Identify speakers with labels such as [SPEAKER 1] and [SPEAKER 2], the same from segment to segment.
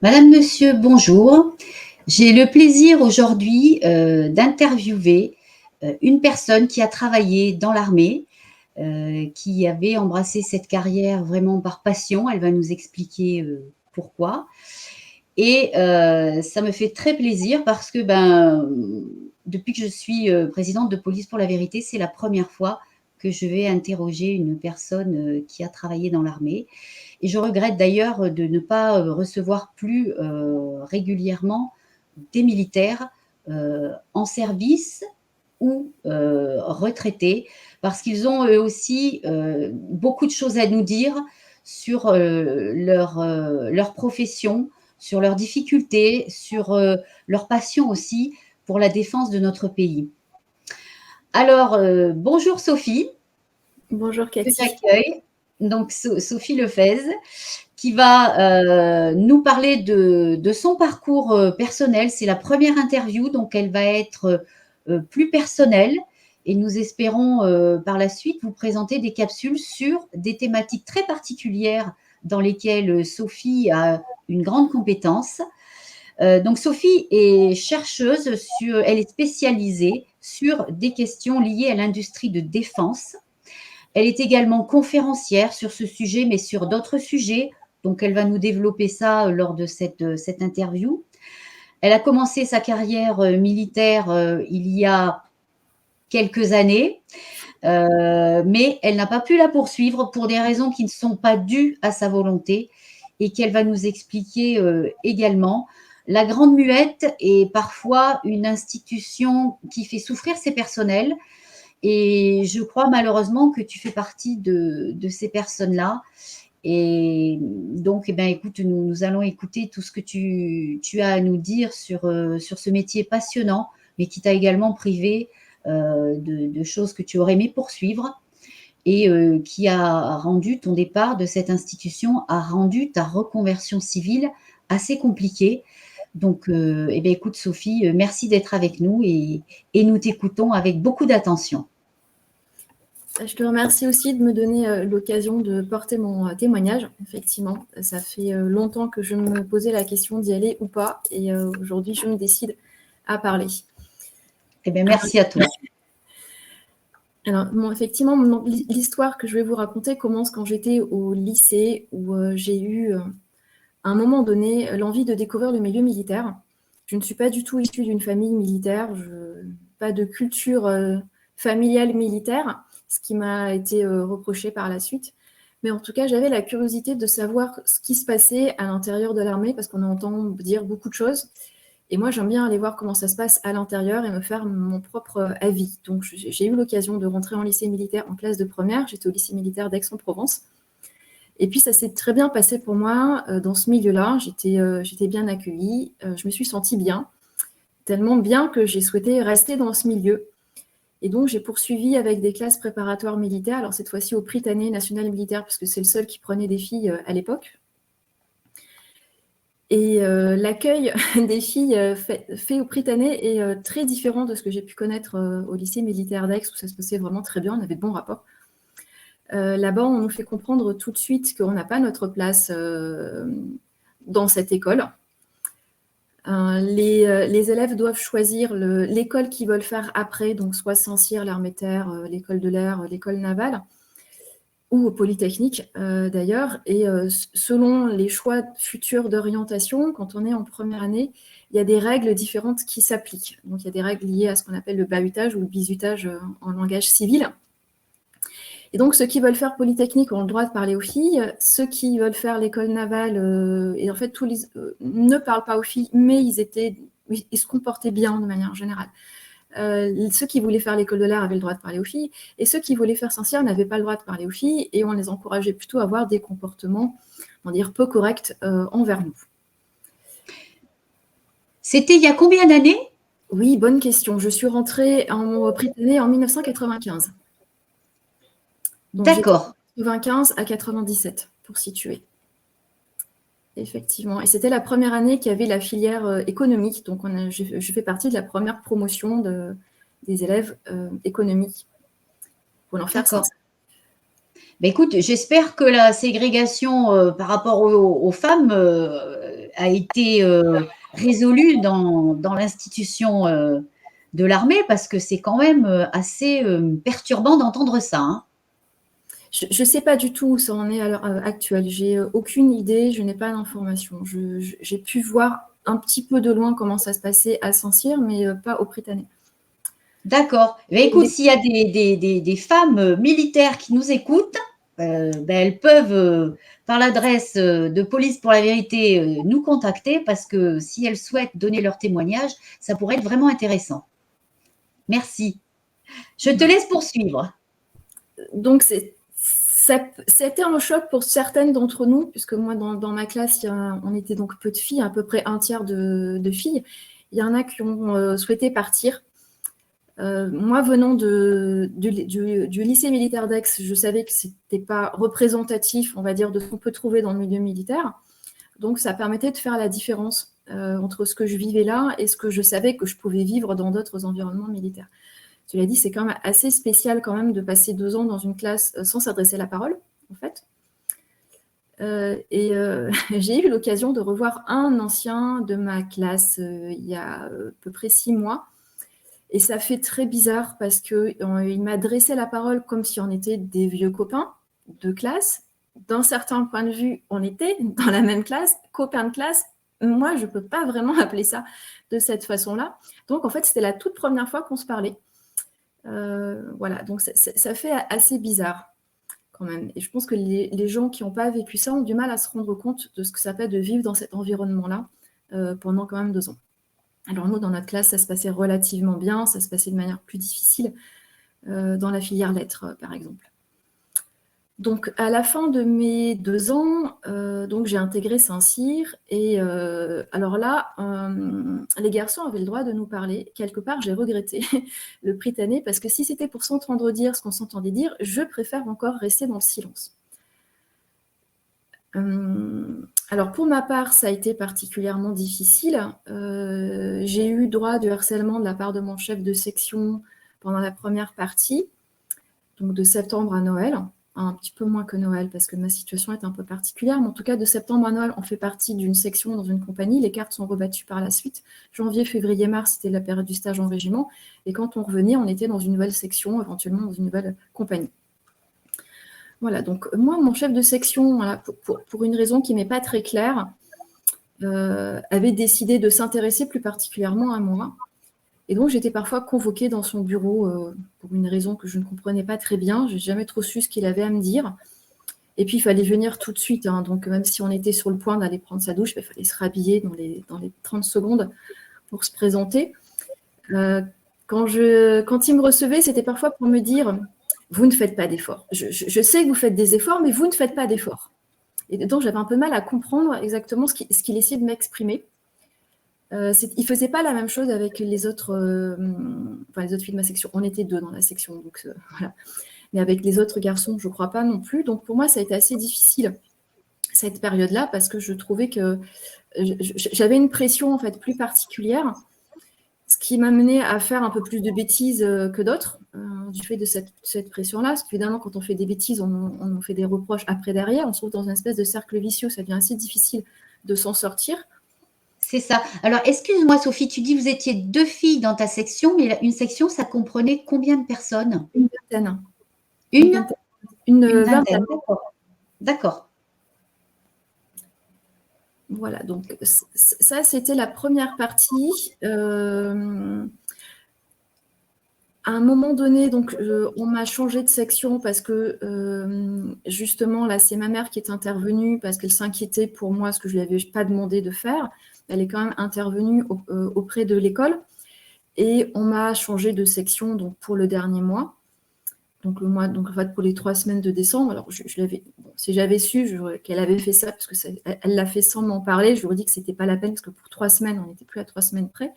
[SPEAKER 1] Madame, monsieur, bonjour. J'ai le plaisir aujourd'hui d'interviewer une personne qui a travaillé dans l'armée, qui avait embrassé cette carrière vraiment par passion. Elle va nous expliquer pourquoi. Et ça me fait très plaisir parce que depuis que je suis présidente de Police pour la vérité, c'est la première fois que je vais interroger une personne qui a travaillé dans l'armée. Et je regrette d'ailleurs de ne pas recevoir plus régulièrement des militaires en service ou retraités, parce qu'ils ont eux aussi beaucoup de choses à nous dire sur leur profession, sur leurs difficultés, sur leur passion aussi pour la défense de notre pays. Alors, bonjour Sophie,
[SPEAKER 2] Bonjour
[SPEAKER 1] que
[SPEAKER 2] Cathy.
[SPEAKER 1] j'accueille. Donc, Sophie Lefez, qui va nous parler de son parcours personnel. C'est la première interview, donc elle va être plus personnelle. Et nous espérons par la suite vous présenter des capsules sur des thématiques très particulières dans lesquelles Sophie a une grande compétence. Donc Sophie est chercheuse, elle est spécialisée sur des questions liées à l'industrie de défense. Elle est également conférencière sur ce sujet, mais sur d'autres sujets. Donc, elle va nous développer ça lors de cette interview. Elle a commencé sa carrière militaire il y a quelques années, mais elle n'a pas pu la poursuivre pour des raisons qui ne sont pas dues à sa volonté et qu'elle va nous expliquer également. La Grande Muette est parfois une institution qui fait souffrir ses personnels, et je crois malheureusement que tu fais partie de ces personnes-là. Et donc, écoute, nous allons écouter tout ce que tu as à nous dire sur ce métier passionnant, mais qui t'a également privé de choses que tu aurais aimé poursuivre, et qui a rendu ton départ de cette institution, a rendu ta reconversion civile assez compliquée. Donc, écoute Sophie, merci d'être avec nous, et nous t'écoutons avec beaucoup d'attention.
[SPEAKER 2] Je te remercie aussi de me donner l'occasion de porter mon témoignage. Effectivement, ça fait longtemps que je me posais la question d'y aller ou pas, et aujourd'hui, je me décide à parler.
[SPEAKER 1] Merci à toi.
[SPEAKER 2] Alors, effectivement, l'histoire que je vais vous raconter commence quand j'étais au lycée, où j'ai eu, à un moment donné, l'envie de découvrir le milieu militaire. Je ne suis pas du tout issue d'une famille militaire, pas de culture familiale militaire, ce qui m'a été reproché par la suite. Mais en tout cas, j'avais la curiosité de savoir ce qui se passait à l'intérieur de l'armée, parce qu'on entend dire beaucoup de choses. Et moi, j'aime bien aller voir comment ça se passe à l'intérieur et me faire mon propre avis. Donc, j'ai eu l'occasion de rentrer en lycée militaire en classe de première. J'étais au lycée militaire d'Aix-en-Provence. Et puis, ça s'est très bien passé pour moi dans ce milieu-là. J'étais bien accueillie. Je me suis sentie bien, tellement bien que j'ai souhaité rester dans ce milieu. Et donc, j'ai poursuivi avec des classes préparatoires militaires. Alors, cette fois-ci au Prytanée national militaire, parce que c'est le seul qui prenait des filles à l'époque. Et l'accueil des filles fait au Prytanée est très différent de ce que j'ai pu connaître au lycée militaire d'Aix, où ça se passait vraiment très bien, on avait de bons rapports. Là-bas, on nous fait comprendre tout de suite qu'on n'a pas notre place dans cette école. Les élèves doivent choisir l'école qu'ils veulent faire après, donc soit Saint-Cyr, l'armée de terre, l'école de l'air, l'école navale, ou au Polytechnique d'ailleurs. Et selon les choix futurs d'orientation, quand on est en première année, il y a des règles différentes qui s'appliquent. Donc il y a des règles liées à ce qu'on appelle le bahutage ou le bizutage en langage civil. Et donc ceux qui veulent faire Polytechnique ont le droit de parler aux filles. Ceux qui veulent faire l'école navale, et en fait ne parlent pas aux filles, mais ils se comportaient bien de manière générale. Ceux qui voulaient faire l'école de l'air avaient le droit de parler aux filles, et ceux qui voulaient faire Saint-Cyr n'avaient pas le droit de parler aux filles, et on les encourageait plutôt à avoir des comportements, on va dire, peu corrects envers nous.
[SPEAKER 1] C'était il y a combien d'années ?
[SPEAKER 2] Oui, bonne question. Je suis rentrée au Prytanée en 1995. Donc
[SPEAKER 1] d'accord.
[SPEAKER 2] De 95 à 97, pour situer. Effectivement. Et c'était la première année qu'il y avait la filière économique. Donc, je fais partie de la première promotion des élèves économiques. Pour en faire ça.
[SPEAKER 1] Écoute, j'espère que la ségrégation par rapport aux femmes a été résolu dans l'institution de l'armée, parce que c'est quand même assez perturbant d'entendre ça. Hein.
[SPEAKER 2] Je ne sais pas du tout où ça en est à l'heure actuelle. J'ai aucune idée, je n'ai pas d'informations. J'ai pu voir un petit peu de loin comment ça se passait à Saint-Cyr, mais pas au Prytanée.
[SPEAKER 1] D'accord. Mais écoute, s'il y a des femmes militaires qui nous écoutent, elles peuvent, par l'adresse de Police pour la vérité, nous contacter, parce que si elles souhaitent donner leur témoignage, ça pourrait être vraiment intéressant. Merci. Je te laisse poursuivre.
[SPEAKER 2] Donc, c'était un choc pour certaines d'entre nous, puisque moi, dans ma classe, on était donc peu de filles, à peu près un tiers de filles. Il y en a qui ont souhaité partir. Moi, venant du lycée militaire d'Aix, je savais que ce n'était pas représentatif, on va dire, de ce qu'on peut trouver dans le milieu militaire. Donc, ça permettait de faire la différence entre ce que je vivais là et ce que je savais que je pouvais vivre dans d'autres environnements militaires. Cela dit, c'est quand même assez spécial quand même de passer 2 ans dans une classe sans s'adresser la parole, en fait. J'ai eu l'occasion de revoir un ancien de ma classe il y a à peu près 6 mois. Et ça fait très bizarre parce qu'il m'a adressé la parole comme si on était des vieux copains de classe. D'un certain point de vue, on était dans la même classe, copains de classe. Moi, je ne peux pas vraiment appeler ça de cette façon-là. Donc, en fait, c'était la toute première fois qu'on se parlait. Voilà, donc ça fait assez bizarre quand même. Et je pense que les gens qui n'ont pas vécu ça ont du mal à se rendre compte de ce que ça fait de vivre dans cet environnement-là pendant quand même 2 ans. Alors nous, dans notre classe, ça se passait relativement bien, ça se passait de manière plus difficile dans la filière lettres, par exemple. Donc, à la fin de mes 2 ans, donc j'ai intégré Saint-Cyr. Et alors là, les garçons avaient le droit de nous parler. Quelque part, j'ai regretté le Prytanée, parce que si c'était pour s'entendre dire ce qu'on s'entendait dire, je préfère encore rester dans le silence. Alors, pour ma part, ça a été particulièrement difficile. J'ai eu droit du harcèlement de la part de mon chef de section pendant la première partie, donc de septembre à Noël. Un petit peu moins que Noël, parce que ma situation est un peu particulière, mais en tout cas, de septembre à Noël, on fait partie d'une section dans une compagnie. Les cartes sont rebattues par la suite. Janvier, février, mars, c'était la période du stage en régiment. Et quand on revenait, on était dans une nouvelle section, éventuellement dans une nouvelle compagnie. Voilà, donc moi, mon chef de section, voilà, pour une raison qui m'est pas très claire, avait décidé de s'intéresser plus particulièrement à moi. Et donc, j'étais parfois convoquée dans son bureau pour une raison que je ne comprenais pas très bien. Je n'ai jamais trop su ce qu'il avait à me dire. Et puis, il fallait venir tout de suite. Hein. Donc, même si on était sur le point d'aller prendre sa douche, il fallait se rhabiller dans les 30 secondes pour se présenter. Quand il me recevait, c'était parfois pour me dire « Vous ne faites pas d'efforts. Je sais que vous faites des efforts, mais vous ne faites pas d'efforts. » Et donc, j'avais un peu mal à comprendre exactement ce qu'il essayait de m'exprimer. Il ne faisait pas la même chose avec les autres filles de ma section. On était 2 dans la section, donc voilà. Mais avec les autres garçons, je ne crois pas non plus. Donc pour moi, ça a été assez difficile, cette période-là, parce que je trouvais que j'avais une pression en fait plus particulière, ce qui m'a mené à faire un peu plus de bêtises que d'autres, du fait de cette pression-là. Parce qu'évidemment, quand on fait des bêtises, on fait des reproches après derrière. On se trouve dans une espèce de cercle vicieux. Ça devient assez difficile de s'en sortir.
[SPEAKER 1] C'est ça. Alors, excuse-moi, Sophie, tu dis que vous étiez 2 filles dans ta section, mais une section, ça comprenait combien de personnes?
[SPEAKER 2] Une vingtaine.
[SPEAKER 1] Une vingtaine, d'accord. D'accord.
[SPEAKER 2] Voilà, donc ça, c'était la première partie. À un moment donné, donc, on m'a changé de section parce que, justement, là, c'est ma mère qui est intervenue parce qu'elle s'inquiétait pour moi, ce que je ne lui avais pas demandé de faire. Elle est quand même intervenue auprès de l'école. Et on m'a changé de section donc, pour le dernier mois. Donc, en fait, pour les 3 semaines de décembre. Alors, si j'avais su qu'elle avait fait ça, parce qu'elle l'a fait sans m'en parler, je lui aurais dit que ce n'était pas la peine, parce que pour 3 semaines, on n'était plus à 3 semaines près.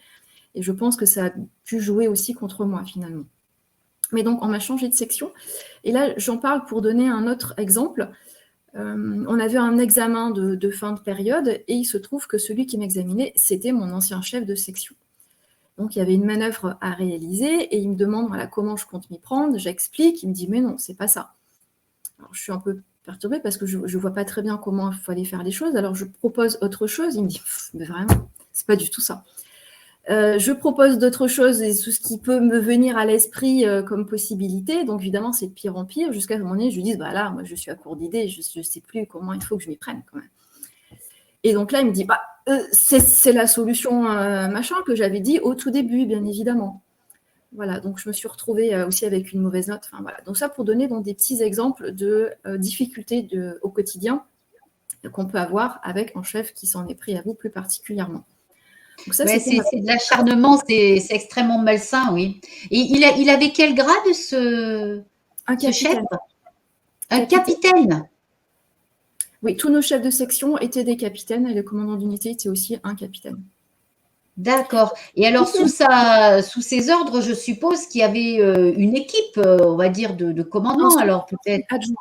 [SPEAKER 2] Et je pense que ça a pu jouer aussi contre moi, finalement. Mais donc, on m'a changé de section. Et là, j'en parle pour donner un autre exemple. On avait un examen de fin de période, et il se trouve que celui qui m'examinait, c'était mon ancien chef de section. Donc, il y avait une manœuvre à réaliser, et il me demande voilà, comment je compte m'y prendre. J'explique, il me dit « mais non, c'est pas ça ». Alors, je suis un peu perturbée parce que je ne vois pas très bien comment il fallait faire les choses. Alors, je propose autre chose. Il me dit, mais vraiment, c'est pas du tout ça. Je propose d'autres choses et tout ce qui peut me venir à l'esprit comme possibilité. Donc, évidemment, c'est de pire en pire jusqu'à un moment donné, je lui dis, bah là, moi, je suis à court d'idées, je ne sais plus comment il faut que je m'y prenne quand même. Et donc là, il me dit, bah, c'est la solution machin que j'avais dit au tout début, bien évidemment. Voilà, donc je me suis retrouvée aussi avec une mauvaise note. Enfin, voilà. Donc ça, pour donner donc, des petits exemples de difficultés au quotidien qu'on peut avoir avec un chef qui s'en est pris à vous plus particulièrement.
[SPEAKER 1] Donc ça, ouais, c'est de l'acharnement, c'est extrêmement malsain, oui. Et il avait quel grade, ce chef? Un capitaine.
[SPEAKER 2] Oui, tous nos chefs de section étaient des capitaines et le commandant d'unité était aussi un capitaine.
[SPEAKER 1] D'accord. Et alors, sous ses ordres, je suppose qu'il y avait une équipe, on va dire, de commandement, alors peut-être.
[SPEAKER 2] Adjoint.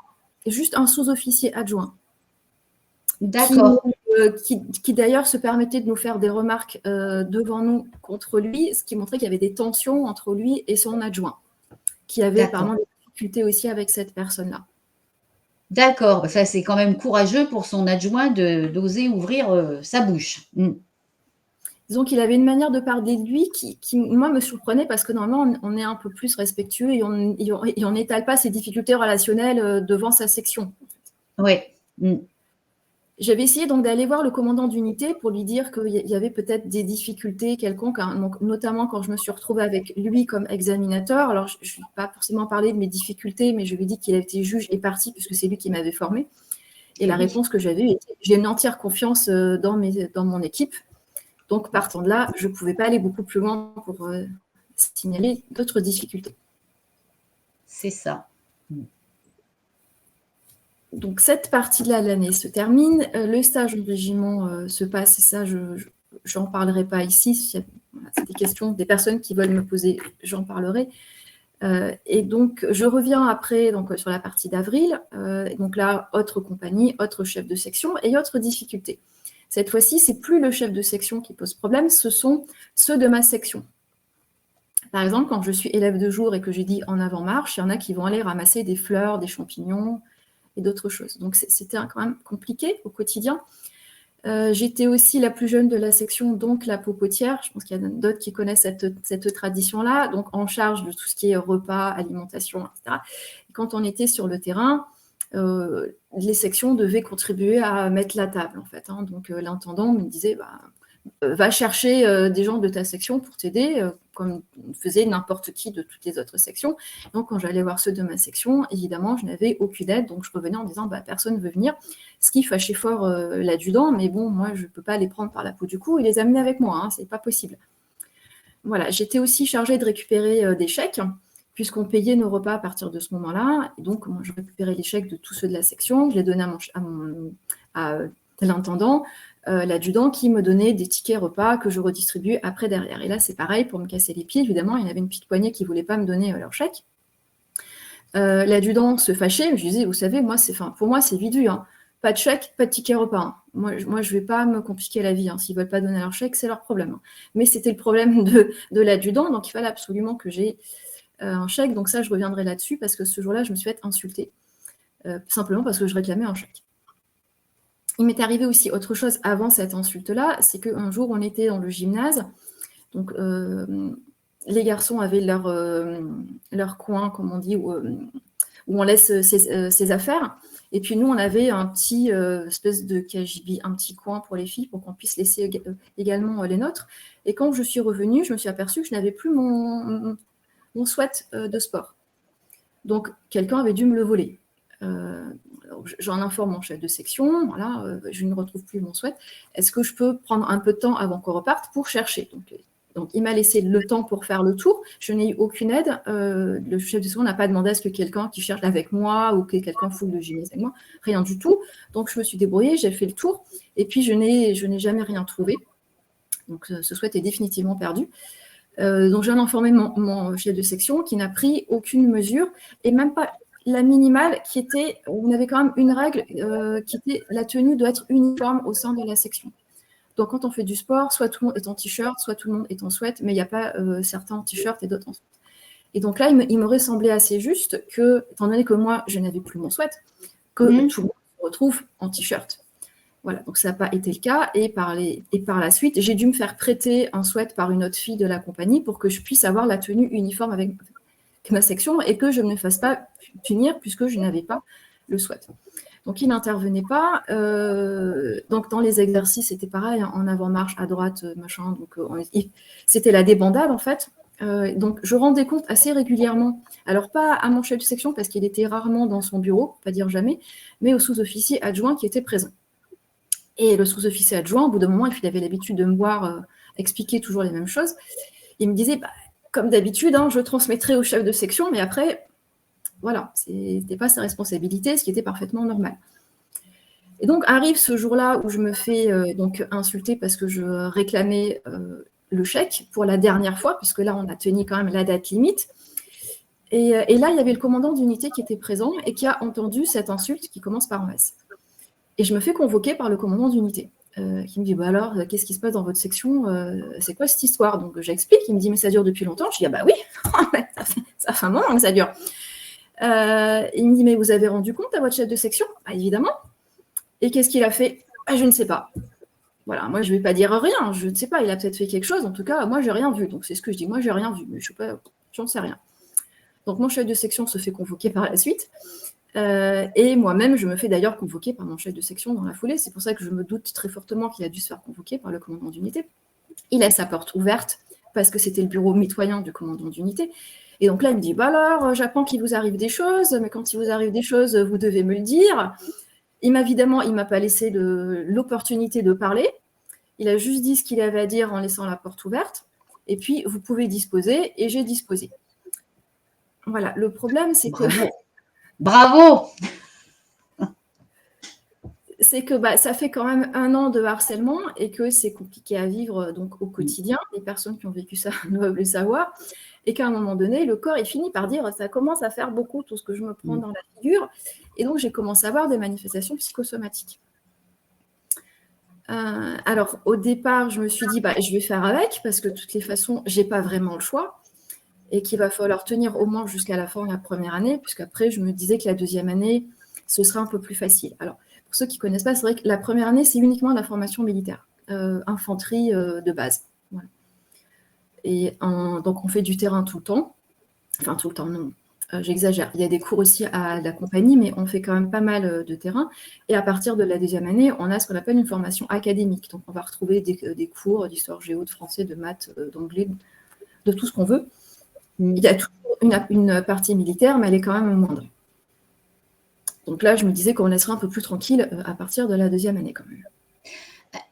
[SPEAKER 2] Juste un sous-officier adjoint.
[SPEAKER 1] D'accord.
[SPEAKER 2] Qui d'ailleurs se permettait de nous faire des remarques devant nous contre lui, ce qui montrait qu'il y avait des tensions entre lui et son adjoint, qui avait apparemment des difficultés aussi avec cette personne-là.
[SPEAKER 1] D'accord. Ça, c'est quand même courageux pour son adjoint d'oser ouvrir sa bouche.
[SPEAKER 2] Disons qu'il avait une manière de parler de lui qui moi, me surprenait parce que normalement, on est un peu plus respectueux et on n'étale pas ses difficultés relationnelles devant sa section.
[SPEAKER 1] Oui.
[SPEAKER 2] J'avais essayé donc d'aller voir le commandant d'unité pour lui dire qu'il y avait peut-être des difficultés quelconques, hein, donc, notamment quand je me suis retrouvée avec lui comme examinateur. Alors, je ne vais pas forcément parler de mes difficultés, mais je lui ai dit qu'il a été juge et partie puisque c'est lui qui m'avait formée. Et la réponse que j'avais eue était « j'ai une entière confiance dans mon équipe ». Donc, partant de là, je ne pouvais pas aller beaucoup plus loin pour signaler d'autres difficultés.
[SPEAKER 1] C'est ça.
[SPEAKER 2] Donc, cette partie-là de l'année se termine. Le stage en régiment se passe, et ça, je n'en parlerai pas ici. C'est des questions des personnes qui veulent me poser, j'en parlerai. Et donc, je reviens après donc, sur la partie d'avril. Donc là, autre compagnie, autre chef de section et autre difficulté. Cette fois-ci, ce n'est plus le chef de section qui pose problème, ce sont ceux de ma section. Par exemple, quand je suis élève de jour et que j'ai dit en avant-marche, il y en a qui vont aller ramasser des fleurs, des champignons et d'autres choses. Donc, c'était quand même compliqué au quotidien. J'étais aussi la plus jeune de la section, donc la popotière. Je pense qu'il y a d'autres qui connaissent cette tradition-là, donc en charge de tout ce qui est repas, alimentation, etc. Et quand on était sur le terrain, les sections devaient contribuer à mettre la table, en fait. Hein. Donc, l'intendant me disait, va chercher des gens de ta section pour t'aider, comme faisait n'importe qui de toutes les autres sections. Donc, quand j'allais voir ceux de ma section, évidemment, je n'avais aucune aide. Donc, je revenais en disant, personne ne veut venir. Ce qui fâchait fort l'adjudant, mais bon, moi, je ne peux pas les prendre par la peau du cou et les amener avec moi. Hein, c'est pas possible. Voilà, j'étais aussi chargée de récupérer des chèques, puisqu'on payait nos repas à partir de ce moment-là. Et donc, moi, je récupérais les chèques de tous ceux de la section. Je les donnais à l'intendant. L'adjudant qui me donnait des tickets repas que je redistribuais après derrière. Et là, c'est pareil, pour me casser les pieds, évidemment, il y avait une petite poignée qui ne voulait pas me donner leur chèque. L'adjudant se fâchait, je disais, vous savez, pour moi, c'est vite vu. Hein. Pas de chèque, pas de ticket repas. Hein. Moi, je ne vais pas me compliquer la vie. Hein. S'ils ne veulent pas donner leur chèque, c'est leur problème. Hein. Mais c'était le problème de l'adjudant, donc il fallait absolument que j'ai un chèque. Donc ça, je reviendrai là-dessus, parce que ce jour-là, je me suis fait insulter, simplement parce que je réclamais un chèque. Il m'est arrivé aussi autre chose avant cette insulte-là, c'est qu'un jour, on était dans le gymnase, donc les garçons avaient leur coin, comme on dit, où on laisse ses affaires, et puis nous, on avait un petit espèce de KGB, un petit coin pour les filles, pour qu'on puisse laisser également les nôtres. Et quand je suis revenue, je me suis aperçue que je n'avais plus mon sweat de sport. Donc, quelqu'un avait dû me le voler. J'en informe mon chef de section, voilà, je ne retrouve plus mon sweat. Est-ce que je peux prendre un peu de temps avant qu'on reparte pour chercher ? Donc, il m'a laissé le temps pour faire le tour. Je n'ai eu aucune aide. Le chef de section n'a pas demandé à ce que quelqu'un qui cherche avec moi ou que quelqu'un fouille le gymnase avec moi. Rien du tout. Donc, je me suis débrouillée, j'ai fait le tour. Et puis, je n'ai jamais rien trouvé. Donc, ce sweat est définitivement perdu. Donc, j'en ai informé mon chef de section qui n'a pris aucune mesure et même pas la minimale qui était, on avait quand même une règle qui était la tenue doit être uniforme au sein de la section. Donc, quand on fait du sport, soit tout le monde est en t-shirt, soit tout le monde est en sweat, mais il n'y a pas certains en t-shirt et d'autres en sweat. Et donc là, il m'aurait semblé assez juste que, étant donné que moi, je n'avais plus mon sweat, que tout le monde se retrouve en t-shirt. Voilà, donc ça n'a pas été le cas. Et par la suite, j'ai dû me faire prêter un sweat par une autre fille de la compagnie pour que je puisse avoir la tenue uniforme avec ma section et que je ne me fasse pas punir puisque je n'avais pas le sweat. Donc, il n'intervenait pas. Donc, dans les exercices, c'était pareil, en avant-marche, à droite, machin. Donc, c'était la débandade, en fait. Donc, je rendais compte assez régulièrement. Alors, pas à mon chef de section, parce qu'il était rarement dans son bureau, pas dire jamais, mais au sous-officier adjoint qui était présent. Et le sous-officier adjoint, au bout d'un moment, il avait l'habitude de me voir expliquer toujours les mêmes choses. Il me disait, comme d'habitude, je transmettrai au chef de section, mais après, voilà, ce n'était pas sa responsabilité, ce qui était parfaitement normal. Et donc, arrive ce jour-là où je me fais donc insulter parce que je réclamais le chèque pour la dernière fois, puisque là, on a tenu quand même la date limite. Et là, il y avait le commandant d'unité qui était présent et qui a entendu cette insulte qui commence par un S. Et je me fais convoquer par le commandant d'unité, qui me dit alors, qu'est-ce qui se passe dans votre section, c'est quoi cette histoire? Donc j'explique, il me dit mais ça dure depuis longtemps. Je dis oui, ça fait un moment que ça dure. Il me dit mais vous avez rendu compte à votre chef de section? Évidemment. Et qu'est-ce qu'il a fait? Je ne sais pas. Voilà, moi je ne vais pas dire rien, je ne sais pas, il a peut-être fait quelque chose, en tout cas moi j'ai rien vu. Donc c'est ce que je dis, moi j'ai rien vu, mais je sais pas, j'en sais rien. Donc mon chef de section se fait convoquer par la suite. Et moi-même, je me fais d'ailleurs convoquer par mon chef de section dans la foulée. C'est pour ça que je me doute très fortement qu'il a dû se faire convoquer par le commandant d'unité. Il laisse sa porte ouverte parce que c'était le bureau mitoyen du commandant d'unité. Et donc là, il me dit alors, j'apprends qu'il vous arrive des choses, mais quand il vous arrive des choses, vous devez me le dire. Évidemment, il ne m'a pas laissé l'opportunité de parler. Il a juste dit ce qu'il avait à dire en laissant la porte ouverte. Et puis, vous pouvez disposer, et j'ai disposé. Voilà, le problème, c'est que...
[SPEAKER 1] Bravo!
[SPEAKER 2] C'est que ça fait quand même 1 an de harcèlement et que c'est compliqué à vivre donc au quotidien. Les personnes qui ont vécu ça doivent le savoir. Et qu'à un moment donné, le corps, il finit par dire ça commence à faire beaucoup tout ce que je me prends dans la figure. Et donc, j'ai commencé à avoir des manifestations psychosomatiques. Alors, au départ, je me suis dit je vais faire avec parce que de toutes les façons, je n'ai pas vraiment le choix. Et qu'il va falloir tenir au moins jusqu'à la fin de la première année, puisqu'après, je me disais que la deuxième année, ce serait un peu plus facile. Alors, pour ceux qui ne connaissent pas, c'est vrai que la première année, c'est uniquement la formation militaire, infanterie de base. Voilà. Et donc, on fait du terrain tout le temps. Enfin, tout le temps, non, j'exagère. Il y a des cours aussi à la compagnie, mais on fait quand même pas mal de terrain. Et à partir de la deuxième année, on a ce qu'on appelle une formation académique. Donc, on va retrouver des cours d'histoire géo, de français, de maths, d'anglais, de tout ce qu'on veut. Il y a toujours une partie militaire, mais elle est quand même moindre. Donc là, je me disais qu'on laisserait un peu plus tranquille à partir de la deuxième année quand même.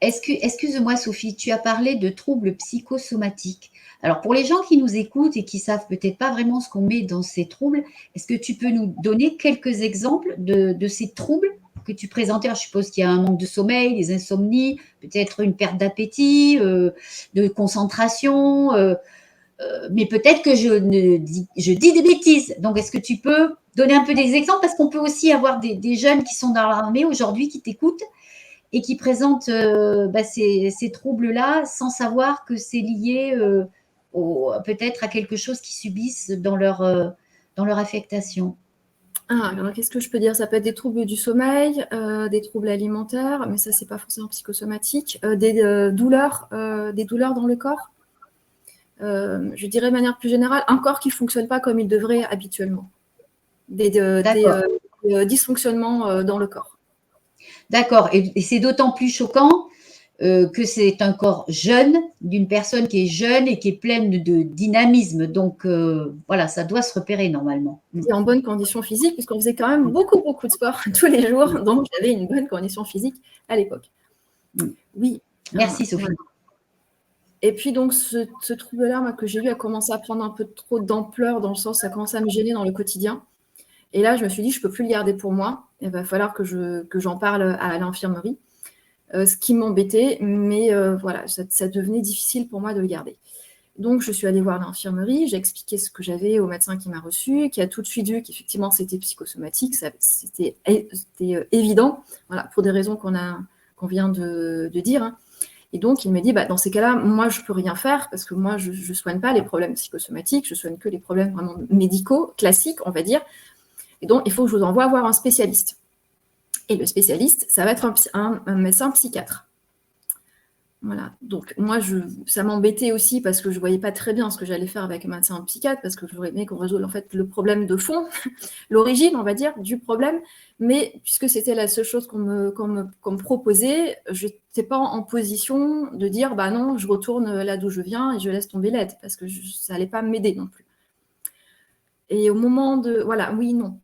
[SPEAKER 1] Excuse-moi Sophie, tu as parlé de troubles psychosomatiques. Alors pour les gens qui nous écoutent et qui savent peut-être pas vraiment ce qu'on met dans ces troubles, est-ce que tu peux nous donner quelques exemples de ces troubles que tu présentais? Alors, je suppose qu'il y a un manque de sommeil, des insomnies, peut-être une perte d'appétit, de concentration, mais peut-être que je dis des bêtises. Donc, est-ce que tu peux donner un peu des exemples? Parce qu'on peut aussi avoir des jeunes qui sont dans l'armée aujourd'hui, qui t'écoutent et qui présentent ces troubles-là sans savoir que c'est lié peut-être à quelque chose qu'ils subissent dans leur affectation.
[SPEAKER 2] Alors, qu'est-ce que je peux dire? Ça peut être des troubles du sommeil, des troubles alimentaires, mais ça, c'est pas forcément psychosomatique, des douleurs dans le corps. Je dirais de manière plus générale, un corps qui ne fonctionne pas comme il devrait habituellement. Des dysfonctionnements dans le corps.
[SPEAKER 1] D'accord. Et c'est d'autant plus choquant que c'est un corps jeune, d'une personne qui est jeune et qui est pleine de dynamisme. Donc, voilà, ça doit se repérer normalement.
[SPEAKER 2] Et en bonne condition physique, puisqu'on faisait quand même beaucoup de sport tous les jours. Donc, j'avais une bonne condition physique à l'époque. Oui.
[SPEAKER 1] Merci, Sophie. Voilà.
[SPEAKER 2] Et puis, donc, ce trouble-là que j'ai eu a commencé à prendre un peu trop d'ampleur, dans le sens, ça a commencé à me gêner dans le quotidien. Et là, je me suis dit, je ne peux plus le garder pour moi. Il va falloir que j'en parle à l'infirmerie. Ce qui m'embêtait, mais voilà, ça devenait difficile pour moi de le garder. Donc, je suis allée voir l'infirmerie, j'ai expliqué ce que j'avais au médecin qui m'a reçu, qui a tout de suite vu qu'effectivement, c'était psychosomatique, c'était évident, voilà, pour des raisons qu'on vient de dire. Hein. Et donc, il me dit, dans ces cas-là, moi, je ne peux rien faire parce que moi, je ne soigne pas les problèmes psychosomatiques, je soigne que les problèmes vraiment médicaux, classiques, on va dire. Et donc, il faut que je vous envoie voir un spécialiste. Et le spécialiste, ça va être un médecin psychiatre. Voilà, donc moi, ça m'embêtait aussi parce que je ne voyais pas très bien ce que j'allais faire avec un médecin psychiatre, parce que j'aurais aimé qu'on résolve en fait le problème de fond, l'origine, on va dire, du problème, mais puisque c'était la seule chose qu'on me proposait, je n'étais pas en position de dire, bah non, je retourne là d'où je viens et je laisse tomber l'aide, parce que ça n'allait pas m'aider non plus. Et au moment de... Voilà, oui, non.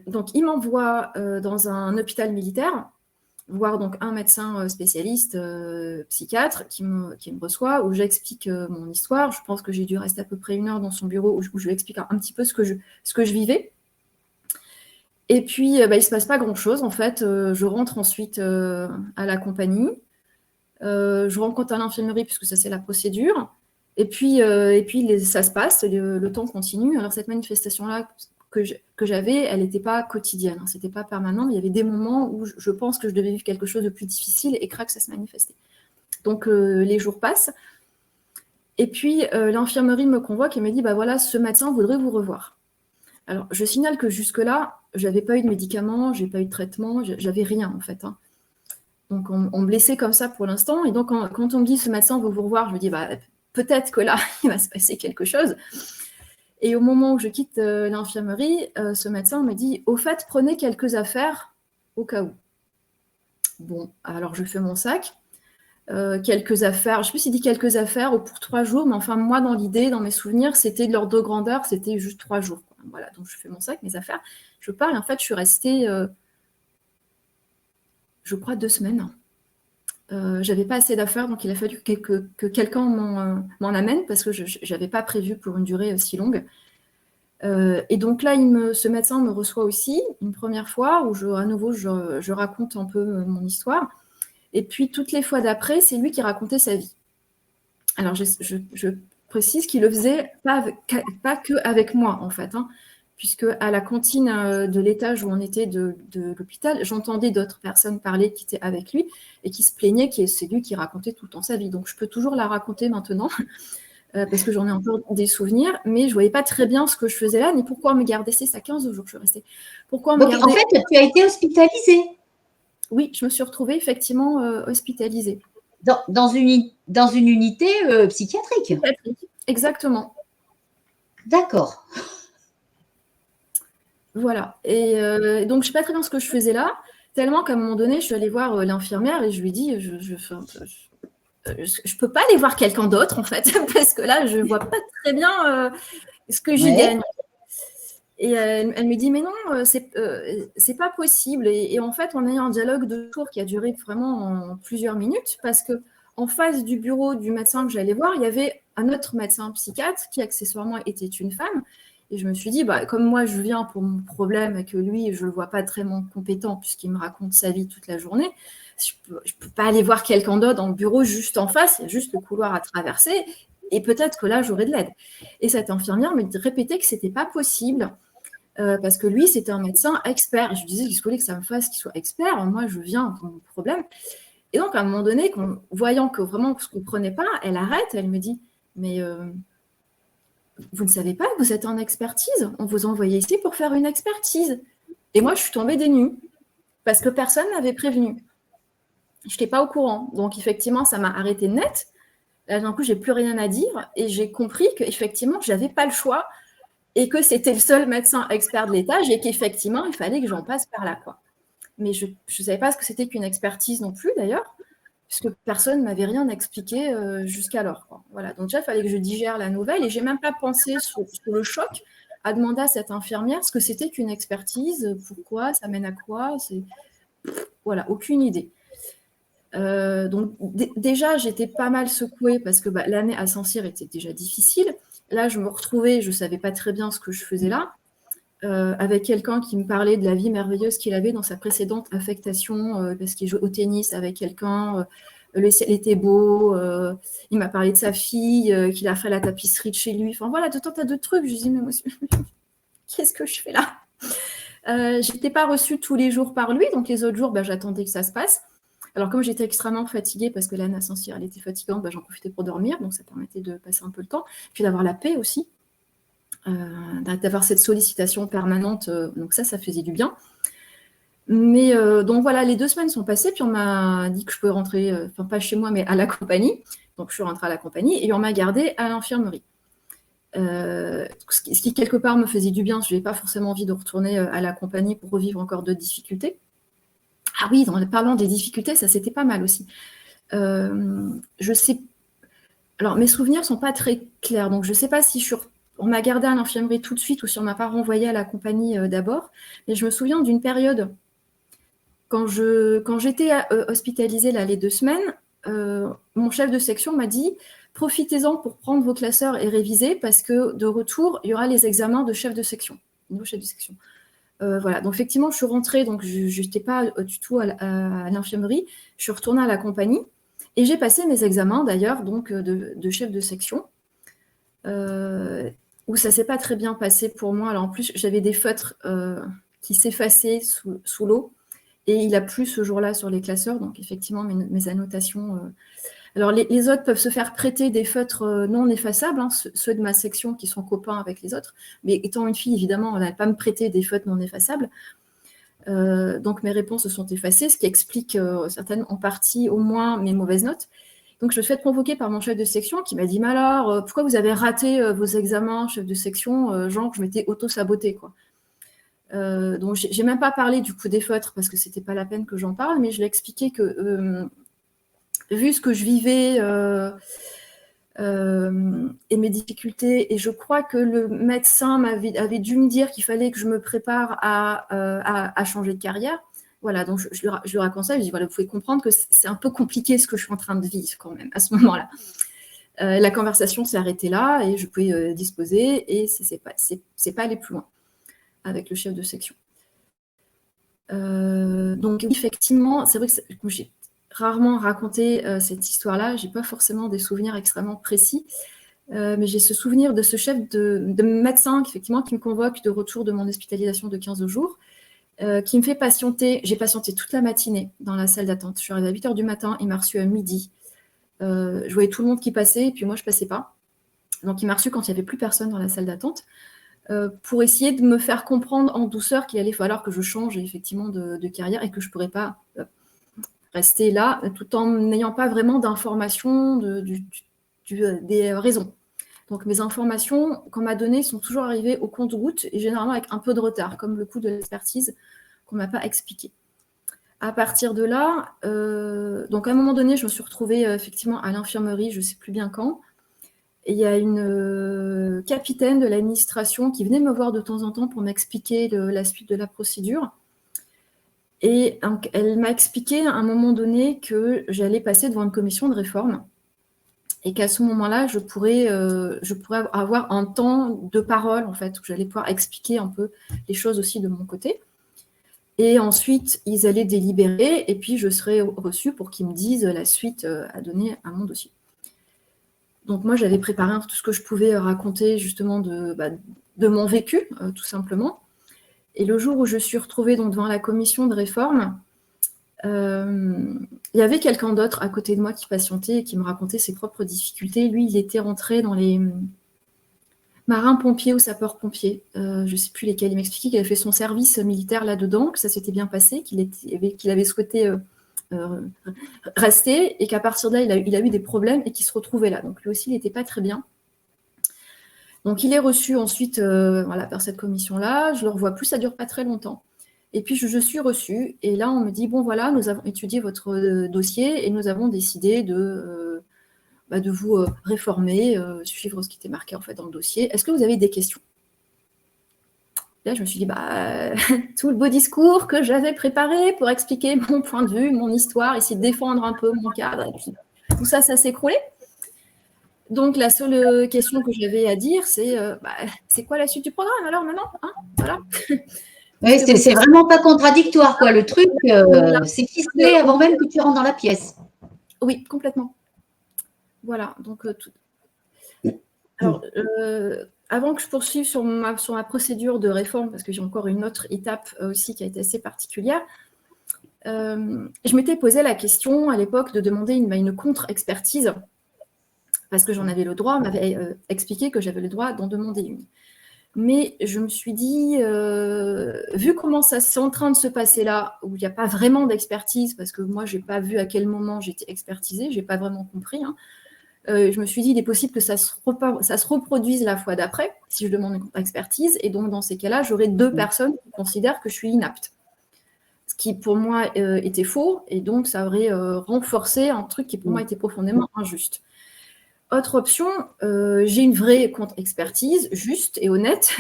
[SPEAKER 2] Donc, il m'envoie dans un hôpital militaire, voir donc un médecin spécialiste psychiatre qui me reçoit, où j'explique mon histoire. Je pense que j'ai dû rester à peu près 1 heure dans son bureau où je lui explique un petit peu ce que je vivais. Et puis, il ne se passe pas grand-chose. En fait, je rentre ensuite à la compagnie. Je rencontre à l'infirmerie, puisque ça, c'est la procédure. Et puis ça se passe, le temps continue. Alors, cette manifestation-là que j'avais, elle n'était pas quotidienne, hein, c'était pas permanent, mais il y avait des moments où je pense que je devais vivre quelque chose de plus difficile et crac, ça se manifestait. Donc les jours passent, et puis l'infirmerie me convoque et me dit, bah voilà, ce médecin voudrait vous revoir. Alors je signale que jusque-là, j'avais pas eu de médicaments, j'ai pas eu de traitement, j'avais rien en fait. Hein. Donc on me laissait comme ça pour l'instant, et donc quand on me dit ce médecin veut vous revoir, je me dis, bah peut-être que là, il va se passer quelque chose. Et au moment où je quitte l'infirmerie, ce médecin me dit « Au fait, prenez quelques affaires au cas où ». Bon, alors je fais mon sac. Quelques affaires, je ne sais plus s'il dit quelques affaires ou pour 3 jours, mais enfin, moi, dans l'idée, dans mes souvenirs, c'était de l'ordre de grandeur, c'était juste 3 jours. Voilà, donc je fais mon sac, mes affaires. Je pars et en fait, je suis restée, je crois, 2 semaines. J'avais pas assez d'affaires, donc il a fallu que quelqu'un m'en amène parce que je n'avais pas prévu pour une durée si longue. Et donc là, ce médecin me reçoit aussi une première fois où à nouveau je raconte un peu mon histoire. Et puis toutes les fois d'après, c'est lui qui racontait sa vie. Alors je précise qu'il le faisait pas que avec moi en fait, hein, puisque à la cantine de l'étage où on était de l'hôpital, j'entendais d'autres personnes parler qui étaient avec lui et qui se plaignaient que c'est lui qui racontait tout le temps sa vie. Donc je peux toujours la raconter maintenant. Parce que j'en ai encore des souvenirs, mais je ne voyais pas très bien ce que je faisais là, ni pourquoi me garder. C'est ça, 15 jours que je suis restée. Pourquoi me garder...
[SPEAKER 1] En fait, tu as été hospitalisée.
[SPEAKER 2] Oui, je me suis retrouvée effectivement hospitalisée.
[SPEAKER 1] Dans une unité psychiatrique.
[SPEAKER 2] Exactement.
[SPEAKER 1] D'accord.
[SPEAKER 2] Voilà. Et donc, je ne sais pas très bien ce que je faisais là, tellement qu'à un moment donné, je suis allée voir l'infirmière et je lui dis, je ne peux pas aller voir quelqu'un d'autre, en fait, parce que là, je ne vois pas très bien ce que j'y gagne. Et elle me dit, mais non, c'est pas possible. Et en fait, on a eu un dialogue de tour qui a duré vraiment en plusieurs minutes, parce que en face du bureau du médecin que j'allais voir, il y avait un autre médecin psychiatre qui accessoirement était une femme. Et je me suis dit, bah, comme moi je viens pour mon problème et que lui, je ne le vois pas très compétent puisqu'il me raconte sa vie toute la journée, je peux pas aller voir quelqu'un d'autre dans le bureau juste en face, il y a juste le couloir à traverser. Et peut-être que là, j'aurai de l'aide. Et cette infirmière me répétait que c'était pas possible. Parce que lui, c'était un médecin expert. Et je lui disais qu'il fallait que ça me fasse qu'il soit expert. Moi, je viens pour mon problème. Et donc, à un moment donné, voyant que vraiment je ne comprenais pas, elle arrête, elle me dit, mais vous ne savez pas que vous êtes en expertise. On vous a envoyé ici pour faire une expertise. Et moi, je suis tombée des nues parce que personne ne m'avait prévenue. Je n'étais pas au courant. Donc, effectivement, ça m'a arrêté net. Là, d'un coup, je n'ai plus rien à dire. Et j'ai compris qu'effectivement, je n'avais pas le choix et que c'était le seul médecin expert de l'étage et qu'effectivement, il fallait que j'en passe par là, quoi. Mais je ne savais pas ce que c'était qu'une expertise non plus, d'ailleurs, puisque personne ne m'avait rien expliqué jusqu'alors, quoi. Voilà. Donc déjà, il fallait que je digère la nouvelle et je n'ai même pas pensé sur le choc à demander à cette infirmière ce que c'était qu'une expertise, pourquoi, ça mène à quoi. Voilà, aucune idée. Donc déjà, j'étais pas mal secouée parce que l'année à Saint-Cyr était déjà difficile. Là, je me retrouvais, je ne savais pas très bien ce que je faisais là, avec quelqu'un qui me parlait de la vie merveilleuse qu'il avait dans sa précédente affectation, parce qu'il jouait au tennis avec quelqu'un, le ciel était beau, il m'a parlé de sa fille, qu'il a fait la tapisserie de chez lui, enfin voilà, tout un tas de trucs. Je me dis, mais monsieur, qu'est-ce que je fais là? Je n'étais pas reçue tous les jours par lui, donc les autres jours, j'attendais que ça se passe. Alors, comme j'étais extrêmement fatiguée, parce que l'année à Saint-Cyr, elle était fatigante, j'en profitais pour dormir, donc ça permettait de passer un peu le temps, puis d'avoir la paix aussi, d'avoir cette sollicitation permanente, donc ça faisait du bien. Mais donc voilà, les 2 semaines sont passées, puis on m'a dit que je pouvais rentrer, enfin pas chez moi, mais à la compagnie. Donc je suis rentrée à la compagnie et on m'a gardée à l'infirmerie. Ce qui quelque part me faisait du bien, je n'avais pas forcément envie de retourner à la compagnie pour revivre encore d'autres difficultés. Ah oui, parlant des difficultés, ça c'était pas mal aussi. Je sais, alors mes souvenirs sont pas très clairs, donc je sais pas si on m'a gardée à l'infirmerie tout de suite ou si on m'a pas renvoyée à la compagnie d'abord, mais je me souviens d'une période quand j'étais hospitalisée là, les 2 semaines, mon chef de section m'a dit « Profitez-en pour prendre vos classeurs et réviser parce que de retour, il y aura les examens de chef de section, nouveau chef de section. » Voilà, donc effectivement, je suis rentrée, donc je n'étais pas du tout à l'infirmerie, je suis retournée à la compagnie et j'ai passé mes examens d'ailleurs donc de chef de section, où ça ne s'est pas très bien passé pour moi. Alors en plus, j'avais des feutres qui s'effaçaient sous l'eau. Et il a plu ce jour-là sur les classeurs, donc effectivement, mes annotations... Alors, les autres peuvent se faire prêter des feutres non effaçables, hein, ceux de ma section qui sont copains avec les autres. Mais étant une fille, évidemment, on n'allait pas me prêter des feutres non effaçables. Donc, mes réponses se sont effacées, ce qui explique certainement en partie au moins mes mauvaises notes. Donc, je me suis fait convoquer par mon chef de section qui m'a dit « Mais alors, pourquoi vous avez raté vos examens, chef de section ?» Genre, je m'étais auto-sabotée, quoi. Donc, j'ai même pas parlé du coup des feutres parce que c'était pas la peine que j'en parle, mais je lui ai expliqué que vu ce que je vivais et mes difficultés, et je crois que le médecin avait dû me dire qu'il fallait que je me prépare à changer de carrière. Voilà, donc je lui raconte ça, je lui dis voilà, vous pouvez comprendre que c'est un peu compliqué ce que je suis en train de vivre quand même à ce moment-là. La conversation s'est arrêtée là et je pouvais disposer et c'est pas aller plus loin avec le chef de section. Donc effectivement, c'est vrai que j'ai rarement raconté cette histoire-là, j'ai pas forcément des souvenirs extrêmement précis, mais j'ai ce souvenir de ce chef de médecin effectivement, qui me convoque de retour de mon hospitalisation de 15 jours, qui me fait patienter. J'ai patienté toute la matinée dans la salle d'attente. Je suis arrivée à 8h du matin, il m'a reçue à midi. Je voyais tout le monde qui passait, et puis moi je passais pas. Donc il m'a reçue quand il n'y avait plus personne dans la salle d'attente. Pour essayer de me faire comprendre en douceur qu'il allait falloir que je change effectivement de carrière et que je ne pourrais pas rester là tout en n'ayant pas vraiment d'informations des raisons. Donc mes informations qu'on m'a données sont toujours arrivées au compte-gouttes et généralement avec un peu de retard, comme le coup de l'expertise qu'on ne m'a pas expliqué. À partir de là, donc à un moment donné, je me suis retrouvée effectivement à l'infirmerie, je ne sais plus bien quand. Et il y a une capitaine de l'administration qui venait me voir de temps en temps pour m'expliquer la suite de la procédure. Et donc, elle m'a expliqué à un moment donné que j'allais passer devant une commission de réforme et qu'à ce moment-là, je pourrais avoir un temps de parole, en fait, où j'allais pouvoir expliquer un peu les choses aussi de mon côté. Et ensuite, ils allaient délibérer et puis je serais reçue pour qu'ils me disent la suite à donner à mon dossier. Donc moi, j'avais préparé tout ce que je pouvais raconter justement de mon vécu, tout simplement. Et le jour où je suis retrouvée donc, devant la commission de réforme, il y avait quelqu'un d'autre à côté de moi qui patientait et qui me racontait ses propres difficultés. Lui, il était rentré dans les marins-pompiers ou sapeurs-pompiers, je ne sais plus lesquels. Il m'expliquait qu'il avait fait son service militaire là-dedans, que ça s'était bien passé, qu'il avait souhaité... rester et qu'à partir de là, il a eu des problèmes et qu'il se retrouvait là. Donc lui aussi, il n'était pas très bien. Donc il est reçu ensuite par cette commission-là. Je le revois plus, ça ne dure pas très longtemps. Et puis je suis reçue et là, on me dit, bon voilà, nous avons étudié votre dossier et nous avons décidé de vous réformer, suivre ce qui était marqué en fait dans le dossier. Est-ce que vous avez des questions ? Là, je me suis dit, tout le beau discours que j'avais préparé pour expliquer mon point de vue, mon histoire, essayer de défendre un peu mon cadre, et puis tout ça, ça s'est écroulé. Donc, la seule question que j'avais à dire, c'est c'est quoi la suite du programme alors maintenant, hein, voilà.
[SPEAKER 1] Oui, c'est vraiment pas contradictoire, quoi. Le truc, c'est ficelé avant même que tu rentres dans la pièce.
[SPEAKER 2] Oui, complètement. Voilà, donc Alors, avant que je poursuive sur ma procédure de réforme, parce que j'ai encore une autre étape aussi qui a été assez particulière, je m'étais posé la question à l'époque de demander une contre-expertise, parce que j'en avais le droit, on m'avait expliqué que j'avais le droit d'en demander une. Mais je me suis dit, vu comment ça c'est en train de se passer là, où il n'y a pas vraiment d'expertise, parce que moi, je n'ai pas vu à quel moment j'étais expertisée, je n'ai pas vraiment compris, hein. Je me suis dit, il est possible que ça se reproduise la fois d'après, si je demande une expertise, et donc dans ces cas-là, j'aurai 2 personnes qui considèrent que je suis inapte. Ce qui pour moi était faux, et donc ça aurait renforcé un truc qui pour moi était profondément injuste. Autre option, j'ai une vraie contre-expertise, juste et honnête,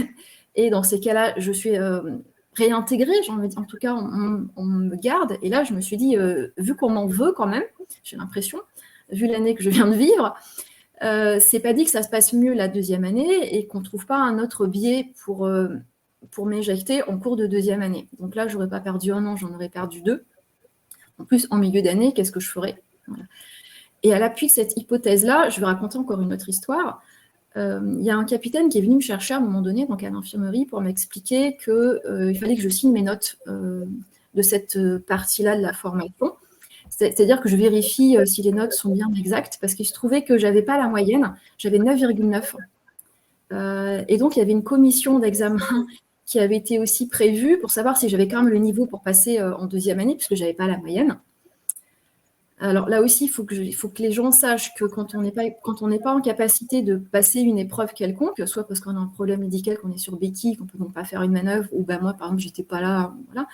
[SPEAKER 2] et dans ces cas-là, je suis réintégrée, en tout cas, on me garde, et là, je me suis dit, vu qu'on m'en veut quand même, j'ai l'impression, vu l'année que je viens de vivre, c'est pas dit que ça se passe mieux la 2e année et qu'on ne trouve pas un autre biais pour m'éjecter en cours de 2e année. Donc là, je n'aurais pas perdu 1 an, j'en aurais perdu 2. En plus, en milieu d'année, qu'est-ce que je ferais? Voilà. Et à l'appui de cette hypothèse-là, je vais raconter encore une autre histoire. Il y a un capitaine qui est venu me chercher à un moment donné, donc à l'infirmerie, pour m'expliquer qu'il fallait que je signe mes notes de cette partie-là de la formation. C'est-à-dire que je vérifie si les notes sont bien exactes, parce qu'il se trouvait que je n'avais pas la moyenne, j'avais 9,9. Et donc, il y avait une commission d'examen qui avait été aussi prévue pour savoir si j'avais quand même le niveau pour passer en 2e année, puisque je n'avais pas la moyenne. Alors là aussi, il faut que les gens sachent que quand on n'est pas en capacité de passer une épreuve quelconque, soit parce qu'on a un problème médical, qu'on est sur béquille, qu'on ne peut donc pas faire une manœuvre, ou ben moi, par exemple, je n'étais pas là, voilà.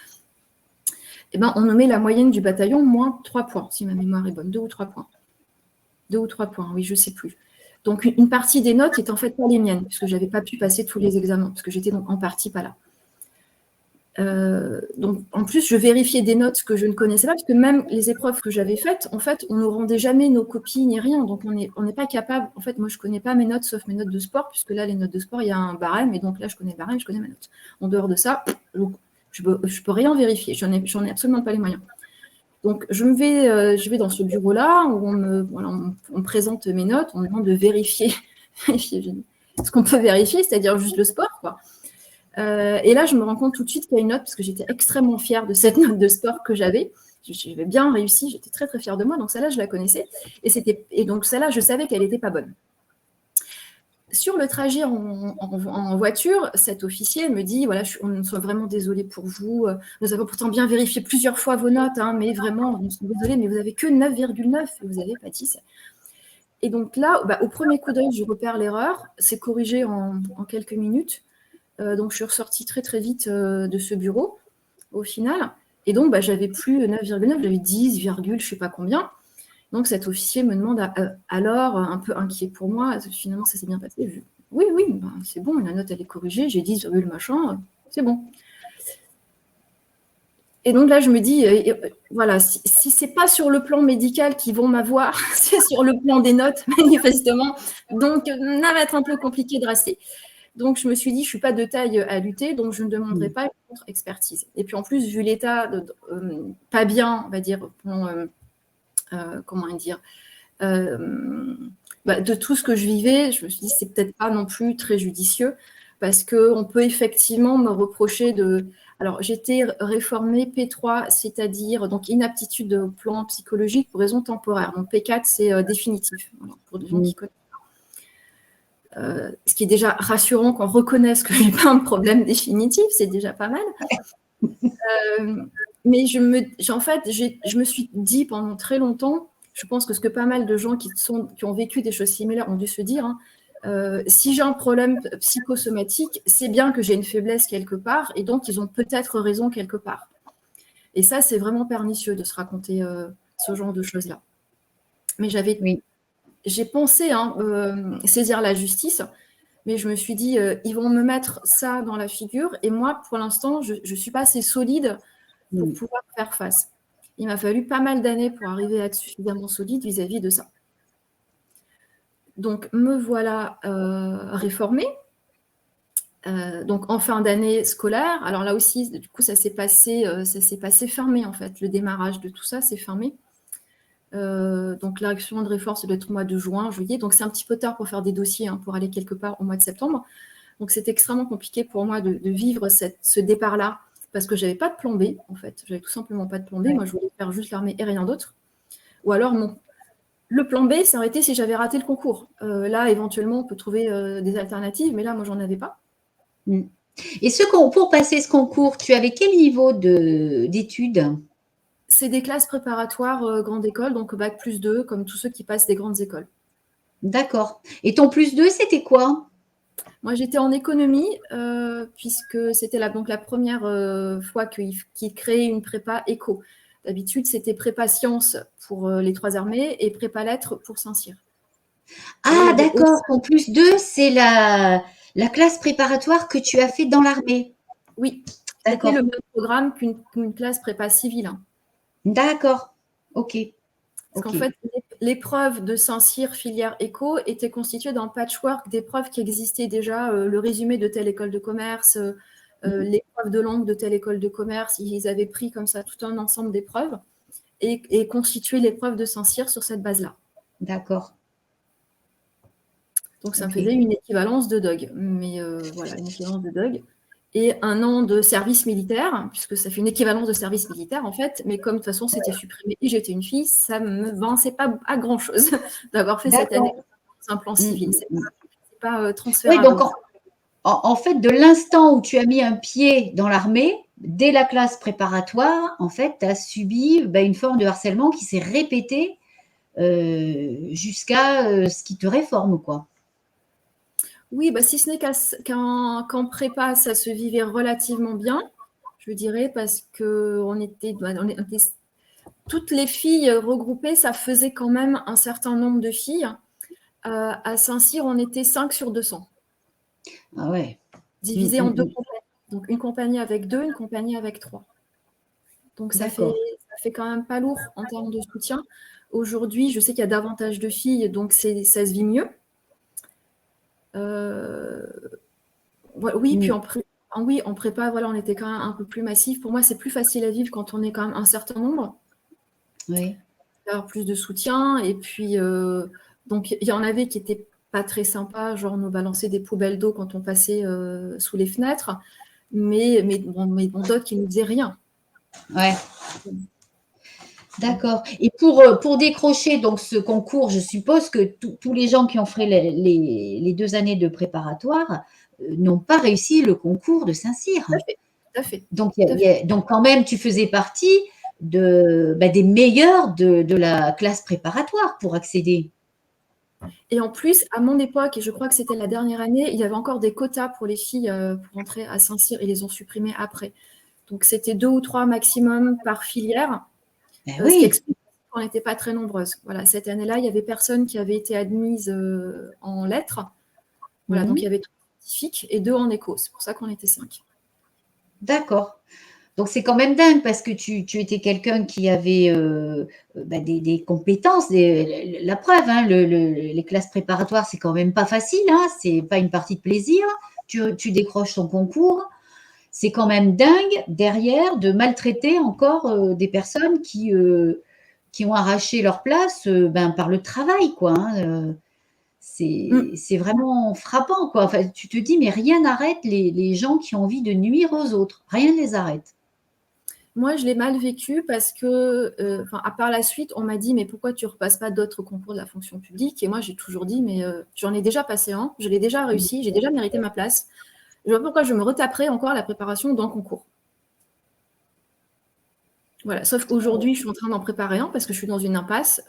[SPEAKER 2] Eh ben, on nommait la moyenne du bataillon moins 3 points, si ma mémoire est bonne, 2 ou 3 points. 2 ou 3 points, oui, je ne sais plus. Donc, une partie des notes est en fait pas les miennes, puisque je n'avais pas pu passer tous les examens, parce que j'étais donc en partie pas là. Donc, en plus, je vérifiais des notes que je ne connaissais pas, parce que même les épreuves que j'avais faites, en fait, on ne nous rendait jamais nos copies ni rien, donc on n'est pas capable. En fait, moi, je ne connais pas mes notes, sauf mes notes de sport, puisque là, les notes de sport, il y a un barème, et donc là, je connais le barème, je connais ma note. En dehors de ça, je peux rien vérifier, j'en ai absolument pas les moyens. Donc, je vais dans ce bureau-là, où on me présente mes notes, on me demande de vérifier ce qu'on peut vérifier, c'est-à-dire juste le sport, quoi. Et là, je me rends compte tout de suite qu'il y a une note, parce que j'étais extrêmement fière de cette note de sport que j'avais. J'avais bien réussi, j'étais très, très fière de moi. Donc, celle-là, je la connaissais. Et donc, celle-là, je savais qu'elle n'était pas bonne. Sur le trajet en voiture, cet officier me dit, voilà, on soit vraiment désolé pour vous. Nous avons pourtant bien vérifié plusieurs fois vos notes, hein, mais vraiment, nous sommes désolés, mais vous n'avez que 9,9 et vous n'avez pas 10. Et donc là, au premier coup d'œil, je repère l'erreur. C'est corrigé en quelques minutes. Donc, je suis ressortie très, très vite de ce bureau, au final. Et donc, j'avais plus 9,9, j'avais 10, je ne sais pas combien. Donc, cet officier me demande alors, un peu inquiet pour moi, finalement, ça s'est bien passé. Oui, c'est bon, la note, elle est corrigée, j'ai 10, le machin, c'est bon. Et donc là, je me dis, voilà, si ce n'est pas sur le plan médical qu'ils vont m'avoir, c'est sur le plan des notes, manifestement. Donc, ça va être un peu compliqué de rester. Donc, je me suis dit, je ne suis pas de taille à lutter, donc je ne demanderai pas une contre-expertise. Et puis, en plus, vu l'état pas bien, on va dire, comment dire, de tout ce que je vivais, je me suis dit, c'est peut-être pas non plus très judicieux, parce qu'on peut effectivement me reprocher de... Alors, j'étais réformée P3, c'est-à-dire donc inaptitude au plan psychologique pour raison temporaire. Donc, P4, c'est définitif, voilà, pour les gens qui connaissent. Ce qui est déjà rassurant qu'on reconnaisse que je n'ai pas un problème définitif, c'est déjà pas mal. Mais en fait, je me suis dit pendant très longtemps, je pense que ce que pas mal de gens qui ont vécu des choses similaires ont dû se dire, hein, si j'ai un problème psychosomatique, c'est bien que j'ai une faiblesse quelque part, et donc ils ont peut-être raison quelque part. Et ça, c'est vraiment pernicieux de se raconter ce genre de choses-là. Mais j'ai pensé saisir la justice, mais je me suis dit, ils vont me mettre ça dans la figure, et moi, pour l'instant, je ne suis pas assez solide pour pouvoir faire face. Il m'a fallu pas mal d'années pour arriver à être suffisamment solide vis-à-vis de ça. Donc, me voilà réformée. Donc, en fin d'année scolaire. Alors là aussi, du coup, ça s'est passé fermé, en fait. Le démarrage de tout ça s'est fermé. Donc, l'action de réforme, ça doit être au mois de juin, juillet. Donc, c'est un petit peu tard pour faire des dossiers, hein, pour aller quelque part au mois de septembre. Donc, c'était extrêmement compliqué pour moi de vivre ce départ-là, parce que je n'avais pas de plan B, en fait. Je n'avais tout simplement pas de plan B. Ouais. Moi, je voulais faire juste l'armée et rien d'autre. Ou alors, le plan B, ça aurait été si j'avais raté le concours. Là, éventuellement, on peut trouver des alternatives, mais là, moi, j'en avais pas.
[SPEAKER 1] Mmh. Et pour passer ce concours, tu avais quel niveau d'études?
[SPEAKER 2] C'est des classes préparatoires grande école, donc bac+2, comme tous ceux qui passent des grandes écoles.
[SPEAKER 1] D'accord. Et ton +2, c'était quoi?
[SPEAKER 2] Moi, j'étais en économie, puisque c'était donc la première fois qu'ils créaient une prépa éco. D'habitude, c'était prépa sciences pour les 3 armées et prépa lettres pour Saint-Cyr. Et là, il y
[SPEAKER 1] Ah,
[SPEAKER 2] avait aussi,
[SPEAKER 1] d'accord. Ton +2, c'est la classe préparatoire que tu as fait dans l'armée.
[SPEAKER 2] oui, c'était le
[SPEAKER 1] D'accord.
[SPEAKER 2] même programme qu'une classe prépa civile, hein.
[SPEAKER 1] D'accord. OK.
[SPEAKER 2] Parce qu'en
[SPEAKER 1] OK.
[SPEAKER 2] fait, l'épreuve de Saint-Cyr filière éco était constituée d'un patchwork d'épreuves qui existaient déjà, le résumé de telle école de commerce,
[SPEAKER 1] Mmh.
[SPEAKER 2] l'épreuve de langue de telle école de commerce. Ils avaient pris comme ça tout un ensemble d'épreuves et constitué l'épreuve de Saint-Cyr sur cette base-là.
[SPEAKER 1] D'accord.
[SPEAKER 2] Donc ça me
[SPEAKER 1] OK.
[SPEAKER 2] faisait une équivalence de DOG, mais voilà, une équivalence de DOG. Et 1 an de service militaire, puisque ça fait une équivalence de service militaire en fait, mais comme de toute façon c'était supprimé et j'étais une fille, ça ne me vançait pas à grand-chose d'avoir fait cette année
[SPEAKER 1] D'accord.
[SPEAKER 2] sur un plan
[SPEAKER 1] Mmh,
[SPEAKER 2] civil. C'est
[SPEAKER 1] mmh, mmh.
[SPEAKER 2] pas
[SPEAKER 1] Oui,
[SPEAKER 2] transférable.
[SPEAKER 1] donc en fait, de l'instant où tu as mis un pied dans l'armée, dès la classe préparatoire, en fait, tu as subi une forme de harcèlement qui s'est répétée jusqu'à ce qu'ils te réforment, quoi.
[SPEAKER 2] Oui, bah, si ce n'est qu'en prépa, ça se vivait relativement bien, je dirais, parce que toutes les filles regroupées, ça faisait quand même un certain nombre de filles. À Saint-Cyr, on était 5 sur 200,
[SPEAKER 1] Ah ouais. Mmh,
[SPEAKER 2] divisé en
[SPEAKER 1] mmh,
[SPEAKER 2] 2
[SPEAKER 1] mmh.
[SPEAKER 2] compagnies. Donc une compagnie avec 2, une compagnie avec 3. Donc
[SPEAKER 1] D'accord.
[SPEAKER 2] ça fait quand même pas lourd en termes de soutien. Aujourd'hui, je sais qu'il y a davantage de filles, donc ça se vit mieux. Oui, puis
[SPEAKER 1] Mmh.
[SPEAKER 2] en prépa, voilà, on était quand même un peu plus massif. Pour moi, c'est plus facile à vivre quand on est quand même un certain nombre,
[SPEAKER 1] Oui.
[SPEAKER 2] avoir plus de soutien. Et puis, donc, il y en avait qui étaient pas très sympas, genre nous balancer des poubelles d'eau quand on passait sous les fenêtres, mais d'autres qui ne nous disaient rien.
[SPEAKER 1] Ouais. D'accord. Et pour décrocher donc ce concours, je suppose que tous les gens qui ont fait les 2 années de préparatoire n'ont pas réussi le concours de Saint-Cyr.
[SPEAKER 2] Tout à fait, tout à fait,
[SPEAKER 1] Donc,
[SPEAKER 2] tout à fait.
[SPEAKER 1] donc quand même, tu faisais partie des meilleurs de la classe préparatoire pour accéder.
[SPEAKER 2] Et en plus, à mon époque, et je crois que c'était la dernière année, il y avait encore des quotas pour les filles pour entrer à Saint-Cyr. Ils les ont supprimés après. Donc, c'était 2 ou 3 maximum par filière,
[SPEAKER 1] Ben
[SPEAKER 2] ce qui
[SPEAKER 1] oui.
[SPEAKER 2] explique qu'on n'était pas très nombreuses. Voilà, cette année-là, il y avait personne qui avait été admise en lettres. Voilà, donc il y
[SPEAKER 1] Mhm.
[SPEAKER 2] avait 3 scientifiques et 2 en éco. C'est pour ça qu'on était 5.
[SPEAKER 1] D'accord. Donc c'est quand même dingue parce que tu étais quelqu'un qui avait des compétences, la preuve, hein, les classes préparatoires, c'est quand même pas facile, hein, c'est pas une partie de plaisir. Tu décroches ton concours, c'est quand même dingue derrière de maltraiter encore des personnes qui ont arraché leur place par le travail, quoi. Hein, c'est vraiment frappant, quoi. Enfin, tu te dis, mais rien n'arrête les gens qui ont envie de nuire aux autres. Rien ne les arrête.
[SPEAKER 2] Moi, je l'ai mal vécu parce que, à part la suite, on m'a dit, mais pourquoi tu ne repasses pas d'autres concours de la fonction publique? Et moi, j'ai toujours dit, mais j'en ai déjà passé un, je l'ai déjà réussi, j'ai déjà mérité ma place. Je vois pas pourquoi je me retaperais encore la préparation d'un concours. Voilà, sauf qu'aujourd'hui, je suis en train d'en préparer un parce que je suis dans une impasse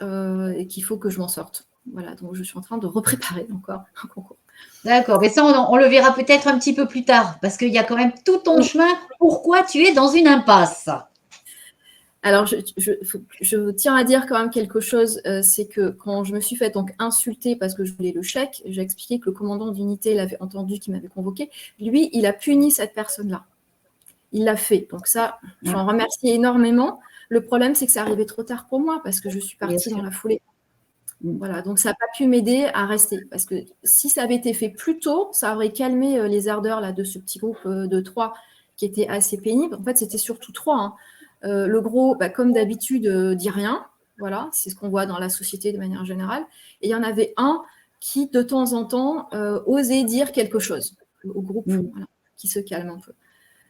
[SPEAKER 2] et qu'il faut que je m'en sorte. Voilà, donc je suis en train de repréparer encore un concours.
[SPEAKER 1] D'accord, mais ça, on le verra peut-être un petit peu plus tard, parce qu'il y a quand même tout ton
[SPEAKER 2] Oui.
[SPEAKER 1] chemin. Pourquoi tu es dans une impasse?
[SPEAKER 2] Alors, je tiens à dire quand même quelque chose, c'est que quand je me suis fait donc insulter parce que je voulais le chèque, j'ai expliqué que le commandant d'unité l'avait entendu, qui m'avait convoqué. Lui, il a puni cette personne-là. Il l'a fait. Donc ça, j'en remercie énormément. Le problème, c'est que ça arrivait trop tard pour moi parce que je suis
[SPEAKER 1] Bien
[SPEAKER 2] partie dans
[SPEAKER 1] sûr.
[SPEAKER 2] la foulée. Voilà, donc ça n'a pas pu m'aider à rester. Parce que si ça avait été fait plus tôt, ça aurait calmé les ardeurs là, de ce petit groupe de 3 qui était assez pénible. En fait, c'était surtout 3. Hein. Le gros, comme d'habitude, dit rien. Voilà, c'est ce qu'on voit dans la société de manière générale. Et il y en avait un qui, de temps en temps, osait dire quelque chose au groupe, voilà, qui se calme un peu.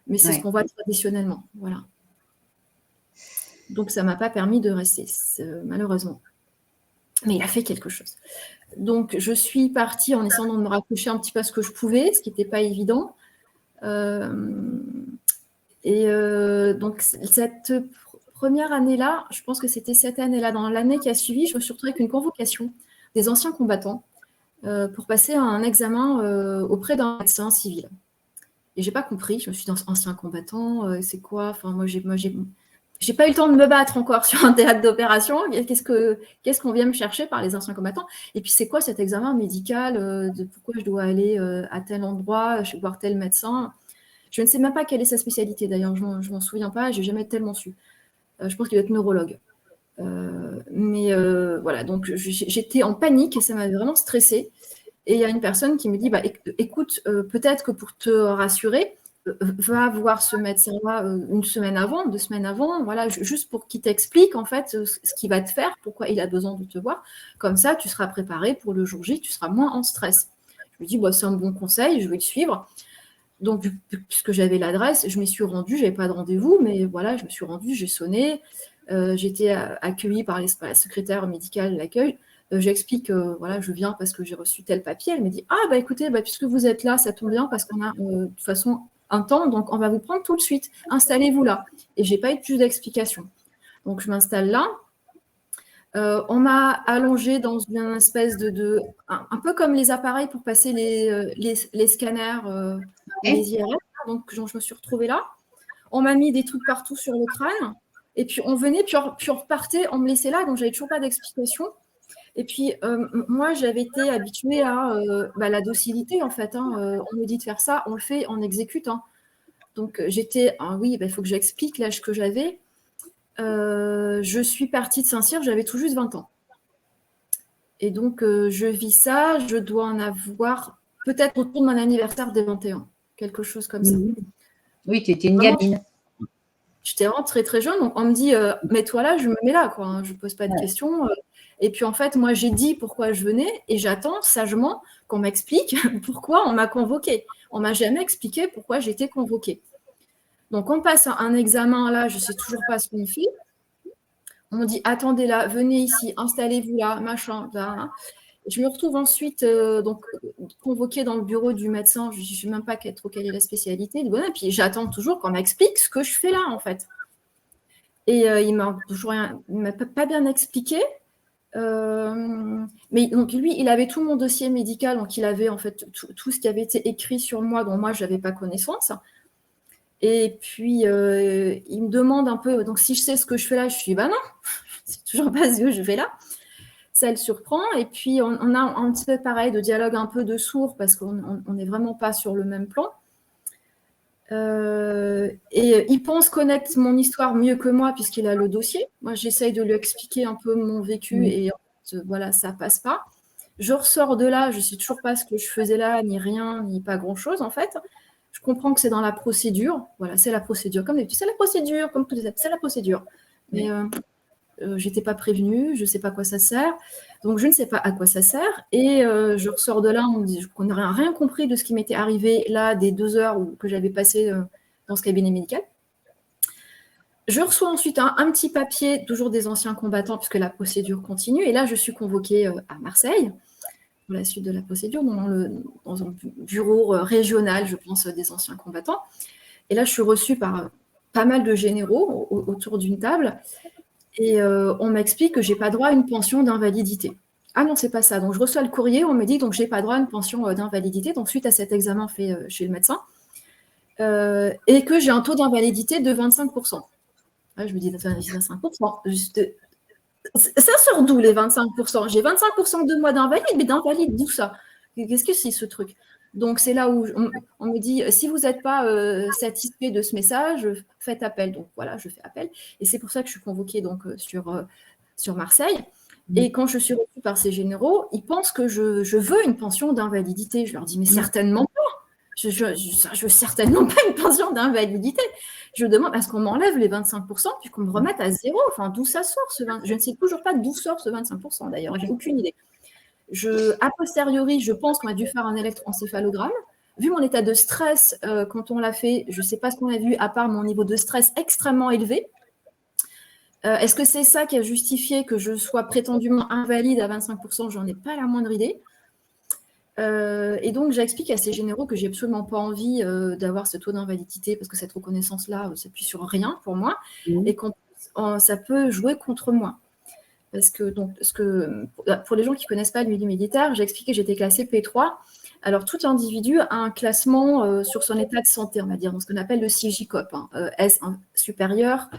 [SPEAKER 2] Mais c'est ce qu'on voit traditionnellement. Voilà. Donc, ça ne m'a pas permis de rester, malheureusement. Mais il a fait quelque chose. Donc, je suis partie en essayant de me raccrocher un petit peu à ce que je pouvais, ce qui n'était pas évident. Donc, cette première année-là, je pense que c'était cette année-là, dans l'année qui a suivi, je me suis retrouvée avec une convocation des anciens combattants pour passer un examen auprès d'un médecin civil. Et j'ai pas compris, je me suis dit, ancien combattant, c'est quoi? Enfin, moi, j'ai pas eu le temps de me battre encore sur un théâtre d'opération. Qu'est-ce qu'on vient me chercher par les anciens combattants? Et puis, c'est quoi cet examen médical de pourquoi je dois aller à tel endroit, voir tel médecin? Je ne sais même pas quelle est sa spécialité, d'ailleurs, je m'en souviens pas, j'ai jamais tellement su. Je pense qu'il doit être neurologue. Voilà, donc j'étais en panique et ça m'avait vraiment stressée. Et il y a une personne qui me dit, écoute, peut-être que pour te rassurer, va voir ce médecin-là une semaine avant, 2 semaines avant, voilà, juste pour qu'il t'explique en fait ce qu'il va te faire, pourquoi il a besoin de te voir. Comme ça, tu seras préparé pour le jour J, tu seras moins en stress. Je lui dis, c'est un bon conseil, je vais le suivre. Donc, puisque j'avais l'adresse, je m'y suis rendue, je n'avais pas de rendez-vous, mais voilà, je me suis rendue, j'ai sonné, j'étais accueillie par la secrétaire médicale de l'accueil. J'explique, voilà, je viens parce que j'ai reçu tel papier. Elle me dit, écoutez, puisque vous êtes là, ça tombe bien parce qu'on a de toute façon un temps, donc on va vous prendre tout de suite. Installez-vous là. Et je n'ai pas eu plus d'explication. Donc, je m'installe là. On m'a allongée dans une espèce un peu comme les appareils pour passer les scanners et les IRM. Donc, je me suis retrouvée là. On m'a mis des trucs partout sur le crâne. Et puis, on venait, puis on repartait, on me laissait là. Donc, j'avais toujours pas d'explication. Et puis, moi, j'avais été habituée à la docilité, en fait. On me dit de faire ça, on le fait, on exécute. Donc, j'étais, oui, il faut que j'explique l'âge que j'avais. Je suis partie de Saint-Cyr, j'avais tout juste 20 ans. Et donc, je vis ça, je dois en avoir peut-être autour de mon anniversaire des 21, quelque chose comme ça.
[SPEAKER 1] Oui, tu étais une gamine.
[SPEAKER 2] J'étais vraiment très, très jeune, donc on me dit « mets-toi là », je me mets là, quoi, je ne pose pas de questions. Et puis, en fait, moi, j'ai dit pourquoi je venais et j'attends sagement qu'on m'explique pourquoi on m'a convoquée. On ne m'a jamais expliqué pourquoi j'étais convoquée. Donc, on passe un examen là, je ne sais toujours pas ce qu'on fait. On me dit « attendez là, venez ici, installez-vous là, machin, là ». Je me retrouve ensuite convoquée dans le bureau du médecin. Je ne sais même pas trop quelle est la spécialité. Et puis j'attends toujours qu'on m'explique ce que je fais là, en fait. Et il m'a pas bien expliqué. Mais donc lui, il avait tout mon dossier médical, donc il avait en fait tout ce qui avait été écrit sur moi, dont moi je n'avais pas connaissance. Et puis il me demande un peu, donc si je sais ce que je fais là, je suis non, c'est toujours pas ce que je fais là. Ça le surprend. Et puis, on a un petit peu pareil de dialogue un peu de sourd parce qu'on n'est vraiment pas sur le même plan. Et il pense connaître mon histoire mieux que moi puisqu'il a le dossier. Moi, j'essaye de lui expliquer un peu mon vécu et en fait, voilà, ça passe pas. Je ressors de là, je ne sais toujours pas ce que je faisais là, ni rien, ni pas grand-chose en fait. Je comprends que c'est dans la procédure. Voilà, c'est la procédure. Comme d'habitude, c'est la procédure, comme tout c'est la procédure. Mais j'étais pas prévenue, je sais pas à quoi ça sert, donc je ne sais pas à quoi ça sert, et je ressors de là, on n'a rien compris de ce qui m'était arrivé là, des 2 heures que j'avais passées dans ce cabinet médical. Je reçois ensuite un petit papier, toujours des anciens combattants, puisque la procédure continue, et là je suis convoquée à Marseille, pour la suite de la procédure, dans un bureau régional, je pense, des anciens combattants, et là je suis reçue par pas mal de généraux autour d'une table. Et on m'explique que je n'ai pas droit à une pension d'invalidité. Ah non, c'est pas ça. Donc, je reçois le courrier, on me dit donc je n'ai pas droit à une pension d'invalidité, donc suite à cet examen fait chez le médecin, et que j'ai un taux d'invalidité de 25%. Ah, je me dis 25%. Ça sort d'où les 25%? J'ai 25% de mois d'invalide, mais d'invalide, d'où ça? Qu'est-ce que c'est ce truc? Donc, c'est là où on me dit, si vous n'êtes pas satisfait de ce message, faites appel. Donc, voilà, je fais appel. Et c'est pour ça que je suis convoquée donc, sur Marseille. Et quand je suis reçue par ces généraux, ils pensent que je veux une pension d'invalidité. Je leur dis, mais certainement pas. Je veux certainement pas une pension d'invalidité. Je demande à ce qu'on m'enlève les 25%, puis qu'on me remette à zéro. Enfin, d'où ça sort ce 20%? Je ne sais toujours pas d'où sort ce 25%, d'ailleurs. J'ai aucune idée. A posteriori, je pense qu'on a dû faire un électroencéphalogramme. Vu mon état de stress quand on l'a fait, je ne sais pas ce qu'on a vu à part mon niveau de stress extrêmement élevé. Est-ce que c'est ça qui a justifié que je sois prétendument invalide à 25%? J'en ai pas la moindre idée. Et donc, j'explique à ces généraux que j'ai absolument pas envie d'avoir ce taux d'invalidité parce que cette reconnaissance-là s'appuie sur rien pour moi et ça peut jouer contre moi. Parce que, donc, pour les gens qui ne connaissent pas le milieu militaire, j'ai expliqué que j'étais classée P3. Alors, tout individu a un classement sur son état de santé, on va dire, donc ce qu'on appelle le CIGICOP. Hein. S supérieur,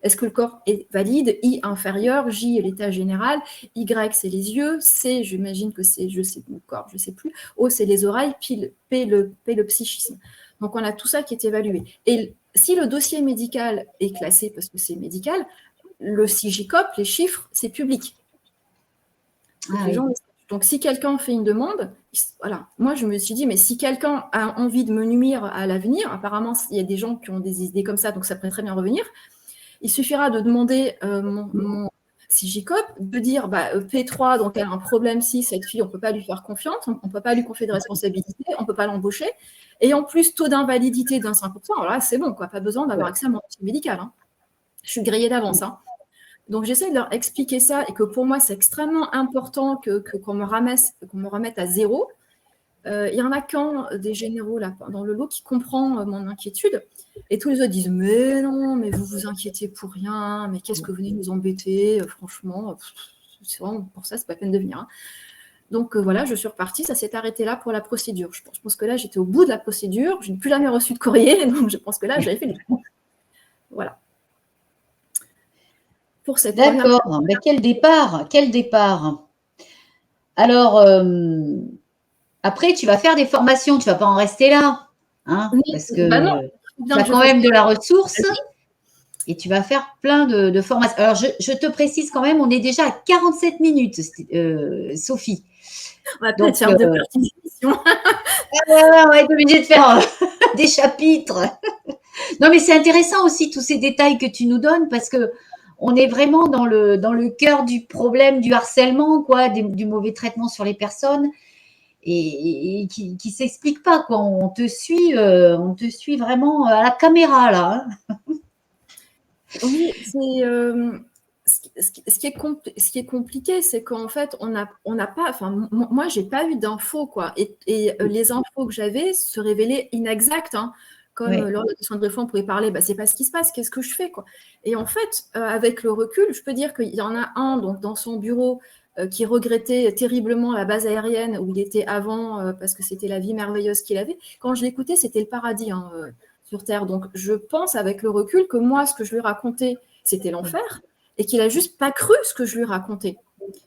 [SPEAKER 2] est-ce que le corps est valide? I inférieur, J est l'état général, Y c'est les yeux, C j'imagine que c'est le corps, je ne sais plus, O c'est les oreilles, P le psychisme. Donc on a tout ça qui est évalué. Et si le dossier médical est classé parce que c'est médical, le CIGICOP, les chiffres, c'est public. Donc, donc si quelqu'un fait une demande, voilà, moi je me suis dit, mais si quelqu'un a envie de me nuire à l'avenir, apparemment il y a des gens qui ont des idées comme ça, donc ça pourrait très bien revenir, il suffira de demander mon CIGICOP, de dire P3, donc elle a un problème si cette fille, on ne peut pas lui faire confiance, on ne peut pas lui confier de responsabilité, on ne peut pas l'embaucher, et en plus taux d'invalidité d'un 5%, alors là c'est bon, quoi, pas besoin d'avoir accès à mon dossier médical. Hein. Je suis grillée d'avance. Hein. Donc, j'essaie de leur expliquer ça et que pour moi, c'est extrêmement important qu'on me remette à zéro. Il y en a qu'un des généraux là, dans le lot qui comprend mon inquiétude. Et tous les autres disent « Mais non, mais vous vous inquiétez pour rien. Mais qu'est-ce que vous venez nous embêter? Franchement, c'est vraiment pour ça, c'est pas la peine de venir. Hein. » Donc, voilà, je suis repartie. Ça s'est arrêté là pour la procédure. Je pense que là, j'étais au bout de la procédure. Je n'ai plus jamais reçu de courrier. Donc, je pense que là, j'avais fait les trucs. Voilà.
[SPEAKER 1] D'accord, mais quel départ, quel départ. Alors, après, tu vas faire des formations, tu ne vas pas en rester là, hein, parce que tu as quand même de la ressource et tu vas faire plein de formations. Alors, je te précise quand même, on est déjà à 47 minutes, Sophie.
[SPEAKER 2] On va peut-être faire 2 parties d'émission.
[SPEAKER 1] On va être obligé de faire des chapitres. Non, mais c'est intéressant aussi tous ces détails que tu nous donnes parce que on est vraiment dans le cœur du problème du harcèlement, quoi, du mauvais traitement sur les personnes et qui s'explique pas, quoi. On te suit vraiment à la caméra là. Hein.
[SPEAKER 2] Oui, ce qui est compliqué, c'est qu'en fait, on n'a pas, enfin, moi, j'ai pas eu d'infos, quoi. Et les infos que j'avais se révélaient inexactes. Hein. Comme lors de la question de réforme, on pouvait parler, c'est pas ce qui se passe, qu'est-ce que je fais, quoi. Et en fait, avec le recul, je peux dire qu'il y en a un donc, dans son bureau qui regrettait terriblement la base aérienne où il était avant parce que c'était la vie merveilleuse qu'il avait. Quand je l'écoutais, c'était le paradis. Hein, sur Terre. Donc, je pense avec le recul que moi, ce que je lui racontais, c'était l'enfer et qu'il a juste pas cru ce que je lui racontais.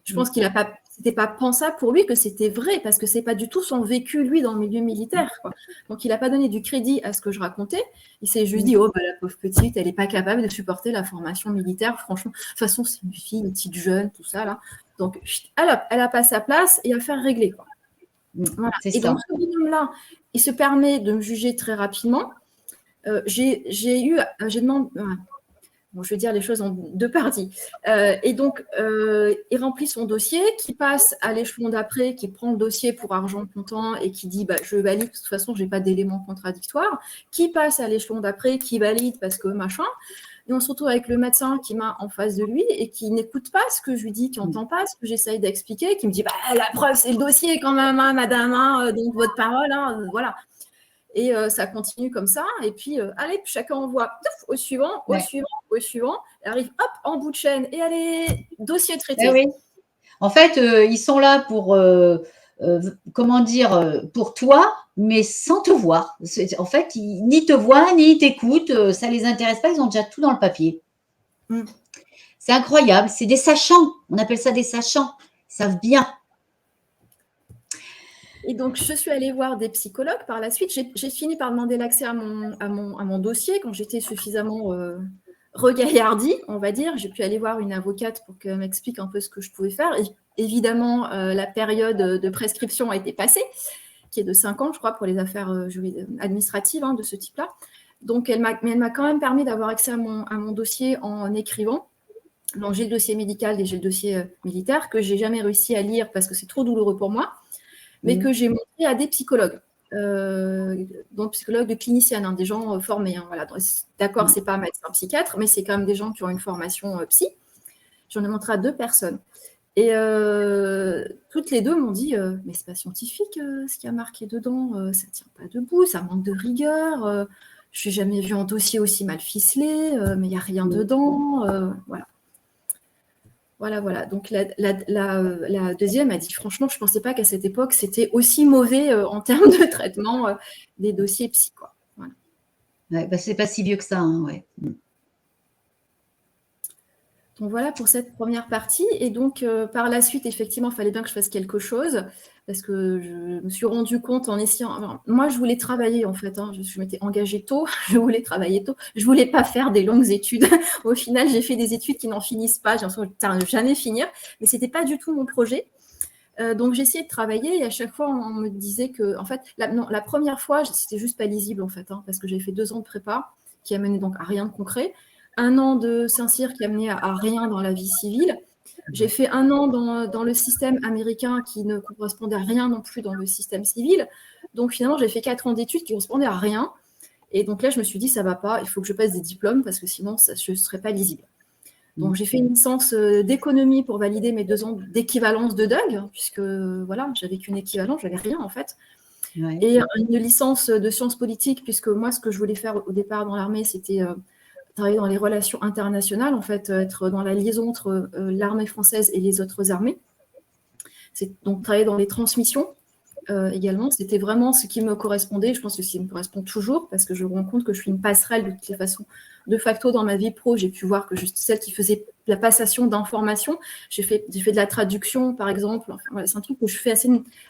[SPEAKER 2] Je pense qu'il c'était pas pensable pour lui que c'était vrai parce que c'est pas du tout son vécu, lui, dans le milieu militaire. Quoi. Donc, il n'a pas donné du crédit à ce que je racontais. Il s'est juste dit, oh, la pauvre petite, elle n'est pas capable de supporter la formation militaire. Franchement, de toute façon, c'est une fille, une petite jeune, tout ça, là. Donc, elle n'a pas sa place et à faire régler. Quoi. Voilà. Et donc, ce bonhomme-là, il se permet de me juger très rapidement. J'ai demandé, je vais dire les choses en 2 parties. Et donc, il remplit son dossier, qui passe à l'échelon d'après, qui prend le dossier pour argent comptant et qui dit je valide, de toute façon, je n'ai pas d'éléments contradictoires, qui passe à l'échelon d'après, qui valide parce que machin. Et on se retrouve avec le médecin qui m'a en face de lui et qui n'écoute pas ce que je lui dis, qui n'entend pas ce que j'essaye d'expliquer, qui me dit la preuve, c'est le dossier quand même, hein, madame, hein, donc votre parole, hein, voilà. Et ça continue comme ça. Et puis, allez, chacun envoie au suivant, au suivant, au suivant. Elle arrive, hop, en bout de chaîne. Et allez, dossier traité.
[SPEAKER 1] Oui. En fait, ils sont là pour, comment dire, pour toi, mais sans te voir. En fait, ils ni te voient, ni ils t'écoutent. Ça ne les intéresse pas. Ils ont déjà tout dans le papier. C'est incroyable. C'est des sachants. On appelle ça des sachants. Ils savent bien.
[SPEAKER 2] Et donc, je suis allée voir des psychologues par la suite. J'ai fini par demander l'accès à mon dossier quand j'étais suffisamment regaillardie, on va dire. J'ai pu aller voir une avocate pour qu'elle m'explique un peu ce que je pouvais faire. Et évidemment, la période de prescription a été passée, qui est de 5 ans, je crois, pour les affaires administratives de ce type-là. Donc, elle m'a quand même permis d'avoir accès à mon dossier en écrivant. Donc, j'ai le dossier médical et j'ai le dossier militaire que j'ai jamais réussi à lire parce que c'est trop douloureux pour moi, mais que j'ai montré à des psychologues, donc psychologues cliniciennes, des gens formés. Voilà. D'accord, c'est pas un médecin psychiatre, mais c'est quand même des gens qui ont une formation psy. J'en ai montré à 2 personnes. Et toutes les deux m'ont dit mais c'est pas scientifique ce qui a marqué dedans, ça tient pas debout, ça manque de rigueur, je n'ai jamais vu un dossier aussi mal ficelé, mais il n'y a rien dedans. Voilà. Voilà. Donc la deuxième a dit franchement, je ne pensais pas qu'à cette époque c'était aussi mauvais en termes de traitement des dossiers psy, quoi. Voilà.
[SPEAKER 1] Ouais, bah, c'est pas si vieux que ça, hein, ouais.
[SPEAKER 2] Donc voilà pour cette première partie. Et donc par la suite, effectivement, il fallait bien que je fasse quelque chose parce que je me suis rendu compte en essayant. Alors, moi, je voulais travailler en fait. Hein, je m'étais engagée tôt. Je voulais travailler tôt. Je voulais pas faire des longues études. Au final, j'ai fait des études qui n'en finissent pas. J'ai l'impression de jamais finir. Mais c'était pas du tout mon projet. Donc j'essayais de travailler et à chaque fois on me disait que, en fait, la première fois c'était juste pas lisible en fait, hein, parce que j'ai fait 2 ans de prépa qui a mené donc à rien de concret, 1 an de Saint-Cyr qui a mené à rien dans la vie civile. J'ai fait 1 an dans le système américain qui ne correspondait à rien non plus dans le système civil. Donc finalement j'ai fait 4 ans d'études qui correspondaient à rien. Et donc là je me suis dit ça va pas, il faut que je passe des diplômes parce que sinon je ne serais pas lisible. Donc, j'ai fait une licence d'économie pour valider mes 2 ans d'équivalence de DUG, puisque voilà, j'avais qu'une équivalence, j'avais rien en fait.
[SPEAKER 1] Ouais.
[SPEAKER 2] Et une licence de sciences politiques, puisque moi, ce que je voulais faire au départ dans l'armée, c'était travailler dans les relations internationales, en fait, être dans la liaison entre l'armée française et les autres armées. Donc, travailler dans les transmissions également. C'était vraiment ce qui me correspondait. Je pense que ça me correspond toujours, parce que je me rends compte que je suis une passerelle de toutes les façons. De facto, dans ma vie pro, j'ai pu voir que je suis celle qui faisait la passation d'informations. J'ai fait de la traduction, par exemple. Enfin, voilà, c'est un truc que je fais assez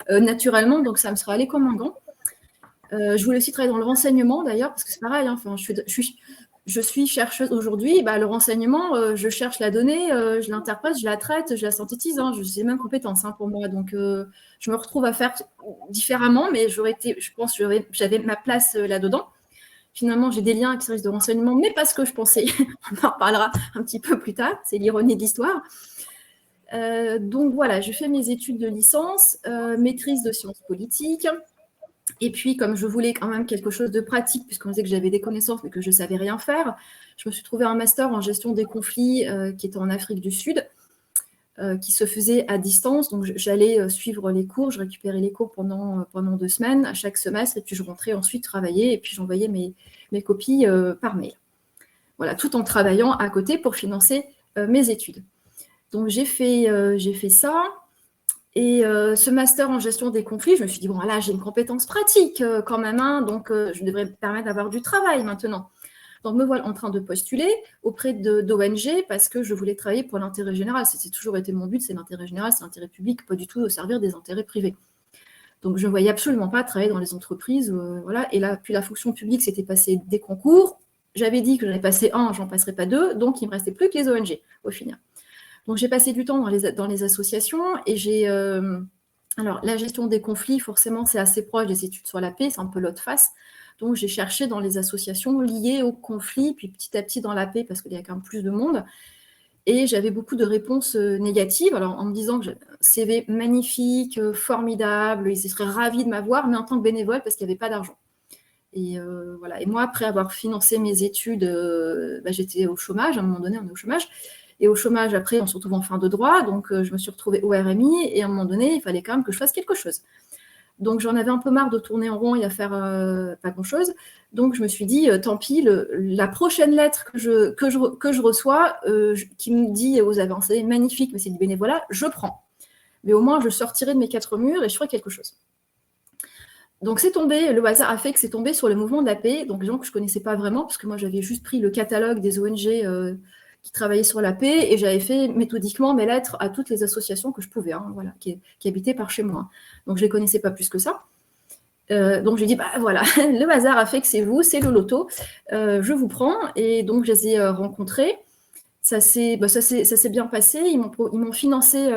[SPEAKER 2] naturellement, donc ça me sera allé comme un gant. Je voulais aussi travailler dans le renseignement, d'ailleurs, parce que c'est pareil. Hein, enfin, je suis chercheuse aujourd'hui. Bah, le renseignement, je cherche la donnée, je l'interprète, je la traite, je la synthétise. Hein, j'ai même compétences pour moi. Donc, je me retrouve à faire différemment, mais je pense que j'avais ma place là-dedans. Finalement, j'ai des liens avec les services de renseignement, mais parce que je pensais, on en reparlera un petit peu plus tard, c'est l'ironie de l'histoire. Donc voilà, je fais mes études de licence, maîtrise de sciences politiques. Et puis, comme je voulais quand même quelque chose de pratique, puisqu'on disait que j'avais des connaissances mais que je ne savais rien faire, je me suis trouvé un master en gestion des conflits qui était en Afrique du Sud, qui se faisait à distance. Donc, j'allais suivre les cours, je récupérais les cours pendant 2 semaines à chaque semestre, et puis je rentrais ensuite travailler, et puis j'envoyais mes copies par mail. Voilà, tout en travaillant à côté pour financer mes études. Donc, j'ai fait ça. Et ce master en gestion des conflits, je me suis dit, bon, là, j'ai une compétence pratique quand même, hein, donc je devrais me permettre d'avoir du travail maintenant. Donc, me voilà en train de postuler auprès d'ONG parce que je voulais travailler pour l'intérêt général. C'est toujours été mon but, c'est l'intérêt général, c'est l'intérêt public, pas du tout de servir des intérêts privés. Donc, je ne voyais absolument pas travailler dans les entreprises. Voilà. Et là, puis la fonction publique, c'était passé des concours. J'avais dit que j'en ai passé 1, j'en passerai pas 2, donc il ne me restait plus que les ONG au final. Donc, j'ai passé du temps dans les associations et j'ai... alors, la gestion des conflits, forcément, c'est assez proche des études sur la paix, c'est un peu l'autre face. Donc, j'ai cherché dans les associations liées au conflit, puis petit à petit dans la paix, parce qu'il y a quand même plus de monde. Et j'avais beaucoup de réponses négatives, alors en me disant que CV magnifique, formidable, ils seraient ravis de m'avoir, mais en tant que bénévole, parce qu'il n'y avait pas d'argent. Et voilà. Et moi, après avoir financé mes études, j'étais au chômage, à un moment donné, on est au chômage. Et au chômage, après, on se retrouve en fin de droit, donc je me suis retrouvée au RMI, et à un moment donné, il fallait quand même que je fasse quelque chose. Donc j'en avais un peu marre de tourner en rond et à faire pas grand-chose. Donc je me suis dit, tant pis, la prochaine lettre que je reçois, qui me dit, vous avez un CV magnifique, mais c'est du bénévolat, je prends. Mais au moins, je sortirai de mes 4 murs et je ferai quelque chose. Donc c'est tombé, le hasard a fait que c'est tombé sur le mouvement de la paix, donc des gens que je ne connaissais pas vraiment, parce que moi j'avais juste pris le catalogue des ONG qui travaillaient sur la paix, et j'avais fait méthodiquement mes lettres à toutes les associations que je pouvais, hein, voilà, qui habitaient par chez moi. Donc je ne les connaissais pas plus que ça. Donc j'ai dit, bah voilà, le hasard a fait que c'est vous, c'est le loto, je vous prends, et donc je les ai rencontrés. Ça s'est bien passé, ils m'ont financé.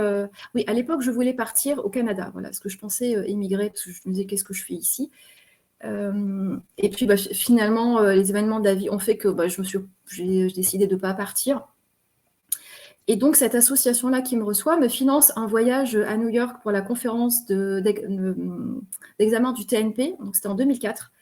[SPEAKER 2] Oui, à l'époque, je voulais partir au Canada, voilà, parce que je pensais émigrer, parce que je me disais, qu'est-ce que je fais ici? Et puis finalement, les événements de la vie ont fait que j'ai décidé de ne pas partir. Et donc, cette association-là qui me reçoit me finance un voyage à New York pour la conférence d'examen du TNP, donc c'était en 2004.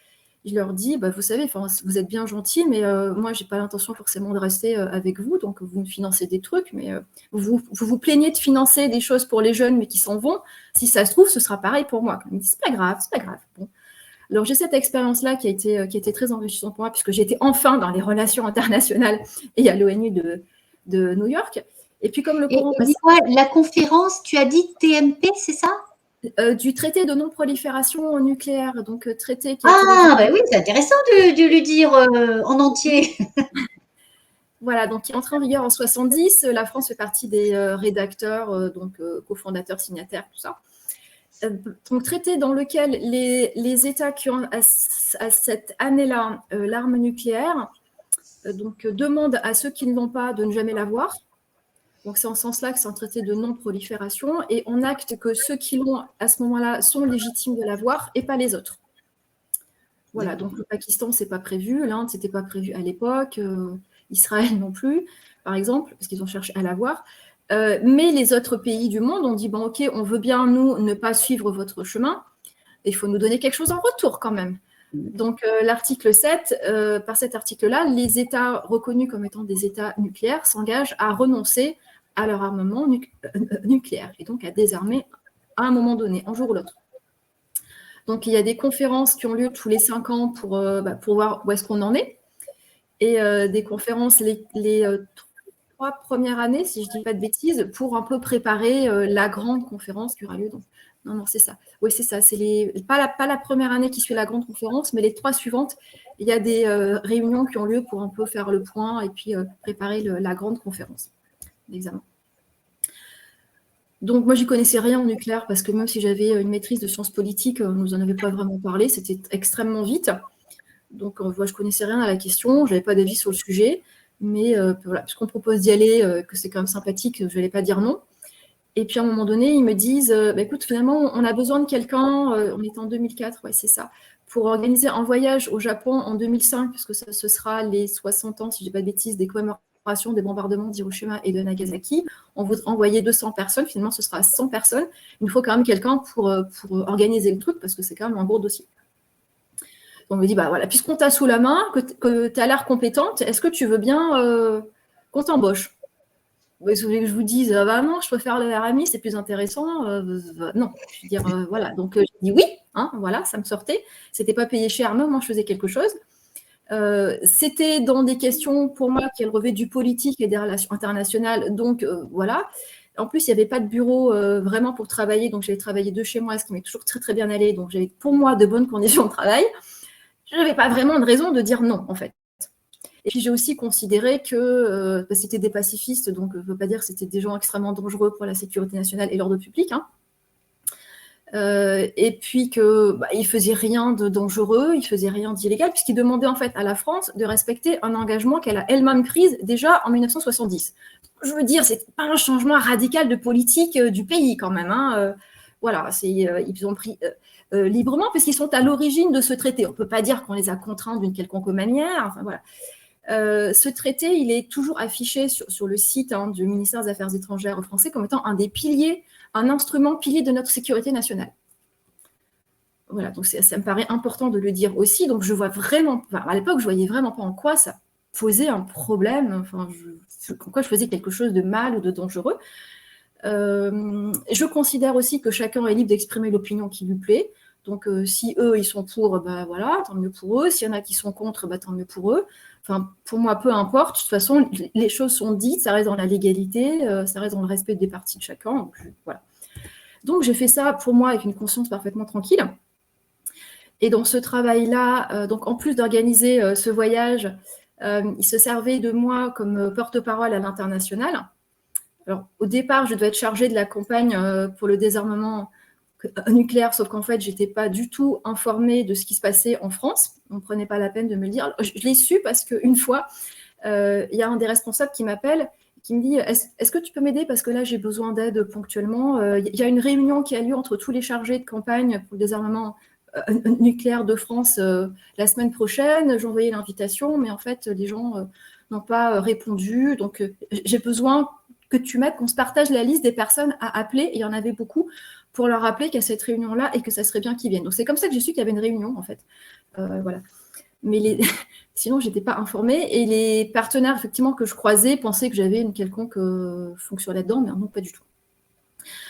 [SPEAKER 2] je leur dis, vous savez, vous êtes bien gentils, mais moi, je n'ai pas l'intention forcément de rester avec vous, donc vous me financez des trucs, mais vous plaignez de financer des choses pour les jeunes, mais qui s'en vont. Si ça se trouve, ce sera pareil pour moi. Ils me disent, c'est pas grave, c'est pas grave. Bon. Alors, j'ai cette expérience-là qui a été très enrichissante pour moi, puisque j'étais enfin dans les relations internationales et à l'ONU de New York. Et puis, comme le courant
[SPEAKER 1] passait... dis-moi, la conférence, tu as dit TMP, c'est ça?
[SPEAKER 2] Du traité de non-prolifération nucléaire, donc traité qui
[SPEAKER 1] a été... oui, c'est intéressant de le dire en entier.
[SPEAKER 2] Voilà, donc qui est entré en vigueur en 70. La France fait partie des rédacteurs, donc cofondateurs, signataires, tout ça. Donc, traité dans lequel les États qui ont à cette année-là l'arme nucléaire donc, demandent à ceux qui ne l'ont pas de ne jamais l'avoir. Donc, c'est en ce sens-là que c'est un traité de non-prolifération et on acte que ceux qui l'ont à ce moment-là sont légitimes de l'avoir et pas les autres. Voilà, donc le Pakistan, c'est pas prévu, l'Inde, c'était pas prévu à l'époque, Israël non plus, par exemple, parce qu'ils ont cherché à l'avoir. Mais les autres pays du monde ont dit, bon, ok, on veut bien, nous, ne pas suivre votre chemin, il faut nous donner quelque chose en retour quand même. Donc, l'article 7, par cet article-là, les États reconnus comme étant des États nucléaires s'engagent à renoncer à leur armement nucléaire et donc à désarmer à un moment donné, un jour ou l'autre. Donc, il y a des conférences qui ont lieu tous les 5 ans pour voir où est-ce qu'on en est. Et des conférences les 3 premières années, si je ne dis pas de bêtises, pour un peu préparer la grande conférence qui aura lieu. Donc, non, c'est ça. Oui, c'est ça. C'est pas la première année qui suit la grande conférence, mais les 3 suivantes, il y a des réunions qui ont lieu pour un peu faire le point et puis préparer la grande conférence d'examen. Donc, moi, je n'y connaissais rien en nucléaire parce que même si j'avais une maîtrise de sciences politiques, nous n'en avions pas vraiment parlé. C'était extrêmement vite. Donc, moi, je ne connaissais rien à la question. Je n'avais pas d'avis sur le sujet. Mais voilà, puisqu'on propose d'y aller, que c'est quand même sympathique, je n'allais pas dire non. Et puis, à un moment donné, ils me disent, écoute, finalement, on a besoin de quelqu'un, on est en 2004, ouais, c'est ça, pour organiser un voyage au Japon en 2005, puisque ça, ce sera les 60 ans, si je ne dis pas de bêtises, des commémorations des bombardements d'Hiroshima et de Nagasaki. On voudrait envoyer 200 personnes, finalement, ce sera 100 personnes. Il nous faut quand même quelqu'un pour organiser le truc, parce que c'est quand même un gros dossier. On me dit, voilà, puisqu'on t'a sous la main, que tu as l'air compétente, est-ce que tu veux bien qu'on t'embauche? Vous voulez que je vous dise, non, je préfère le RMI, c'est plus intéressant. Non, je veux dire, voilà. Donc, j'ai dit oui, hein, voilà, ça me sortait. C'était pas payé cher, mais moi, je faisais quelque chose. C'était dans des questions, pour moi, qui relevaient du politique et des relations internationales. Donc, voilà. En plus, il n'y avait pas de bureau vraiment pour travailler. Donc, j'avais travaillé de chez moi, ce qui m'est toujours très, très bien allé. Donc, j'avais pour moi de bonnes conditions de travail. Je n'avais pas vraiment de raison de dire non, en fait. Et puis, j'ai aussi considéré que c'était des pacifistes, donc je ne veux pas dire que c'était des gens extrêmement dangereux pour la sécurité nationale et l'ordre public. Hein. Et puis qu'ils ne faisaient rien de dangereux, ils ne faisaient rien d'illégal, puisqu'ils demandaient en fait à la France de respecter un engagement qu'elle a elle-même pris déjà en 1970. Je veux dire, ce n'est pas un changement radical de politique du pays quand même. Hein. Voilà, ils ont pris librement, puisqu'ils sont à l'origine de ce traité. On ne peut pas dire qu'on les a contraints d'une quelconque manière. Enfin, voilà. Ce traité, il est toujours affiché sur le site du ministère des Affaires étrangères français comme étant un des piliers, un instrument pilier de notre sécurité nationale. Voilà, donc ça me paraît important de le dire aussi. Donc je vois vraiment, à l'époque, je voyais vraiment pas en quoi ça posait un problème, en quoi je faisais quelque chose de mal ou de dangereux. Je considère aussi que chacun est libre d'exprimer l'opinion qui lui plaît. Donc, si eux, ils sont pour, voilà, tant mieux pour eux. S'il y en a qui sont contre, tant mieux pour eux. Enfin, pour moi, peu importe. De toute façon, les choses sont dites, ça reste dans la légalité, ça reste dans le respect des parties de chacun. Donc, voilà. Donc, j'ai fait ça, pour moi, avec une conscience parfaitement tranquille. Et dans ce travail-là, donc en plus d'organiser ce voyage, il se servait de moi comme porte-parole à l'international. Alors, au départ, je devais être chargée de la campagne pour le désarmement nucléaire, sauf qu'en fait, je n'étais pas du tout informée de ce qui se passait en France. On ne prenait pas la peine de me le dire. Je l'ai su parce qu'une fois, il y a un des responsables qui m'appelle, qui me dit « Est-ce que tu peux m'aider parce que là, j'ai besoin d'aide ponctuellement. Il y a une réunion qui a lieu entre tous les chargés de campagne pour le désarmement nucléaire de France la semaine prochaine. J'ai envoyé l'invitation, mais en fait, les gens n'ont pas répondu. Donc, j'ai besoin que tu m'aides, qu'on se partage la liste des personnes à appeler. Il y en avait beaucoup pour leur rappeler qu'il y a cette réunion-là et que ça serait bien qu'ils viennent. Donc, c'est comme ça que j'ai su qu'il y avait une réunion, en fait. Voilà. Mais sinon, je n'étais pas informée. Et les partenaires, effectivement, que je croisais pensaient que j'avais une quelconque fonction là-dedans, mais non, pas du tout.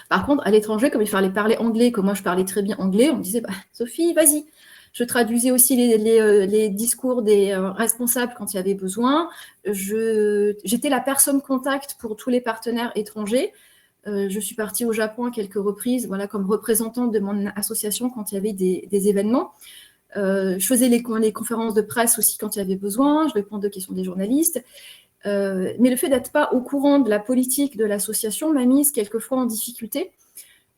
[SPEAKER 2] Par contre, à l'étranger, comme il fallait parler anglais, comme moi je parlais très bien anglais, on me disait Sophie, vas-y. Je traduisais aussi les discours des responsables quand il y avait besoin. J'étais la personne contact pour tous les partenaires étrangers. Je suis partie au Japon à quelques reprises, voilà, comme représentante de mon association quand il y avait des événements. Je faisais les conférences de presse aussi quand il y avait besoin. Je répondais aux questions des journalistes. Mais le fait d'être pas au courant de la politique de l'association m'a mise quelquefois en difficulté.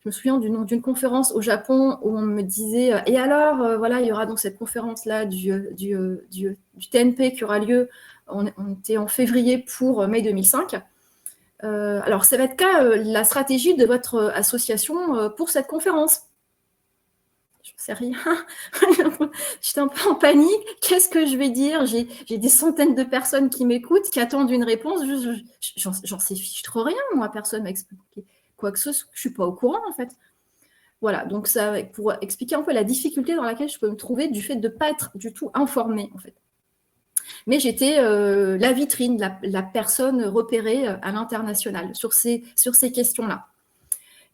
[SPEAKER 2] Je me souviens d'une conférence au Japon où on me disait et alors, voilà, il y aura donc cette conférence-là du TNP qui aura lieu, on était en février pour mai 2005. Alors, ça va être la stratégie de votre association pour cette conférence. Je ne sais rien. J'étais un peu en panique. Qu'est-ce que je vais dire? J'ai des centaines de personnes qui m'écoutent, qui attendent une réponse. J'en sais fiche trop rien, moi. Personne m'a expliqué quoi que ce soit. Je ne suis pas au courant, en fait. Voilà, donc ça, pour expliquer un peu la difficulté dans laquelle je peux me trouver du fait de ne pas être du tout informée, en fait. Mais j'étais la vitrine, la personne repérée à l'international sur ces questions-là.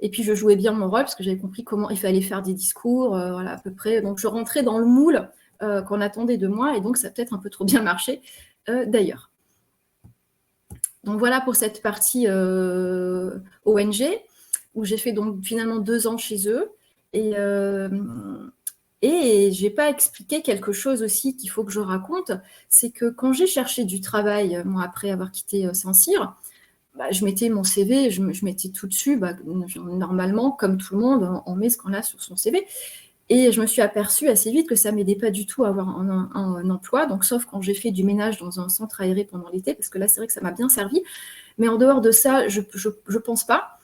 [SPEAKER 2] Et puis, je jouais bien mon rôle parce que j'avais compris comment il fallait faire des discours, voilà, à peu près. Donc, je rentrais dans le moule qu'on attendait de moi et donc, ça a peut-être un peu trop bien marché d'ailleurs. Donc, voilà pour cette partie ONG où j'ai fait donc finalement 2 ans chez eux. Et je n'ai pas expliqué quelque chose aussi qu'il faut que je raconte, c'est que quand j'ai cherché du travail, moi, après avoir quitté Saint-Cyr, je mettais mon CV, je mettais tout dessus. Normalement, comme tout le monde, on met ce qu'on a sur son CV. Et je me suis aperçue assez vite que ça ne m'aidait pas du tout à avoir un emploi, donc sauf quand j'ai fait du ménage dans un centre aéré pendant l'été, parce que là, c'est vrai que ça m'a bien servi. Mais en dehors de ça, je ne pense pas.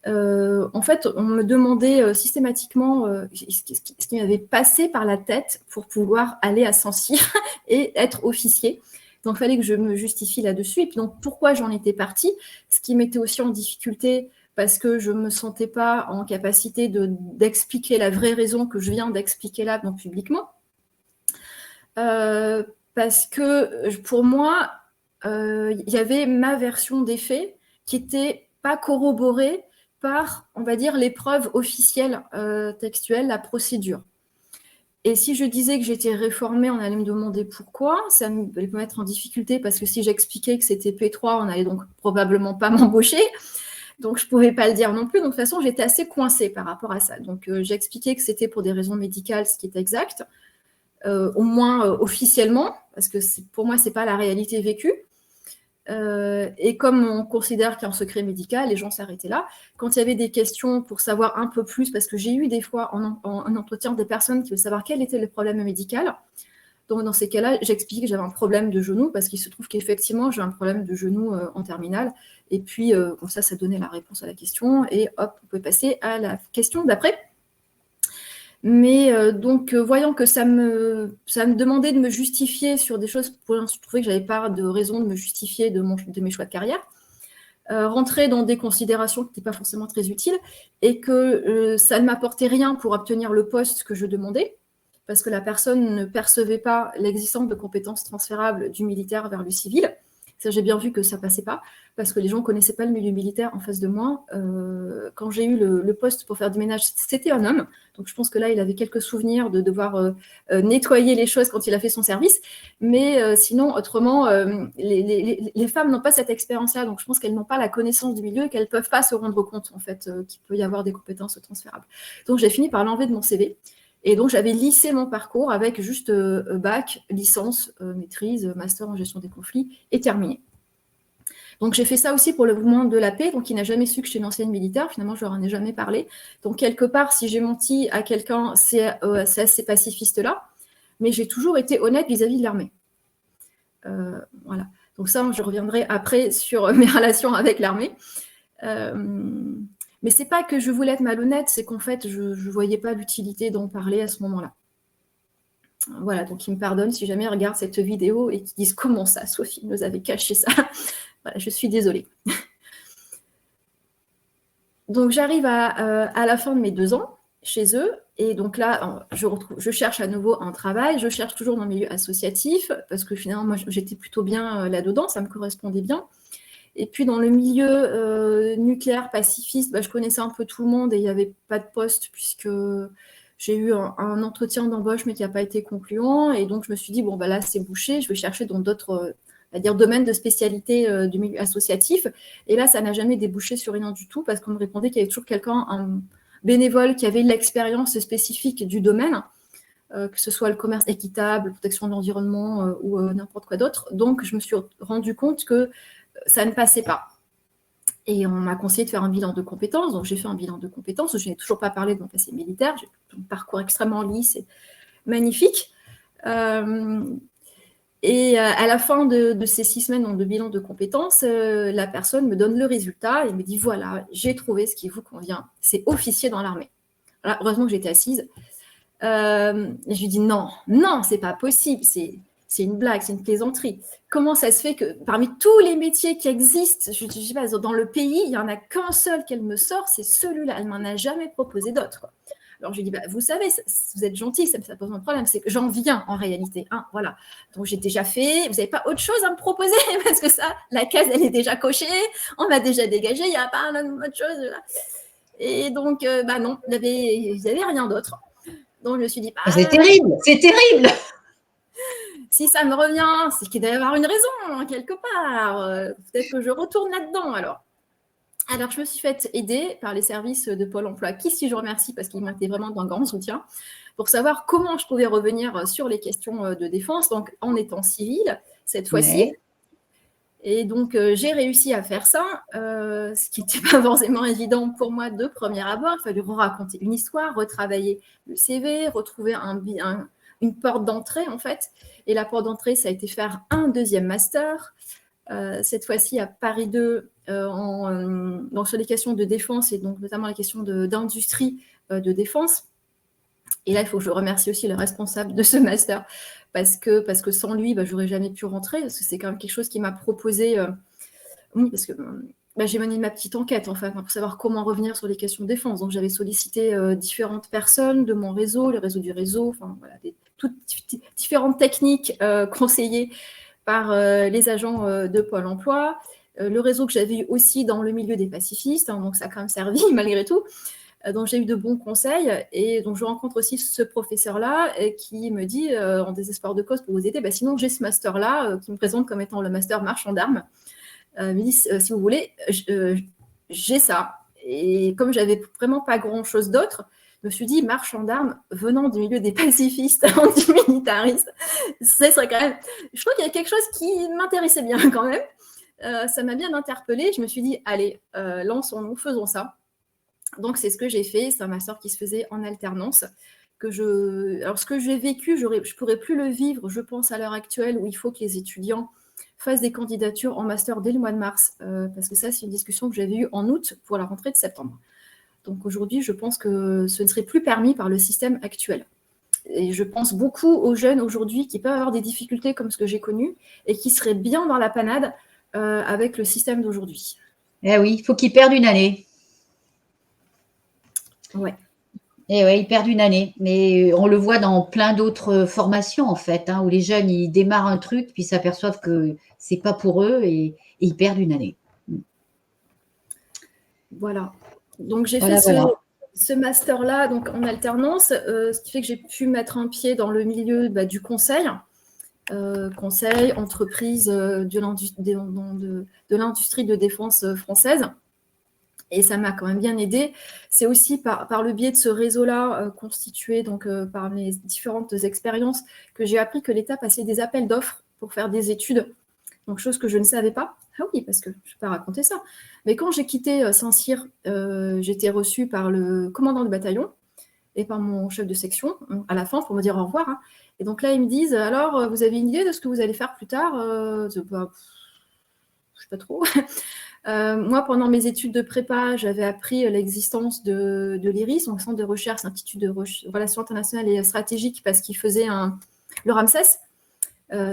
[SPEAKER 2] En fait, on me demandait systématiquement ce qui m'avait passé par la tête pour pouvoir aller à Saint-Cyr et être officier. Donc, il fallait que je me justifie là-dessus. Et puis, donc, pourquoi j'en étais partie? Ce qui m'était aussi en difficulté, parce que je ne me sentais pas en capacité d'expliquer la vraie raison que je viens d'expliquer là, donc publiquement. Parce que pour moi, il y avait ma version des faits qui n'était pas corroborée par, on va dire, les preuves officielles textuelles, la procédure. Et si je disais que j'étais réformée, on allait me demander pourquoi. Ça allait me mettre en difficulté parce que si j'expliquais que c'était P3, on n'allait donc probablement pas m'embaucher. Donc, je ne pouvais pas le dire non plus. Donc, de toute façon, j'étais assez coincée par rapport à ça. Donc, j'expliquais que c'était pour des raisons médicales, ce qui est exact, au moins officiellement, parce que pour moi, ce n'est pas la réalité vécue. Et comme on considère qu'il y a un secret médical, les gens s'arrêtaient là. Quand il y avait des questions pour savoir un peu plus, parce que j'ai eu des fois en entretien des personnes qui veulent savoir quel était le problème médical. Donc dans ces cas-là, j'expliquais que j'avais un problème de genou, parce qu'il se trouve qu'effectivement, j'ai un problème de genou en terminale. Et puis, comme ça donnait la réponse à la question. Et hop, on peut passer à la question d'après. Mais donc, voyant que ça me demandait de me justifier sur des choses, je trouvais que je n'avais pas de raison de me justifier de mes choix de carrière, rentrer dans des considérations qui n'étaient pas forcément très utiles et que ça ne m'apportait rien pour obtenir le poste que je demandais, parce que la personne ne percevait pas l'existence de compétences transférables du militaire vers le civil. Ça, j'ai bien vu que ça ne passait pas, parce que les gens ne connaissaient pas le milieu militaire en face de moi. Quand j'ai eu le poste pour faire du ménage, c'était un homme. Donc, je pense que là, il avait quelques souvenirs de devoir nettoyer les choses quand il a fait son service. Mais sinon, autrement, les femmes n'ont pas cette expérience-là. Donc, je pense qu'elles n'ont pas la connaissance du milieu et qu'elles ne peuvent pas se rendre compte, en fait, qu'il peut y avoir des compétences transférables. Donc, j'ai fini par l'enlever de mon CV. Et donc, j'avais lissé mon parcours avec juste bac, licence, maîtrise, master en gestion des conflits et terminé. Donc, j'ai fait ça aussi pour le mouvement de la paix, donc il n'a jamais su que j'étais une ancienne militaire. Finalement, je leur en ai jamais parlé. Donc, quelque part, si j'ai menti à quelqu'un, c'est à ces pacifistes-là. Mais j'ai toujours été honnête vis-à-vis de l'armée. Voilà. Donc ça, je reviendrai après sur mes relations avec l'armée. Mais c'est pas que je voulais être malhonnête, c'est qu'en fait, je ne voyais pas l'utilité d'en parler à ce moment-là. Voilà, donc ils me pardonnent si jamais ils regardent cette vidéo et qu'ils disent « Comment ça, Sophie nous avait caché ça ?» Voilà, je suis désolée. Donc, j'arrive à la fin de mes 2 ans chez eux. Et donc là, je cherche à nouveau un travail. Je cherche toujours dans le milieu associatif parce que finalement, moi, j'étais plutôt bien là-dedans. Ça me correspondait bien. Et puis, dans le milieu nucléaire pacifiste, je connaissais un peu tout le monde et il n'y avait pas de poste puisque j'ai eu un entretien d'embauche mais qui n'a pas été concluant. Et donc, je me suis dit, bon, là, c'est bouché. Je vais chercher dans d'autres domaines de spécialité du milieu associatif. Et là, ça n'a jamais débouché sur rien du tout parce qu'on me répondait qu'il y avait toujours quelqu'un, un bénévole qui avait l'expérience spécifique du domaine, que ce soit le commerce équitable, la protection de l'environnement ou n'importe quoi d'autre. Donc, je me suis rendu compte que ça ne passait pas. Et on m'a conseillé de faire un bilan de compétences. Donc, j'ai fait un bilan de compétences. Je n'ai toujours pas parlé de mon passé militaire. J'ai un parcours extrêmement lisse et magnifique. Et à la fin de ces 6 semaines de bilan de compétences, la personne me donne le résultat et me dit, voilà, j'ai trouvé ce qui vous convient. C'est officier dans l'armée. Alors, heureusement que j'étais assise. Je lui dis, non, c'est pas possible. C'est une blague, c'est une plaisanterie. Comment ça se fait que parmi tous les métiers qui existent, je sais pas, dans le pays, il n'y en a qu'un seul qu'elle me sort, c'est celui-là. Elle m'en a jamais proposé d'autres. Alors je lui dis, vous savez, vous êtes gentil, ça pose un problème, c'est que j'en viens en réalité. Voilà. Donc j'ai déjà fait, vous n'avez pas autre chose à me proposer parce que ça, la case, elle est déjà cochée, on m'a déjà dégagé, il n'y a pas autre chose. Là. Et donc, non, vous n'avez rien d'autre. Donc je me suis dit,
[SPEAKER 1] c'est terrible, c'est terrible.
[SPEAKER 2] Si ça me revient, c'est qu'il doit y avoir une raison, quelque part. Peut-être que je retourne là-dedans, alors. Alors, je me suis fait aider par les services de Pôle emploi, qui, si je remercie, parce qu'ils m'ont été vraiment d'un grand soutien, pour savoir comment je pouvais revenir sur les questions de défense, donc en étant civile, cette fois-ci.
[SPEAKER 1] Ouais.
[SPEAKER 2] Et donc, j'ai réussi à faire ça, ce qui n'était pas forcément évident pour moi de premier abord. Il fallait raconter une histoire, retravailler le CV, retrouver une porte d'entrée, en fait. Et la porte d'entrée, ça a été faire un deuxième master, cette fois-ci à Paris 2, donc sur les questions de défense et donc notamment les questions d'industrie de défense. Et là, il faut que je remercie aussi le responsable de ce master parce que sans lui, j'aurais jamais pu rentrer parce que c'est quand même quelque chose qui m'a proposé. Oui, parce que j'ai mené ma petite enquête, enfin, pour savoir comment revenir sur les questions de défense. Donc, j'avais sollicité différentes personnes de mon réseau, le réseau du réseau, enfin, voilà, toutes différentes techniques conseillées par les agents de Pôle emploi, le réseau que j'avais eu aussi dans le milieu des pacifistes, donc ça a quand même servi malgré tout. Donc, j'ai eu de bons conseils et donc je rencontre aussi ce professeur-là qui me dit, en désespoir de cause pour vous aider, sinon j'ai ce master-là qui me présente comme étant le master marchand d'armes. Il me dit, si vous voulez, j'ai ça. Et comme j'avais vraiment pas grand-chose d'autre, je me suis dit, marchand d'armes, venant du milieu des pacifistes antimilitaristes, ce serait quand même... Je trouve qu'il y a quelque chose qui m'intéressait bien quand même. Ça m'a bien interpellée. Je me suis dit, allez, lançons-nous, faisons ça. Donc, c'est ce que j'ai fait. C'est un master qui se faisait en alternance. Alors, ce que j'ai vécu, je ne pourrais plus le vivre, je pense, à l'heure actuelle, où il faut que les étudiants fassent des candidatures en master dès le mois de mars, parce que ça, c'est une discussion que j'avais eue en août pour la rentrée de septembre. Donc, aujourd'hui, je pense que ce ne serait plus permis par le système actuel. Et je pense beaucoup aux jeunes aujourd'hui qui peuvent avoir des difficultés comme ce que j'ai connu et qui seraient bien dans la panade avec le système d'aujourd'hui.
[SPEAKER 1] Eh oui, il faut qu'ils perdent une année.
[SPEAKER 2] Ouais.
[SPEAKER 1] Et ouais, ils perdent une année. Mais on le voit dans plein d'autres formations, en fait, où les jeunes, ils démarrent un truc, puis s'aperçoivent que c'est pas pour eux et ils perdent une année.
[SPEAKER 2] Voilà. Donc, j'ai fait ce master-là donc, en alternance, ce qui fait que j'ai pu mettre un pied dans le milieu du conseil. Conseil, entreprise de l'industrie de défense française. Et ça m'a quand même bien aidé. C'est aussi par le biais de ce réseau-là constitué donc, par mes différentes expériences que j'ai appris que l'État passait des appels d'offres pour faire des études. Donc, chose que je ne savais pas. Ah oui, parce que je ne vais pas raconter ça. Mais quand j'ai quitté Saint-Cyr, j'étais reçue par le commandant du bataillon et par mon chef de section à la fin pour me dire au revoir. Et donc là, ils me disent, alors, vous avez une idée de ce que vous allez faire plus tard je ne sais pas trop. Moi, pendant mes études de prépa, j'avais appris l'existence de l'IRIS, donc Centre de recherche, Institut de relations internationales et stratégiques, parce qu'il faisait le Ramsès,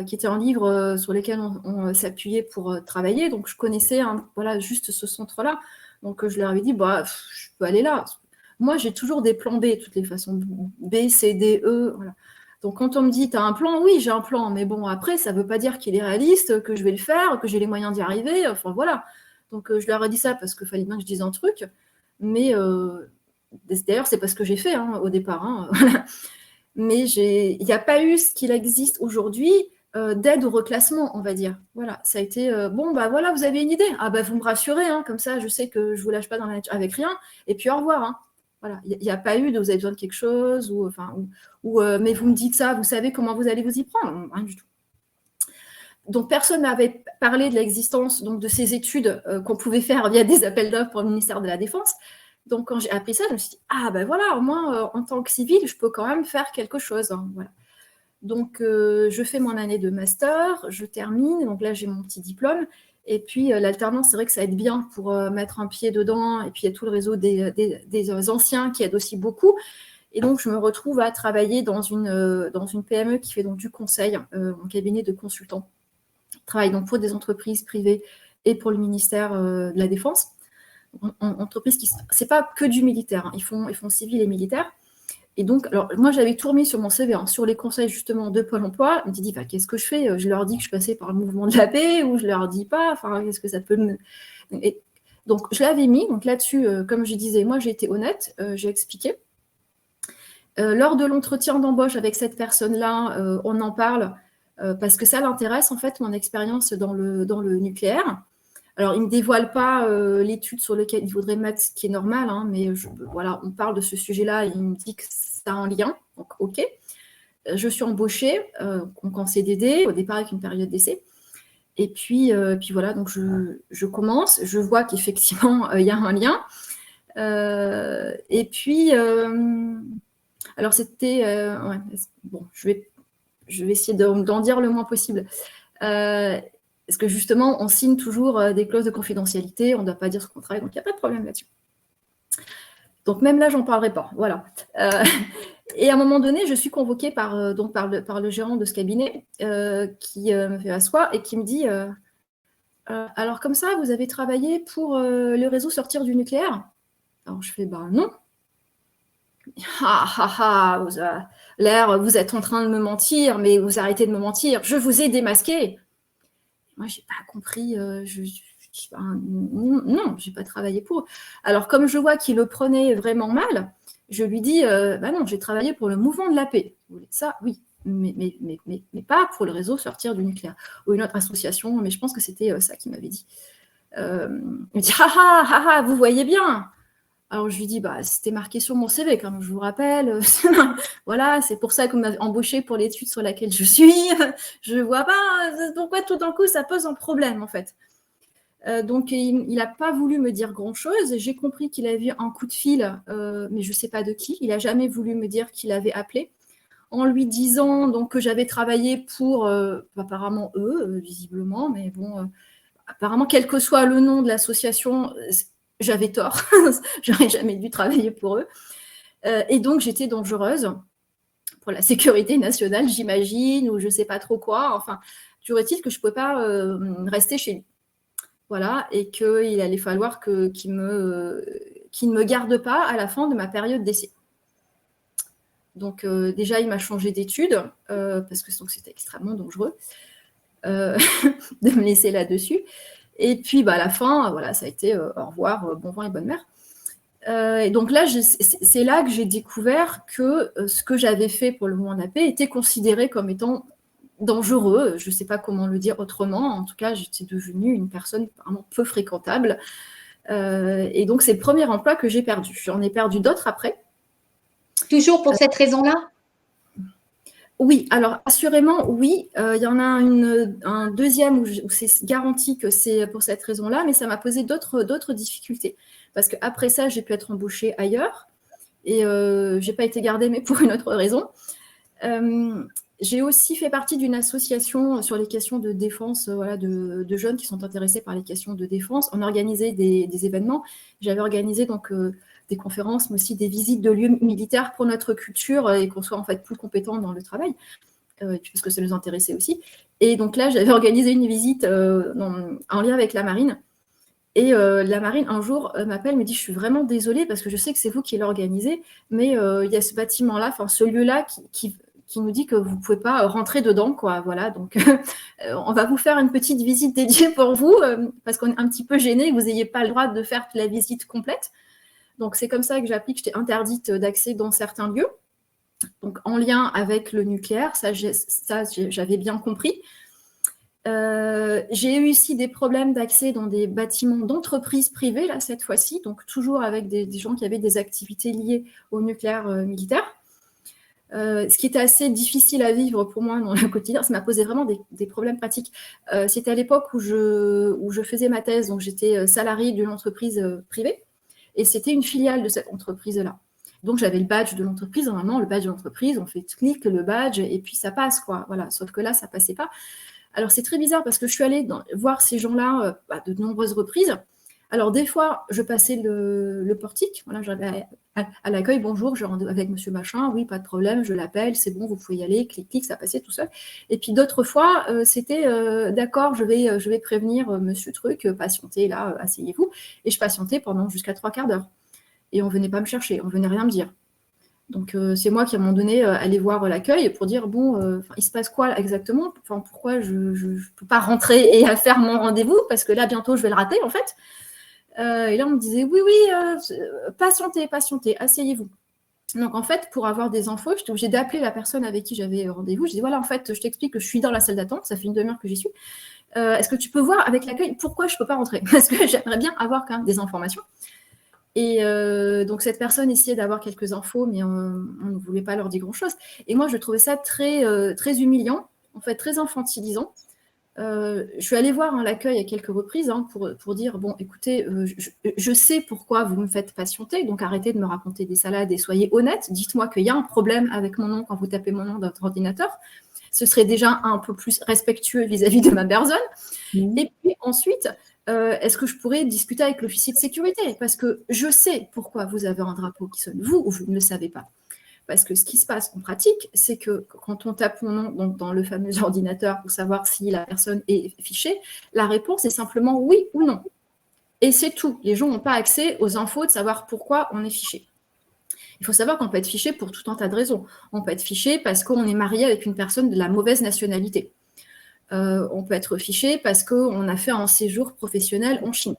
[SPEAKER 2] qui était un livre sur lequel on s'appuyait pour travailler. Donc, je connaissais juste ce centre-là. Donc, je leur avais dit, bah, je peux aller là. Moi, j'ai toujours des plans B, de toutes les façons. B, C, D, E, voilà. Donc, quand on me dit, tu as un plan, oui, j'ai un plan. Mais bon, après, ça ne veut pas dire qu'il est réaliste, que je vais le faire, que j'ai les moyens d'y arriver. Enfin, voilà. Donc, je leur ai dit ça parce qu'il fallait bien que je dise un truc. Mais d'ailleurs, c'est pas ce que j'ai fait au départ. Voilà. Mais il n'y a pas eu ce qu'il existe aujourd'hui d'aide au reclassement, on va dire. Voilà, ça a été bon, bah voilà, vous avez une idée. Ah bah vous me rassurez, comme ça je sais que je vous lâche pas dans la nature avec rien. Et puis au revoir. Voilà, il n'y a pas eu de vous avez besoin de quelque chose ou mais vous me dites ça, vous savez comment vous allez vous y prendre, rien du tout. Donc personne n'avait parlé de l'existence donc de ces études qu'on pouvait faire via des appels d'offres pour le ministère de la Défense. Donc, quand j'ai appris ça, je me suis dit, ah ben voilà, au moins, en tant que civile, je peux quand même faire quelque chose. Voilà. Donc, je fais mon année de master, je termine, donc là, j'ai mon petit diplôme. Et puis, l'alternance, c'est vrai que ça aide bien pour mettre un pied dedans. Et puis, il y a tout le réseau des anciens qui aident aussi beaucoup. Et donc, je me retrouve à travailler dans une PME qui fait donc du conseil, en cabinet de consultants. Je travaille donc pour des entreprises privées et pour le ministère de la Défense. Entreprise qui c'est pas que du militaire, ils font civil et militaire. Et donc, alors moi j'avais tout remis sur mon CV, sur les conseils justement de Pôle Emploi. Je me dis, bah, qu'est-ce que je fais? Je leur dis que je passais par le mouvement de la paix ou je leur dis pas? Enfin, qu'est-ce que ça peut me... Et donc, je l'avais mis. Donc là-dessus, comme je disais, moi j'ai été honnête, j'ai expliqué. Lors de l'entretien d'embauche avec cette personne-là, on en parle parce que ça l'intéresse en fait, mon expérience dans le nucléaire. Alors, il ne me dévoile pas l'étude sur laquelle il faudrait mettre, ce qui est normal, mais voilà, on parle de ce sujet-là, il me dit que ça a un lien, donc ok. Je suis embauchée en CDD, au départ avec une période d'essai. Et puis voilà, donc je commence, je vois qu'effectivement, il y a un lien. Et puis, alors c'était... ouais, bon, je vais essayer d'en dire le moins possible. Parce que justement, on signe toujours des clauses de confidentialité, on ne doit pas dire ce qu'on travaille, donc il n'y a pas de problème là-dessus. Donc même là, j'en parlerai pas. Voilà. Et à un moment donné, je suis convoquée par le gérant de ce cabinet qui me fait asseoir et qui me dit alors comme ça, vous avez travaillé pour le réseau Sortir du nucléaire? Alors je fais non. Vous êtes en train de me mentir, mais vous arrêtez de me mentir. Je vous ai démasqué. Moi, je n'ai pas compris. Non, je n'ai pas travaillé pour eux. Alors, comme je vois qu'il le prenait vraiment mal, je lui dis non, j'ai travaillé pour le mouvement de la paix. Vous voulez ça? Oui, mais pas pour le réseau Sortir du nucléaire. Ou une autre association, mais je pense que c'était ça qu'il m'avait dit. Il me dit vous voyez bien. Alors, je lui dis c'était marqué sur mon CV, comme je vous rappelle. Voilà, c'est pour ça qu'on m'a embauché pour l'étude sur laquelle je suis. Je ne vois pas pourquoi tout d'un coup, ça pose un problème, en fait. Donc, il n'a pas voulu me dire grand-chose. J'ai compris qu'il avait eu un coup de fil, mais je ne sais pas de qui. Il n'a jamais voulu me dire qu'il avait appelé. En lui disant donc, que j'avais travaillé pour, apparemment, eux, visiblement, mais bon, apparemment, quel que soit le nom de l'association, j'avais tort. J'aurais jamais dû travailler pour eux. Et donc, j'étais dangereuse pour la sécurité nationale, j'imagine, ou je ne sais pas trop quoi. Enfin, toujours est-il que je ne pouvais pas rester chez lui. Voilà, et qu'il allait falloir qu'il ne me garde pas à la fin de ma période d'essai. Donc, déjà, il m'a changé d'études, parce que c'était extrêmement dangereux de me laisser là-dessus. Et puis, à la fin, voilà, ça a été au revoir, bon vent et bonne mère. Et donc là, c'est là que j'ai découvert que ce que j'avais fait pour le mouvement de la paix était considéré comme étant dangereux. Je ne sais pas comment le dire autrement. En tout cas, j'étais devenue une personne vraiment peu fréquentable. Et donc, c'est le premier emploi que j'ai perdu. J'en ai perdu d'autres après.
[SPEAKER 1] Toujours pour cette raison-là?
[SPEAKER 2] Oui, alors assurément, oui. Il y en a un deuxième où c'est garanti que c'est pour cette raison-là, mais ça m'a posé d'autres difficultés. Parce qu'après ça, j'ai pu être embauchée ailleurs et je n'ai pas été gardée, mais pour une autre raison. J'ai aussi fait partie d'une association sur les questions de défense, de jeunes qui sont intéressés par les questions de défense. On organisait des événements. J'avais organisé donc des conférences, mais aussi des visites de lieux militaires pour notre culture et qu'on soit en fait plus compétents dans le travail, parce que ça nous intéressait aussi. Et donc là, j'avais organisé une visite en lien avec la marine. Et la marine, un jour, m'appelle, me dit: «Je suis vraiment désolée parce que je sais que c'est vous qui l'organisez, mais il y a ce bâtiment-là, enfin ce lieu-là qui nous dit que vous ne pouvez pas rentrer dedans, quoi. Voilà, donc on va vous faire une petite visite dédiée pour vous parce qu'on est un petit peu gênés que vous n'ayez pas le droit de faire la visite complète.» Donc c'est comme ça que j'ai appris que j'étais interdite d'accès dans certains lieux. Donc en lien avec le nucléaire, ça j'avais bien compris. J'ai eu aussi des problèmes d'accès dans des bâtiments d'entreprises privées, là, cette fois-ci, donc toujours avec des gens qui avaient des activités liées au nucléaire militaire. Ce qui était assez difficile à vivre pour moi dans le quotidien, ça m'a posé vraiment des problèmes pratiques. C'était à l'époque où je faisais ma thèse, donc j'étais salariée d'une entreprise privée, et c'était une filiale de cette entreprise-là. Donc j'avais le badge de l'entreprise, normalement, le badge de l'entreprise, on fait clic, le badge, et puis ça passe, quoi. Voilà. Sauf que là, ça passait pas. Alors, c'est très bizarre parce que je suis allée voir ces gens-là de nombreuses reprises. Alors, des fois, je passais le portique. Voilà, j'allais à l'accueil, bonjour, je rendais avec monsieur machin, oui, pas de problème, je l'appelle, c'est bon, vous pouvez y aller, clic, clic, ça passait tout seul. Et puis d'autres fois, c'était d'accord, je vais prévenir monsieur truc, patientez là, asseyez-vous. Et je patientais pendant jusqu'à 3 quarts d'heure. Et on ne venait pas me chercher, on ne venait rien me dire. Donc, c'est moi qui, à un moment donné, allais voir l'accueil pour dire, bon, il se passe quoi là, exactement? Enfin, pourquoi je ne peux pas rentrer et faire mon rendez-vous? Parce que là, bientôt, je vais le rater, en fait. Et là, on me disait, oui, oui, patientez, patientez, asseyez-vous. Donc, en fait, pour avoir des infos, j'étais obligée d'appeler la personne avec qui j'avais rendez-vous. Je dis, voilà, en fait, je t'explique que je suis dans la salle d'attente, ça fait une demi-heure que j'y suis. Est-ce que tu peux voir avec l'accueil pourquoi je ne peux pas rentrer? Parce que j'aimerais bien avoir quand même des informations. Et donc, cette personne essayait d'avoir quelques infos, mais on ne voulait pas leur dire grand-chose. Et moi, je trouvais ça très, très humiliant, en fait, très infantilisant. Je suis allée voir l'accueil à quelques reprises pour dire, bon, écoutez, je sais pourquoi vous me faites patienter, donc arrêtez de me raconter des salades et soyez honnête. Dites-moi qu'il y a un problème avec mon nom quand vous tapez mon nom dans votre ordinateur. Ce serait déjà un peu plus respectueux vis-à-vis de ma personne. Et puis ensuite, est-ce que je pourrais discuter avec l'officier de sécurité? Parce que je sais pourquoi vous avez un drapeau qui sonne, vous, ou vous ne le savez pas. Parce que ce qui se passe en pratique, c'est que quand on tape mon nom donc dans le fameux ordinateur pour savoir si la personne est fichée, la réponse est simplement oui ou non. Et c'est tout. Les gens n'ont pas accès aux infos de savoir pourquoi on est fiché. Il faut savoir qu'on peut être fiché pour tout un tas de raisons. On peut être fiché parce qu'on est marié avec une personne de la mauvaise nationalité. On peut être fiché parce qu'on a fait un séjour professionnel en Chine.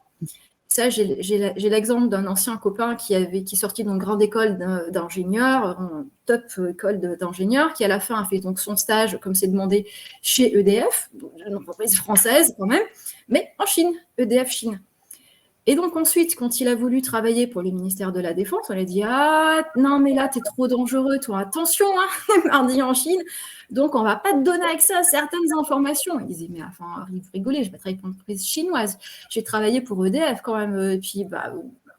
[SPEAKER 2] Ça, j'ai l'exemple d'un ancien copain qui est sorti d'une grande école d'ingénieur, top école d'ingénieur, qui à la fin a fait donc son stage, comme c'est demandé, chez EDF, une entreprise française quand même, mais en Chine, EDF Chine. Et donc ensuite, quand il a voulu travailler pour le ministère de la Défense, on lui a dit « Ah, non, mais là, t'es trop dangereux, toi, attention, hein, mardi en Chine, donc on va pas te donner accès à certaines informations. » Il disait « Mais enfin, vous rigolez, je vais travailler pour une entreprise chinoise, j'ai travaillé pour EDF quand même, et puis, bah,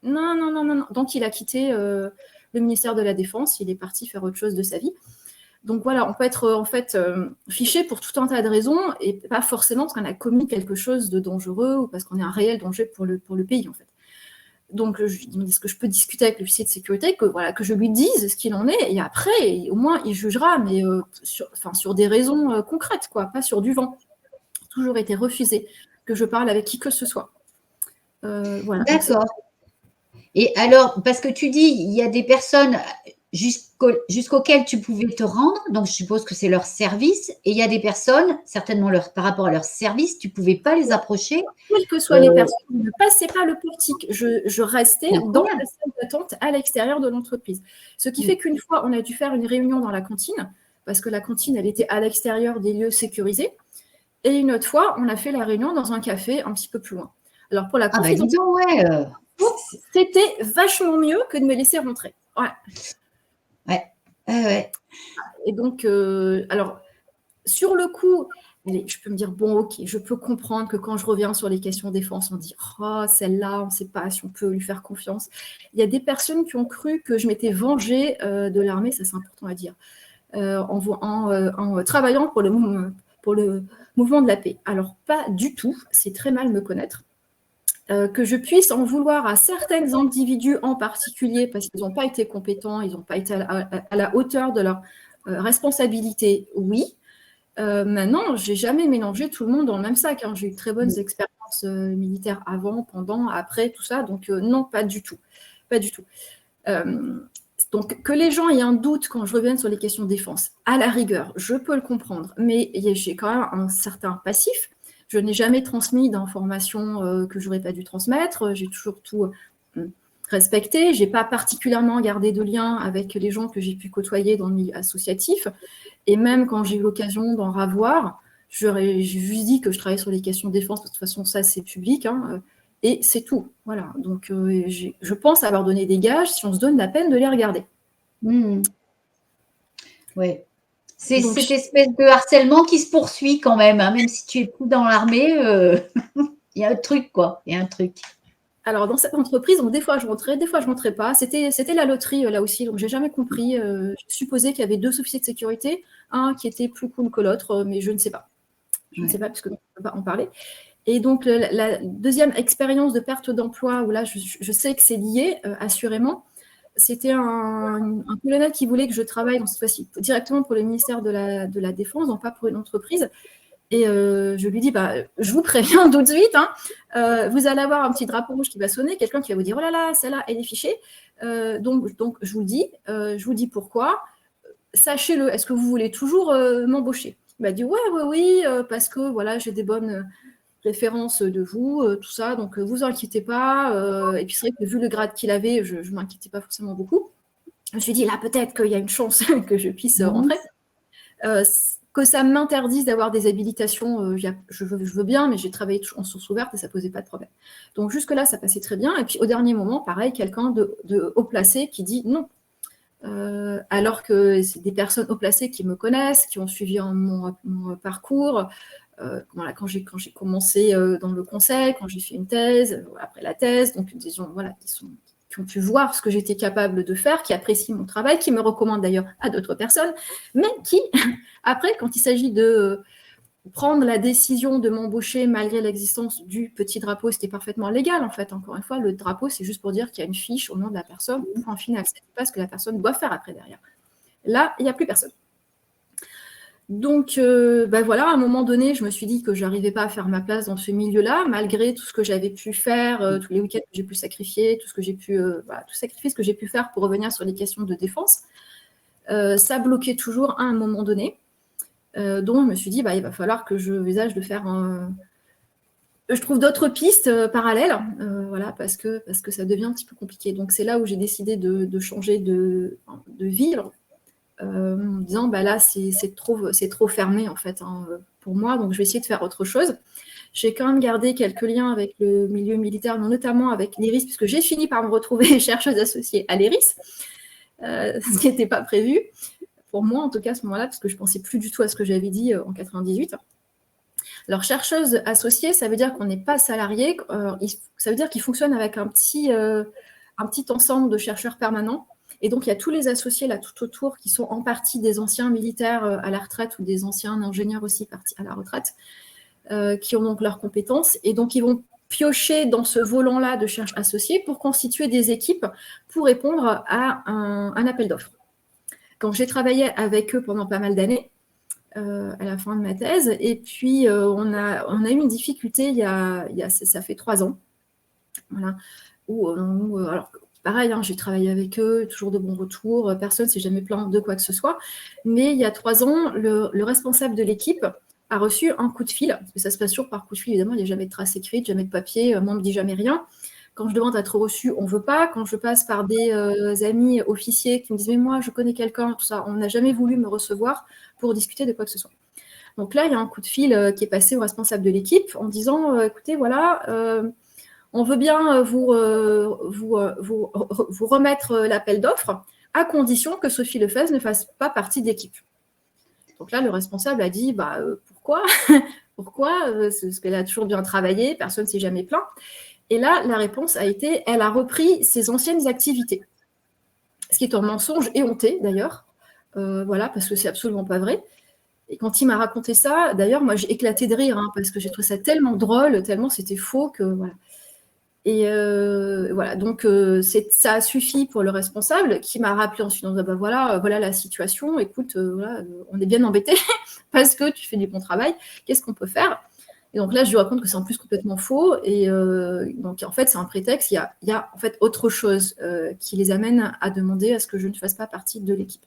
[SPEAKER 2] non, non, non, non, non. » Donc il a quitté le ministère de la Défense, il est parti faire autre chose de sa vie. Donc voilà, on peut être en fait fiché pour tout un tas de raisons et pas forcément parce qu'on a commis quelque chose de dangereux ou parce qu'on est un réel danger pour le pays en fait. Donc je lui dis est-ce que je peux discuter avec l'officier de sécurité, que je lui dise ce qu'il en est et après au moins il jugera, mais sur des raisons concrètes quoi, pas sur du vent. Toujours été refusé que je parle avec qui que ce soit. Voilà.
[SPEAKER 1] D'accord. Et alors, parce que tu dis, il y a des personnes jusqu'auxquelles tu pouvais te rendre, donc je suppose que c'est leur service, et il y a des personnes, certainement par rapport à leur service, tu ne pouvais pas les approcher.
[SPEAKER 2] Quelles que soient les personnes, je ne passais pas le portique, je restais dans la salle d'attente à l'extérieur de l'entreprise. Ce qui fait qu'une fois, on a dû faire une réunion dans la cantine, parce que la cantine, elle était à l'extérieur des lieux sécurisés, et une autre fois, on a fait la réunion dans un café un petit peu plus loin. Alors pour la confidentialité, c'était vachement mieux que de me laisser rentrer.
[SPEAKER 1] Ouais.
[SPEAKER 2] Et donc, alors, sur le coup, je peux me dire, bon, ok, je peux comprendre que quand je reviens sur les questions défense, on dit, oh, celle-là, on ne sait pas si on peut lui faire confiance. Il y a des personnes qui ont cru que je m'étais vengée de l'armée, ça c'est important à dire, en travaillant pour le mouvement de la paix. Alors, pas du tout, c'est très mal me connaître. Que je puisse en vouloir à certains individus en particulier parce qu'ils n'ont pas été compétents, ils n'ont pas été à la hauteur de leur responsabilité, oui. Maintenant, je n'ai jamais mélangé tout le monde dans le même sac. J'ai eu de très bonnes expériences l'expérience militaire avant, pendant, après, tout ça. Donc, non, pas du tout. Pas du tout. Donc, que les gens aient un doute quand je revienne sur les questions de défense, à la rigueur, je peux le comprendre, mais j'ai quand même un certain passif. Je n'ai jamais transmis d'informations que j'aurais pas dû transmettre. J'ai toujours tout respecté. J'ai pas particulièrement gardé de lien avec les gens que j'ai pu côtoyer dans le milieu associatif. Et même quand j'ai eu l'occasion d'en ravoir, j'ai juste dit que je travaillais sur les questions de défense. De toute façon, ça, c'est public. Et c'est tout. Voilà. Donc, je pense avoir donné des gages si on se donne la peine de les regarder.
[SPEAKER 1] Oui. C'est cette espèce de harcèlement qui se poursuit quand même, même si tu es plus dans l'armée, il y a un truc, quoi. Il y a un truc.
[SPEAKER 2] Alors, dans cette entreprise, donc, des fois, je rentrais, des fois, je rentrais pas. C'était la loterie, là aussi. Donc, j'ai jamais compris. Je supposais qu'il y avait 2 officiers de sécurité, un qui était plus cool que l'autre, mais je ne sais pas. Je ne sais pas, parce qu'on ne peut pas en parler. Et donc, la deuxième expérience de perte d'emploi, où là, je sais que c'est lié, assurément, c'était un colonel qui voulait que je travaille, donc cette fois-ci, directement pour le ministère de la Défense, donc pas pour une entreprise. Et je lui dis, je vous préviens tout de suite, vous allez avoir un petit drapeau rouge qui va sonner, quelqu'un qui va vous dire, oh là là, celle-là, elle est fichée. Donc, je vous le dis pourquoi. Sachez-le, est-ce que vous voulez toujours m'embaucher? Il m'a dit, oui, parce que voilà, j'ai des bonnes références de vous, tout ça, donc vous inquiétez pas. Et puis c'est vrai que vu le grade qu'il avait, je ne m'inquiétais pas forcément beaucoup. Je me suis dit, là, peut-être qu'il y a une chance que je puisse rentrer. Que ça m'interdise d'avoir des habilitations, je veux bien, mais j'ai travaillé en source ouverte et ça ne posait pas de problème. Donc jusque-là, ça passait très bien. Et puis au dernier moment, pareil, quelqu'un de haut placé qui dit non. Alors que c'est des personnes haut placées qui me connaissent, qui ont suivi mon parcours. Voilà, quand j'ai commencé dans le conseil, quand j'ai fait une thèse, après la thèse, donc des gens voilà, qui ont pu voir ce que j'étais capable de faire, qui apprécient mon travail, qui me recommandent d'ailleurs à d'autres personnes, mais qui, après, quand il s'agit de prendre la décision de m'embaucher malgré l'existence du petit drapeau, c'était parfaitement légal en fait. Encore une fois, le drapeau, c'est juste pour dire qu'il y a une fiche au nom de la personne, point final. C'est pas ce que la personne doit faire après derrière. Là, il n'y a plus personne. Donc, voilà, à un moment donné, je me suis dit que je n'arrivais pas à faire ma place dans ce milieu-là, malgré tout ce que j'avais pu faire, tous les week-ends que j'ai pu sacrifier, tout sacrifice que j'ai pu faire pour revenir sur les questions de défense. Ça bloquait toujours à un moment donné. Donc, je me suis dit, il va falloir que je envisage de faire je trouve d'autres pistes parallèles, voilà, parce que ça devient un petit peu compliqué. Donc, c'est là où j'ai décidé de changer de vie, en me disant, là, c'est trop fermé, en fait, pour moi, donc je vais essayer de faire autre chose. J'ai quand même gardé quelques liens avec le milieu militaire, notamment avec l'IRIS, puisque j'ai fini par me retrouver chercheuse associée à l'IRIS, ce qui n'était pas prévu, pour moi, en tout cas, à ce moment-là, parce que je ne pensais plus du tout à ce que j'avais dit en 98. Alors, chercheuse associée, ça veut dire qu'on n'est pas salarié, ça veut dire qu'il fonctionne avec un petit ensemble de chercheurs permanents. Et donc, il y a tous les associés là tout autour qui sont en partie des anciens militaires à la retraite ou des anciens ingénieurs aussi partis à la retraite, qui ont donc leurs compétences. Et donc, ils vont piocher dans ce volant-là de chercheurs associés pour constituer des équipes pour répondre à un appel d'offres. Quand j'ai travaillé avec eux pendant pas mal d'années, à la fin de ma thèse, et puis on a eu une difficulté ça fait 3 ans, voilà, où alors pareil, j'ai travaillé avec eux, toujours de bons retours, personne ne s'est jamais plaint de quoi que ce soit, mais il y a 3 ans, le responsable de l'équipe a reçu un coup de fil, parce que ça se passe toujours par coup de fil, évidemment, il n'y a jamais de trace écrite, jamais de papier, moi on ne me dit jamais rien. Quand je demande à être reçu, on ne veut pas. Quand je passe par des amis officiers qui me disent « mais moi, je connais quelqu'un », tout ça, on n'a jamais voulu me recevoir pour discuter de quoi que ce soit. Donc là, il y a un coup de fil qui est passé au responsable de l'équipe en disant « écoutez, voilà, on veut bien vous remettre l'appel d'offres à condition que Sophie Lefebvre ne fasse pas partie d'équipe. » Donc là, le responsable a dit pourquoi Pourquoi Parce qu'elle a toujours bien travaillé, personne ne s'est jamais plaint. Et là, la réponse a été, elle a repris ses anciennes activités. Ce qui est un mensonge éhonté, d'ailleurs. Voilà, parce que c'est absolument pas vrai. Et quand il m'a raconté ça, d'ailleurs, moi, j'ai éclaté de rire, parce que j'ai trouvé ça tellement drôle, tellement c'était faux que voilà. Et voilà, donc ça a suffi pour le responsable qui m'a rappelé ensuite, voilà la situation, écoute, voilà, on est bien embêtés parce que tu fais du bon travail, qu'est-ce qu'on peut faire ? Et donc là, je lui raconte que c'est en plus complètement faux. Et donc, en fait, c'est un prétexte. Il y a en fait autre chose qui les amène à demander à ce que je ne fasse pas partie de l'équipe.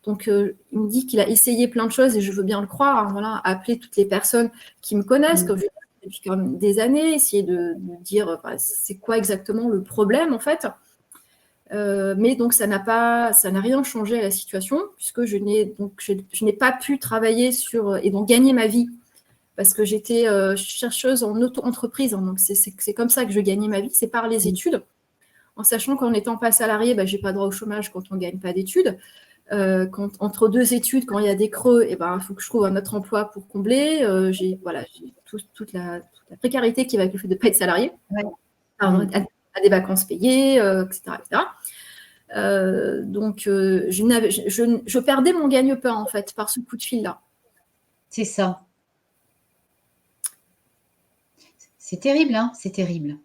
[SPEAKER 2] Donc, il me dit qu'il a essayé plein de choses et je veux bien le croire. Hein, voilà, appeler toutes les personnes qui me connaissent, comme je depuis quand même des années, essayer de dire c'est quoi exactement le problème, en fait. Mais donc, ça n'a rien changé à la situation, puisque je n'ai pas pu travailler et donc gagner ma vie, parce que j'étais chercheuse en auto-entreprise. Hein, donc, c'est comme ça que je gagnais ma vie, c'est par les études, en sachant qu'en n'étant pas salariée, je n'ai pas droit au chômage quand on ne gagne pas d'études. Entre deux études, quand il y a des creux, il faut que je trouve un autre emploi pour combler. J'ai toute la précarité qui va avec le fait de ne pas être salariée, à des vacances payées, etc. Donc, je perdais mon gagne-pain, en fait, par ce coup de fil-là.
[SPEAKER 1] C'est ça. C'est terrible, hein, c'est terrible.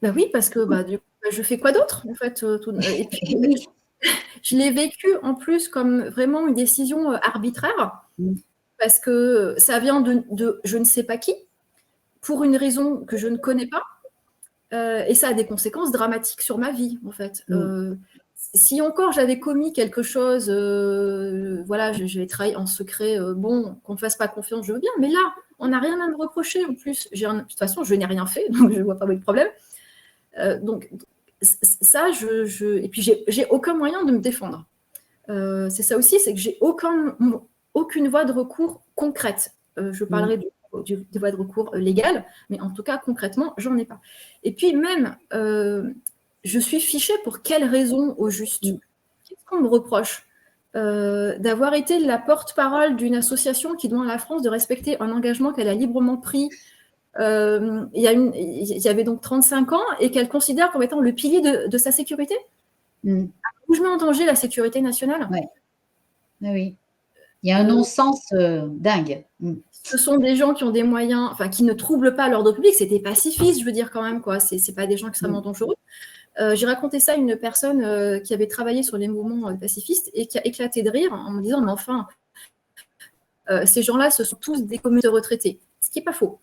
[SPEAKER 2] Ben oui, parce que du coup, je fais quoi d'autre, en fait et puis, je l'ai vécu, en plus, comme vraiment une décision arbitraire, parce que ça vient de je ne sais pas qui, pour une raison que je ne connais pas, et ça a des conséquences dramatiques sur ma vie, en fait. Si encore j'avais commis quelque chose, j'avais travaillé en secret, qu'on ne fasse pas confiance, je veux bien, mais là, on n'a rien à me reprocher. En plus, de toute façon, je n'ai rien fait, donc je ne vois pas le problème. Donc, ça, et puis j'ai aucun moyen de me défendre. C'est ça aussi, c'est que j'ai aucune voie de recours concrète. Je parlerai des voies de recours légales, mais en tout cas, concrètement, j'en ai pas. Et puis même, je suis fichée pour quelle raison au juste? Qu'est-ce qu'on me reproche? D'avoir été la porte-parole d'une association qui demande à la France de respecter un engagement qu'elle a librement pris il y avait donc 35 ans et qu'elle considère comme étant le pilier de sa sécurité. Où je mets en danger la sécurité nationale?
[SPEAKER 1] Oui. Il y a un non-sens dingue.
[SPEAKER 2] Ce sont des gens qui ont des moyens, qui ne troublent pas l'ordre public. C'est des pacifistes, je veux dire, quand même, quoi. C'est pas des gens extrêmement dangereux. J'ai raconté ça à une personne qui avait travaillé sur les mouvements pacifistes et qui a éclaté de rire en me disant, mais enfin, ces gens-là, ce sont tous des communautés retraités. Ce qui n'est pas faux.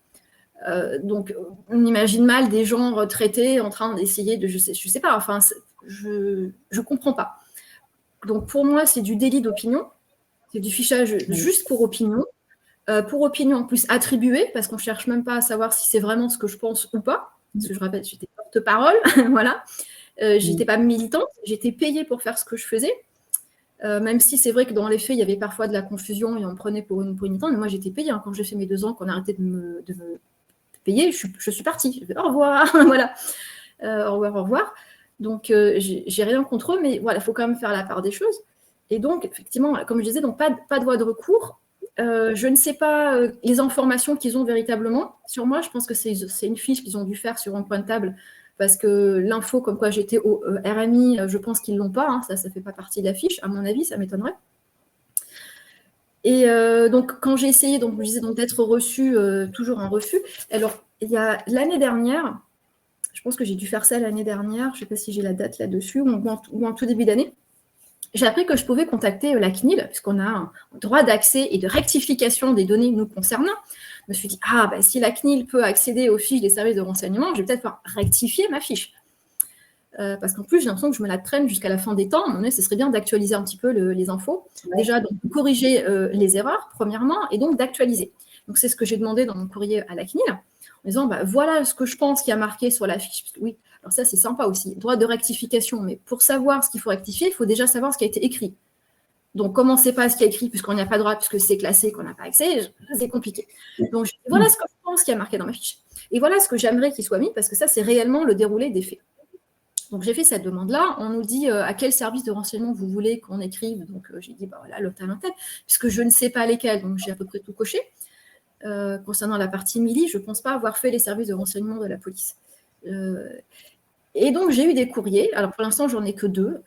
[SPEAKER 2] Donc, on imagine mal des gens retraités en train d'essayer de, je sais pas, je comprends pas. Donc, pour moi, c'est du délit d'opinion, c'est du fichage juste pour opinion en plus attribué, parce qu'on cherche même pas à savoir si c'est vraiment ce que je pense ou pas. Parce que je rappelle, j'étais porte-parole, voilà. J'étais pas militante, j'étais payée pour faire ce que je faisais. Même si c'est vrai que dans les faits, il y avait parfois de la confusion et on me prenait pour une militante, mais moi j'étais payée. Hein, quand j'ai fait mes 2 ans, qu'on a arrêté de me payer, je suis partie. Je fais au revoir, voilà. Au revoir. Donc, j'ai rien contre eux, mais voilà, il faut quand même faire la part des choses. Et donc, effectivement, comme je disais, donc pas de voie de recours. Je ne sais pas les informations qu'ils ont véritablement sur moi. Je pense que c'est une fiche qu'ils ont dû faire sur un coin de table, parce que l'info comme quoi j'étais au RMI, je pense qu'ils ne l'ont pas. Hein, ça ne fait pas partie de la fiche, à mon avis, ça m'étonnerait. Et donc, quand j'ai essayé, donc, je disais, d'être reçue, toujours un refus. Alors, il y a l'année dernière, je pense que j'ai dû faire ça l'année dernière, je ne sais pas si j'ai la date là-dessus, ou en tout début d'année, j'ai appris que je pouvais contacter la CNIL, puisqu'on a un droit d'accès et de rectification des données nous concernant. Je me suis dit, si la CNIL peut accéder aux fiches des services de renseignement, je vais peut-être pouvoir rectifier ma fiche. Parce qu'en plus, j'ai l'impression que je me la traîne jusqu'à la fin des temps. À un moment donné, ce serait bien d'actualiser un petit peu les infos. Déjà, donc, corriger les erreurs, premièrement, et donc d'actualiser. Donc, c'est ce que j'ai demandé dans mon courrier à la CNIL, en disant, voilà ce que je pense qu'il y a marqué sur la fiche. Oui, alors ça, c'est sympa aussi, droit de rectification. Mais pour savoir ce qu'il faut rectifier, il faut déjà savoir ce qui a été écrit. Donc, comme on ne sait pas ce qui est écrit, puisqu'on n'y a pas droit, puisque c'est classé, qu'on n'a pas accès, c'est compliqué. Donc, voilà ce que je pense qu'il y a marqué dans ma fiche. Et voilà ce que j'aimerais qu'il soit mis, parce que ça, c'est réellement le déroulé des faits. Donc, j'ai fait cette demande-là. On nous dit à quel service de renseignement vous voulez qu'on écrive. Donc, j'ai dit, voilà, l'hôtel, puisque je ne sais pas lesquels. Donc, j'ai à peu près tout coché. Concernant la partie Mili, je ne pense pas avoir fait les services de renseignement de la police. Et donc, j'ai eu des courriers. Alors, pour l'instant, j'en ai que 2.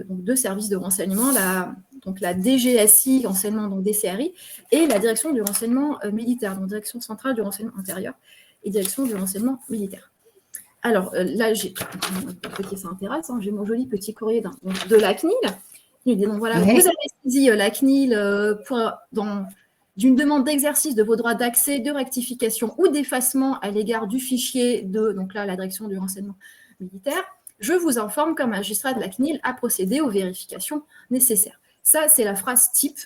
[SPEAKER 2] Donc 2 services de renseignement. La DGSI, renseignement, donc DCRI, et la direction du renseignement militaire, donc direction centrale du renseignement intérieur et direction du renseignement militaire. Alors, là, j'ai ça intéresse, j'ai mon joli petit courrier de la CNIL. Il dit, donc voilà, vous avez saisi la CNIL d'une demande d'exercice de vos droits d'accès, de rectification ou d'effacement à l'égard du fichier de, donc là, la direction du renseignement militaire, je vous informe qu'un magistrat de la CNIL a procédé aux vérifications nécessaires. Ça, c'est la phrase type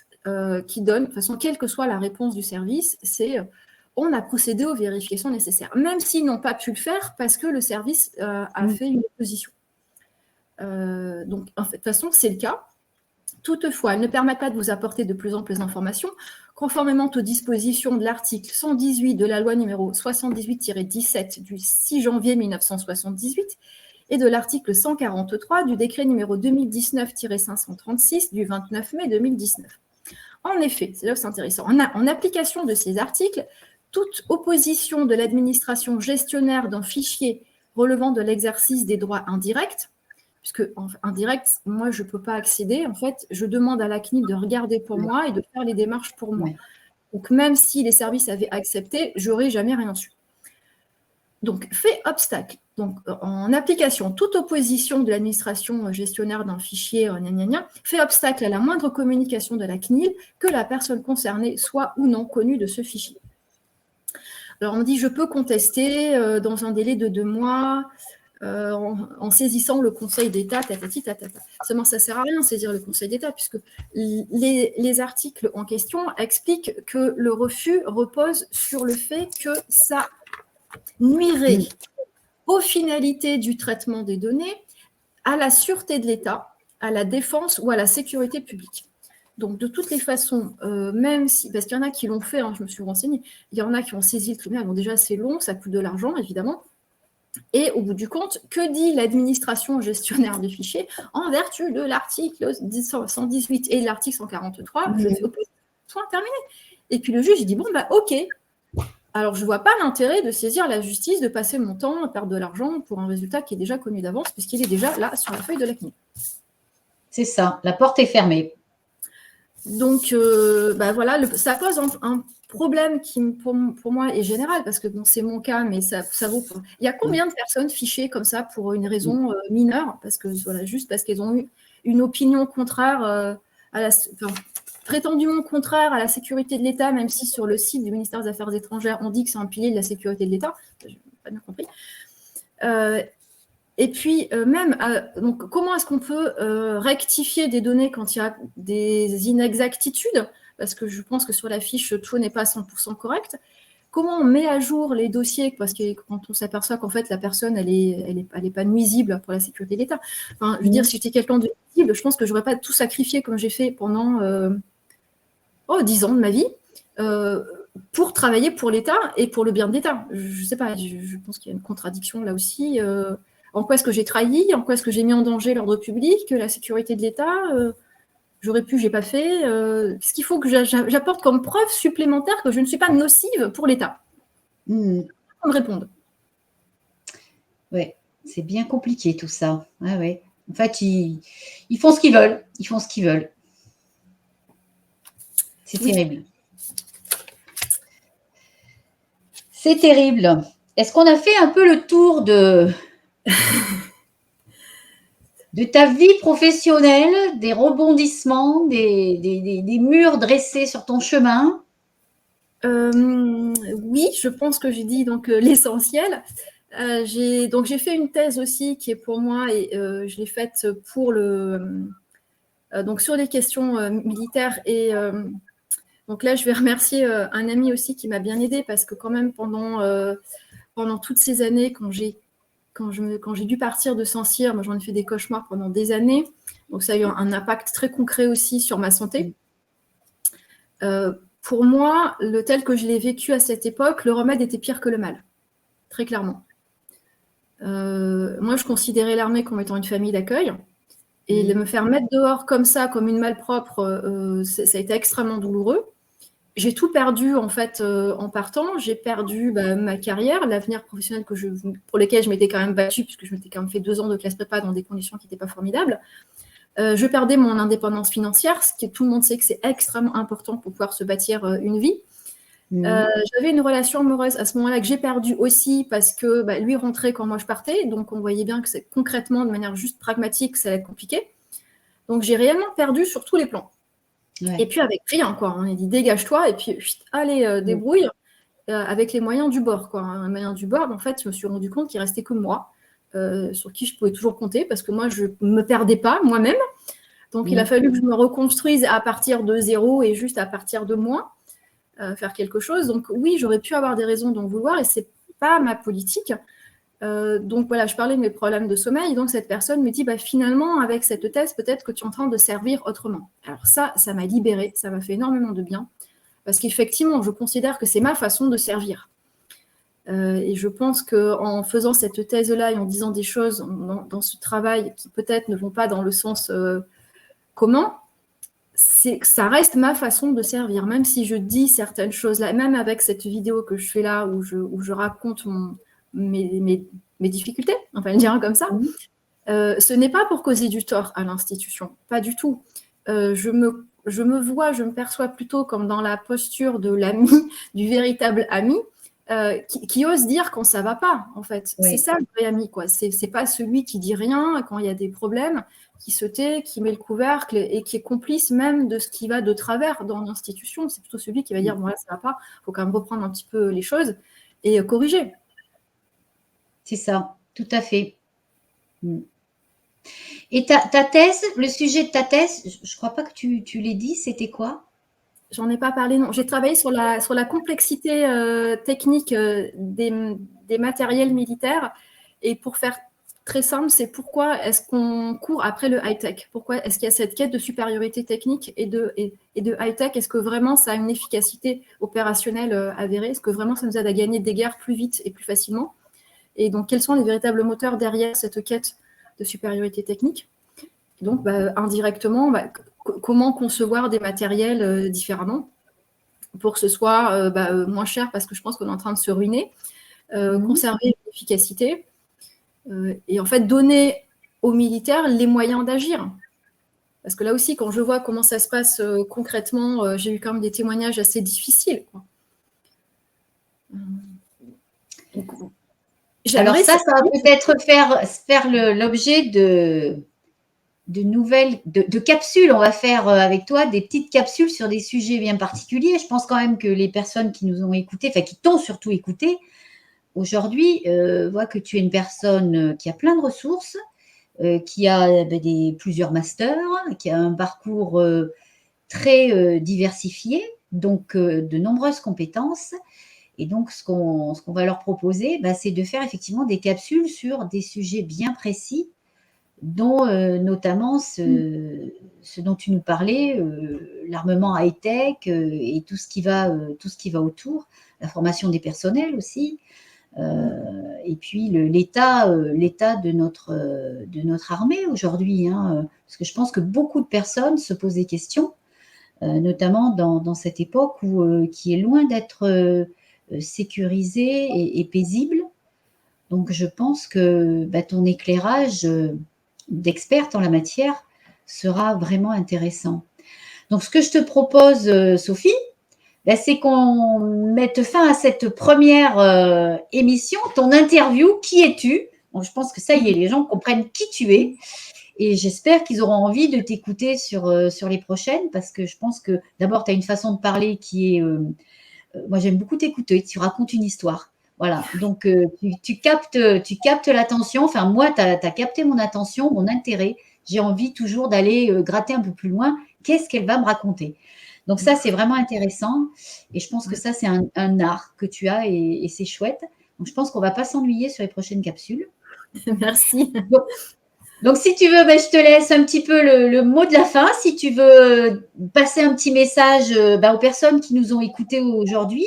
[SPEAKER 2] qui donne, de toute façon, quelle que soit la réponse du service, c'est on a procédé aux vérifications nécessaires, même s'ils n'ont pas pu le faire parce que le service a fait une opposition. Donc, en fait, de toute façon, c'est le cas. Toutefois, elles ne permettent pas de vous apporter de plus amples informations, conformément aux dispositions de l'article 118 de la loi numéro 78-17 du 6 janvier 1978 et de l'article 143 du décret numéro 2019-536 du 29 mai 2019. En effet, c'est là que c'est intéressant, en application de ces articles, toute opposition de l'administration gestionnaire d'un fichier relevant de l'exercice des droits indirects, puisque indirect, moi, je ne peux pas accéder. En fait, je demande à la CNIL de regarder pour moi et de faire les démarches pour moi. Donc, même si les services avaient accepté, je n'aurais jamais rien su. Donc, fait obstacle. Donc, en application, toute opposition de l'administration gestionnaire d'un fichier fait obstacle à la moindre communication de la CNIL que la personne concernée soit ou non connue de ce fichier. Alors, on dit, je peux contester dans un délai de 2 mois, en saisissant le Conseil d'État, tatati, tatata. Seulement, ça ne sert à rien de saisir le Conseil d'État, puisque les articles en question expliquent que le refus repose sur le fait que ça nuirait aux finalités du traitement des données, à la sûreté de l'État, à la défense ou à la sécurité publique. Donc, de toutes les façons, même si, parce qu'il y en a qui l'ont fait, je me suis renseignée, il y en a qui ont saisi le tribunal, bon, déjà c'est long, ça coûte de l'argent, évidemment. Et au bout du compte, que dit l'administration gestionnaire du fichier? En vertu de l'article 118 et de l'article 143, je fais opposition, soit terminé. Et puis le juge, il dit, bon, ok. Alors, je ne vois pas l'intérêt de saisir la justice, de passer mon temps à perdre de l'argent pour un résultat qui est déjà connu d'avance, puisqu'il est déjà là sur la feuille de la CNIL.
[SPEAKER 1] C'est ça, la porte est fermée.
[SPEAKER 2] Donc, voilà, ça pose un problème qui, pour moi, est général, parce que bon, c'est mon cas, mais ça vaut pour... Il y a combien de personnes fichées comme ça pour une raison mineure, parce que, voilà, juste parce qu'elles ont eu une opinion contraire prétendument contraire à la sécurité de l'État, même si sur le site du ministère des Affaires étrangères, on dit que c'est un pilier de la sécurité de l'État. Je n'ai pas bien compris. Et puis, donc, comment est-ce qu'on peut rectifier des données quand il y a des inexactitudes? Parce que je pense que sur la fiche, tout n'est pas 100% correct. Comment on met à jour les dossiers? Parce que quand on s'aperçoit qu'en fait, la personne, elle est pas nuisible pour la sécurité de l'État. Enfin, je veux dire, si j'étais quelqu'un de nuisible, je pense que je n'aurais pas tout sacrifié comme j'ai fait pendant 10 ans de ma vie pour travailler pour l'État et pour le bien de l'État. Je ne sais pas, je pense qu'il y a une contradiction là aussi. En quoi est-ce que j'ai trahi? En quoi est-ce que j'ai mis en danger l'ordre public, la sécurité de l'État? J'aurais pu, j'ai pas fait. Qu'est-ce qu'il faut que j'apporte comme preuve supplémentaire que je ne suis pas nocive pour l'État? On me réponde.
[SPEAKER 1] Oui, c'est bien compliqué tout ça. Ah, ouais. En fait, ils font ce qu'ils veulent. Ils font ce qu'ils veulent. C'est terrible. C'est terrible. Est-ce qu'on a fait un peu le tour de ta vie professionnelle, des rebondissements, des murs dressés sur ton chemin?
[SPEAKER 2] Oui, je pense que j'ai dit donc l'essentiel. J'ai fait une thèse aussi qui est pour moi, et je l'ai faite pour donc sur les questions militaires. Et donc là, je vais remercier un ami aussi qui m'a bien aidée, parce que quand même pendant toutes ces années, quand j'ai dû partir de Saint-Cyr, moi j'en ai fait des cauchemars pendant des années. Donc ça a eu un impact très concret aussi sur ma santé. Pour moi, le tel que je l'ai vécu à cette époque, le remède était pire que le mal, très clairement. Moi, je considérais l'armée comme étant une famille d'accueil. Et me faire mettre dehors comme ça, comme une malpropre, ça a été extrêmement douloureux. J'ai tout perdu, en fait, en partant. J'ai perdu ma carrière, l'avenir professionnel pour lequel je m'étais quand même battue, puisque je m'étais quand même fait 2 ans de classe prépa dans des conditions qui n'étaient pas formidables. Je perdais mon indépendance financière, ce qui tout le monde sait que c'est extrêmement important pour pouvoir se bâtir une vie. J'avais une relation amoureuse à ce moment-là que j'ai perdue aussi, parce que lui rentrait quand moi je partais, donc on voyait bien que c'est concrètement, de manière juste pragmatique, ça allait être compliqué. Donc j'ai réellement perdu sur tous les plans.
[SPEAKER 1] Ouais.
[SPEAKER 2] Et puis avec rien, quoi. On a dit dégage-toi et puis chut, allez, débrouille avec les moyens du bord, quoi. Les moyens du bord, en fait, je me suis rendu compte qu'il restait que moi, sur qui je pouvais toujours compter parce que moi, je ne me perdais pas moi-même. Donc, il a fallu que je me reconstruise à partir de zéro et juste à partir de moi, faire quelque chose. Donc, oui, j'aurais pu avoir des raisons d'en vouloir et ce n'est pas ma politique. Donc voilà, je parlais de mes problèmes de sommeil. Donc cette personne me dit, finalement, avec cette thèse, peut-être que tu es en train de servir autrement. Alors ça m'a libérée, ça m'a fait énormément de bien. Parce qu'effectivement, je considère que c'est ma façon de servir. Et je pense qu'en faisant cette thèse-là et en disant des choses dans ce travail qui peut-être ne vont pas dans le sens commun, ça reste ma façon de servir. Même si je dis certaines choses là, même avec cette vidéo que je fais là où je raconte mes difficultés, on va le dire comme ça, ce n'est pas pour causer du tort à l'institution, pas du tout. Je me vois, je me perçois plutôt comme dans la posture de l'ami, du véritable ami, qui ose dire quand ça va pas, en fait.
[SPEAKER 1] Oui.
[SPEAKER 2] C'est ça le vrai ami, quoi. C'est pas celui qui dit rien quand il y a des problèmes, qui se tait, qui met le couvercle et qui est complice même de ce qui va de travers dans l'institution. C'est plutôt celui qui va dire bon là ça va pas, faut quand même reprendre un petit peu les choses et corriger.
[SPEAKER 1] C'est ça, tout à fait. Et ta thèse, le sujet de ta thèse, je ne crois pas que tu l'aies dit, c'était quoi?
[SPEAKER 2] J'en ai pas parlé, non. J'ai travaillé sur la complexité technique des matériels militaires. Et pour faire très simple, c'est pourquoi est-ce qu'on court après le high-tech? Pourquoi est-ce qu'il y a cette quête de supériorité technique et de high-tech? Est-ce que vraiment ça a une efficacité opérationnelle avérée? Est-ce que vraiment ça nous aide à gagner des guerres plus vite et plus facilement? Et donc, quels sont les véritables moteurs derrière cette quête de supériorité technique? Et donc, indirectement, comment concevoir des matériels différemment pour que ce soit moins cher, parce que je pense qu'on est en train de se ruiner, conserver l'efficacité et en fait donner aux militaires les moyens d'agir. Parce que là aussi, quand je vois comment ça se passe concrètement, j'ai eu quand même des témoignages assez difficiles, quoi. Donc,
[SPEAKER 1] alors ça va peut-être faire l'objet de nouvelles, de capsules. On va faire avec toi des petites capsules sur des sujets bien particuliers. Je pense quand même que les personnes qui nous ont écoutés, enfin qui t'ont surtout écouté aujourd'hui, voient que tu es une personne qui a plein de ressources, qui a plusieurs masters, qui a un parcours très diversifié, donc de nombreuses compétences. Et donc, ce qu'on va leur proposer, c'est de faire effectivement des capsules sur des sujets bien précis, dont notamment ce dont tu nous parlais, l'armement high-tech et tout ce qui va autour, la formation des personnels aussi, et puis l'état de notre armée aujourd'hui, hein, parce que je pense que beaucoup de personnes se posent des questions, notamment dans cette époque qui est loin d'être sécurisée et paisible. Donc je pense que ton éclairage d'experte en la matière sera vraiment intéressant. Donc ce que je te propose, Sophie, c'est qu'on mette fin à cette première émission, ton interview, qui es-tu? Bon, je pense que ça y est, les gens comprennent qui tu es. Et j'espère qu'ils auront envie de t'écouter sur les prochaines, parce que je pense que d'abord, tu as une façon de parler qui est... moi, j'aime beaucoup t'écouter, tu racontes une histoire. Voilà, donc tu captes l'attention. Enfin, moi, tu as capté mon attention, mon intérêt. J'ai envie toujours d'aller gratter un peu plus loin. Qu'est-ce qu'elle va me raconter? Donc ça, c'est vraiment intéressant. Et je pense que ça, c'est un art que tu as et c'est chouette. Donc je pense qu'on ne va pas s'ennuyer sur les prochaines capsules.
[SPEAKER 2] Merci.
[SPEAKER 1] Donc si tu veux, je te laisse un petit peu le mot de la fin. Si tu veux passer un petit message aux personnes qui nous ont écoutés aujourd'hui,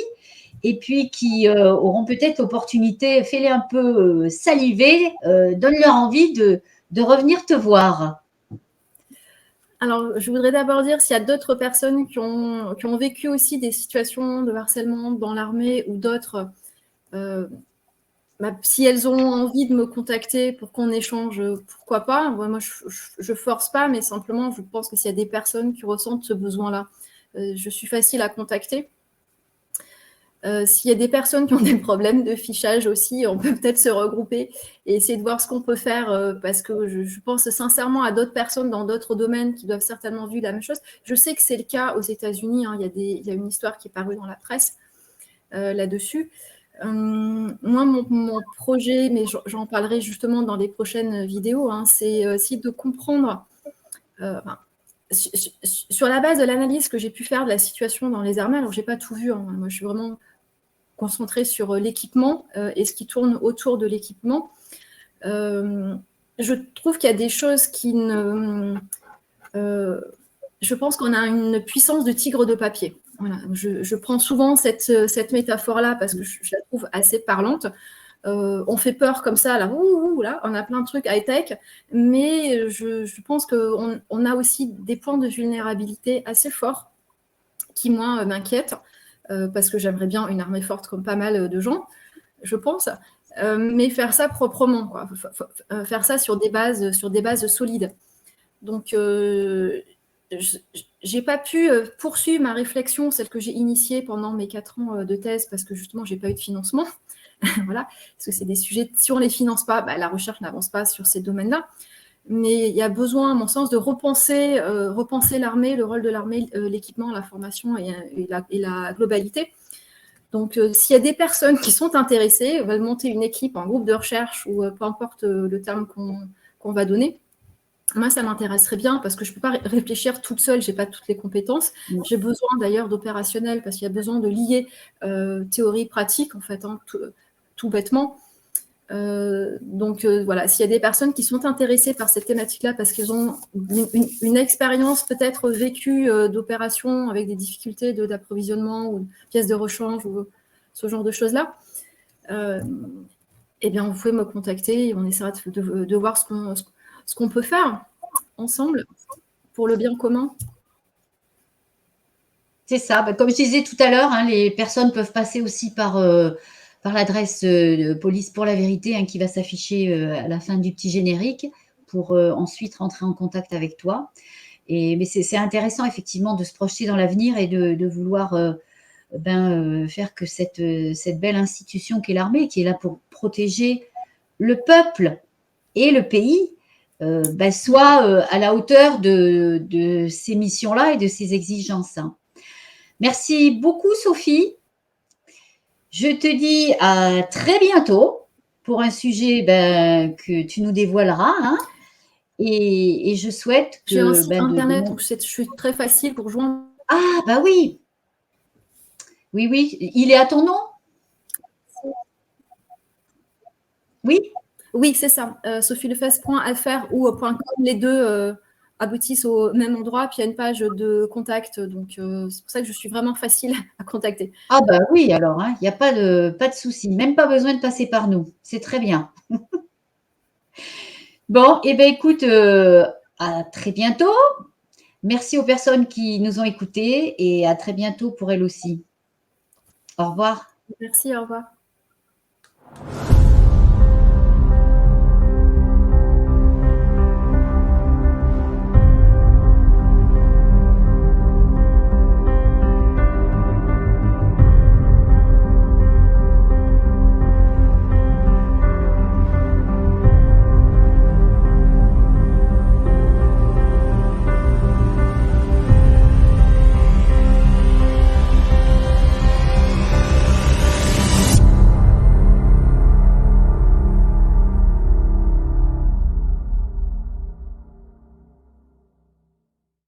[SPEAKER 1] et puis qui auront peut-être l'opportunité, fais-les un peu saliver, donne-leur envie de revenir te voir.
[SPEAKER 2] Alors, je voudrais d'abord dire s'il y a d'autres personnes qui ont vécu aussi des situations de harcèlement dans l'armée ou d'autres, si elles ont envie de me contacter pour qu'on échange, pourquoi pas. Moi, je force pas, mais simplement, je pense que s'il y a des personnes qui ressentent ce besoin-là, je suis facile à contacter. S'il y a des personnes qui ont des problèmes de fichage aussi, on peut peut-être se regrouper et essayer de voir ce qu'on peut faire, parce que je pense sincèrement à d'autres personnes dans d'autres domaines qui doivent certainement vivre la même chose. Je sais que c'est le cas aux États-Unis, hein, il y a une histoire qui est parue dans la presse là-dessus. Moi, mon projet, mais j'en parlerai justement dans les prochaines vidéos, hein, c'est aussi de comprendre, sur la base de l'analyse que j'ai pu faire de la situation dans les armées. Alors, j'ai pas tout vu, hein, moi je suis vraiment concentrée sur l'équipement et ce qui tourne autour de l'équipement. Je trouve qu'il y a des choses qui ne... je pense qu'on a une puissance de tigre de papier. Voilà. Je prends souvent cette métaphore-là parce que je la trouve assez parlante. On fait peur comme ça, là, là, on a plein de trucs high-tech, mais je pense qu'on a aussi des points de vulnérabilité assez forts qui, moi, m'inquiètent, parce que j'aimerais bien une armée forte comme pas mal de gens, je pense, mais faire ça proprement, quoi. Faire ça sur des bases solides. Donc, j'ai pas pu poursuivre ma réflexion, celle que j'ai initiée pendant mes 4 ans de thèse, parce que justement, j'ai pas eu de financement. Voilà, parce que c'est des sujets, si on les finance pas, la recherche n'avance pas sur ces domaines-là. Mais il y a besoin, à mon sens, de repenser l'armée, le rôle de l'armée, l'équipement, la formation et la globalité. Donc, s'il y a des personnes qui sont intéressées, veulent monter une équipe, un groupe de recherche, ou peu importe le terme qu'on va donner, moi, ça m'intéresserait bien parce que je ne peux pas réfléchir toute seule, je n'ai pas toutes les compétences. J'ai besoin d'ailleurs d'opérationnel parce qu'il y a besoin de lier théorie, pratique, en fait, hein, tout bêtement. Donc voilà, s'il y a des personnes qui sont intéressées par cette thématique-là parce qu'elles ont une expérience peut-être vécue d'opération avec des difficultés d'approvisionnement ou de pièces de rechange ou ce genre de choses-là, eh bien, vous pouvez me contacter et on essaiera de voir ce qu'on peut faire ensemble pour le bien commun.
[SPEAKER 1] C'est ça. Comme je disais tout à l'heure, hein, les personnes peuvent passer aussi par l'adresse Police pour la vérité, hein, qui va s'afficher à la fin du petit générique pour ensuite rentrer en contact avec toi. Mais c'est intéressant effectivement de se projeter dans l'avenir et de vouloir faire que cette belle institution qu'est l'armée, qui est là pour protéger le peuple et le pays, soit à la hauteur de ces missions-là et de ces exigences. Merci beaucoup, Sophie. Je te dis à très bientôt pour un sujet que tu nous dévoileras. Hein, et je souhaite que...
[SPEAKER 2] J'ai un site internet, donc je suis très facile pour joindre.
[SPEAKER 1] Ah, bah oui. Oui, oui. Il est à ton nom? Oui.
[SPEAKER 2] Oui, c'est ça. sophielefesse.fr ou .com, les deux aboutissent au même endroit. Puis il y a une page de contact, donc c'est pour ça que je suis vraiment facile à contacter.
[SPEAKER 1] Ah bah oui, alors, il n'y a pas de souci. Même pas besoin de passer par nous. C'est très bien. Bon, et bien écoute, à très bientôt. Merci aux personnes qui nous ont écoutés et à très bientôt pour elles aussi. Au revoir.
[SPEAKER 2] Merci, au revoir.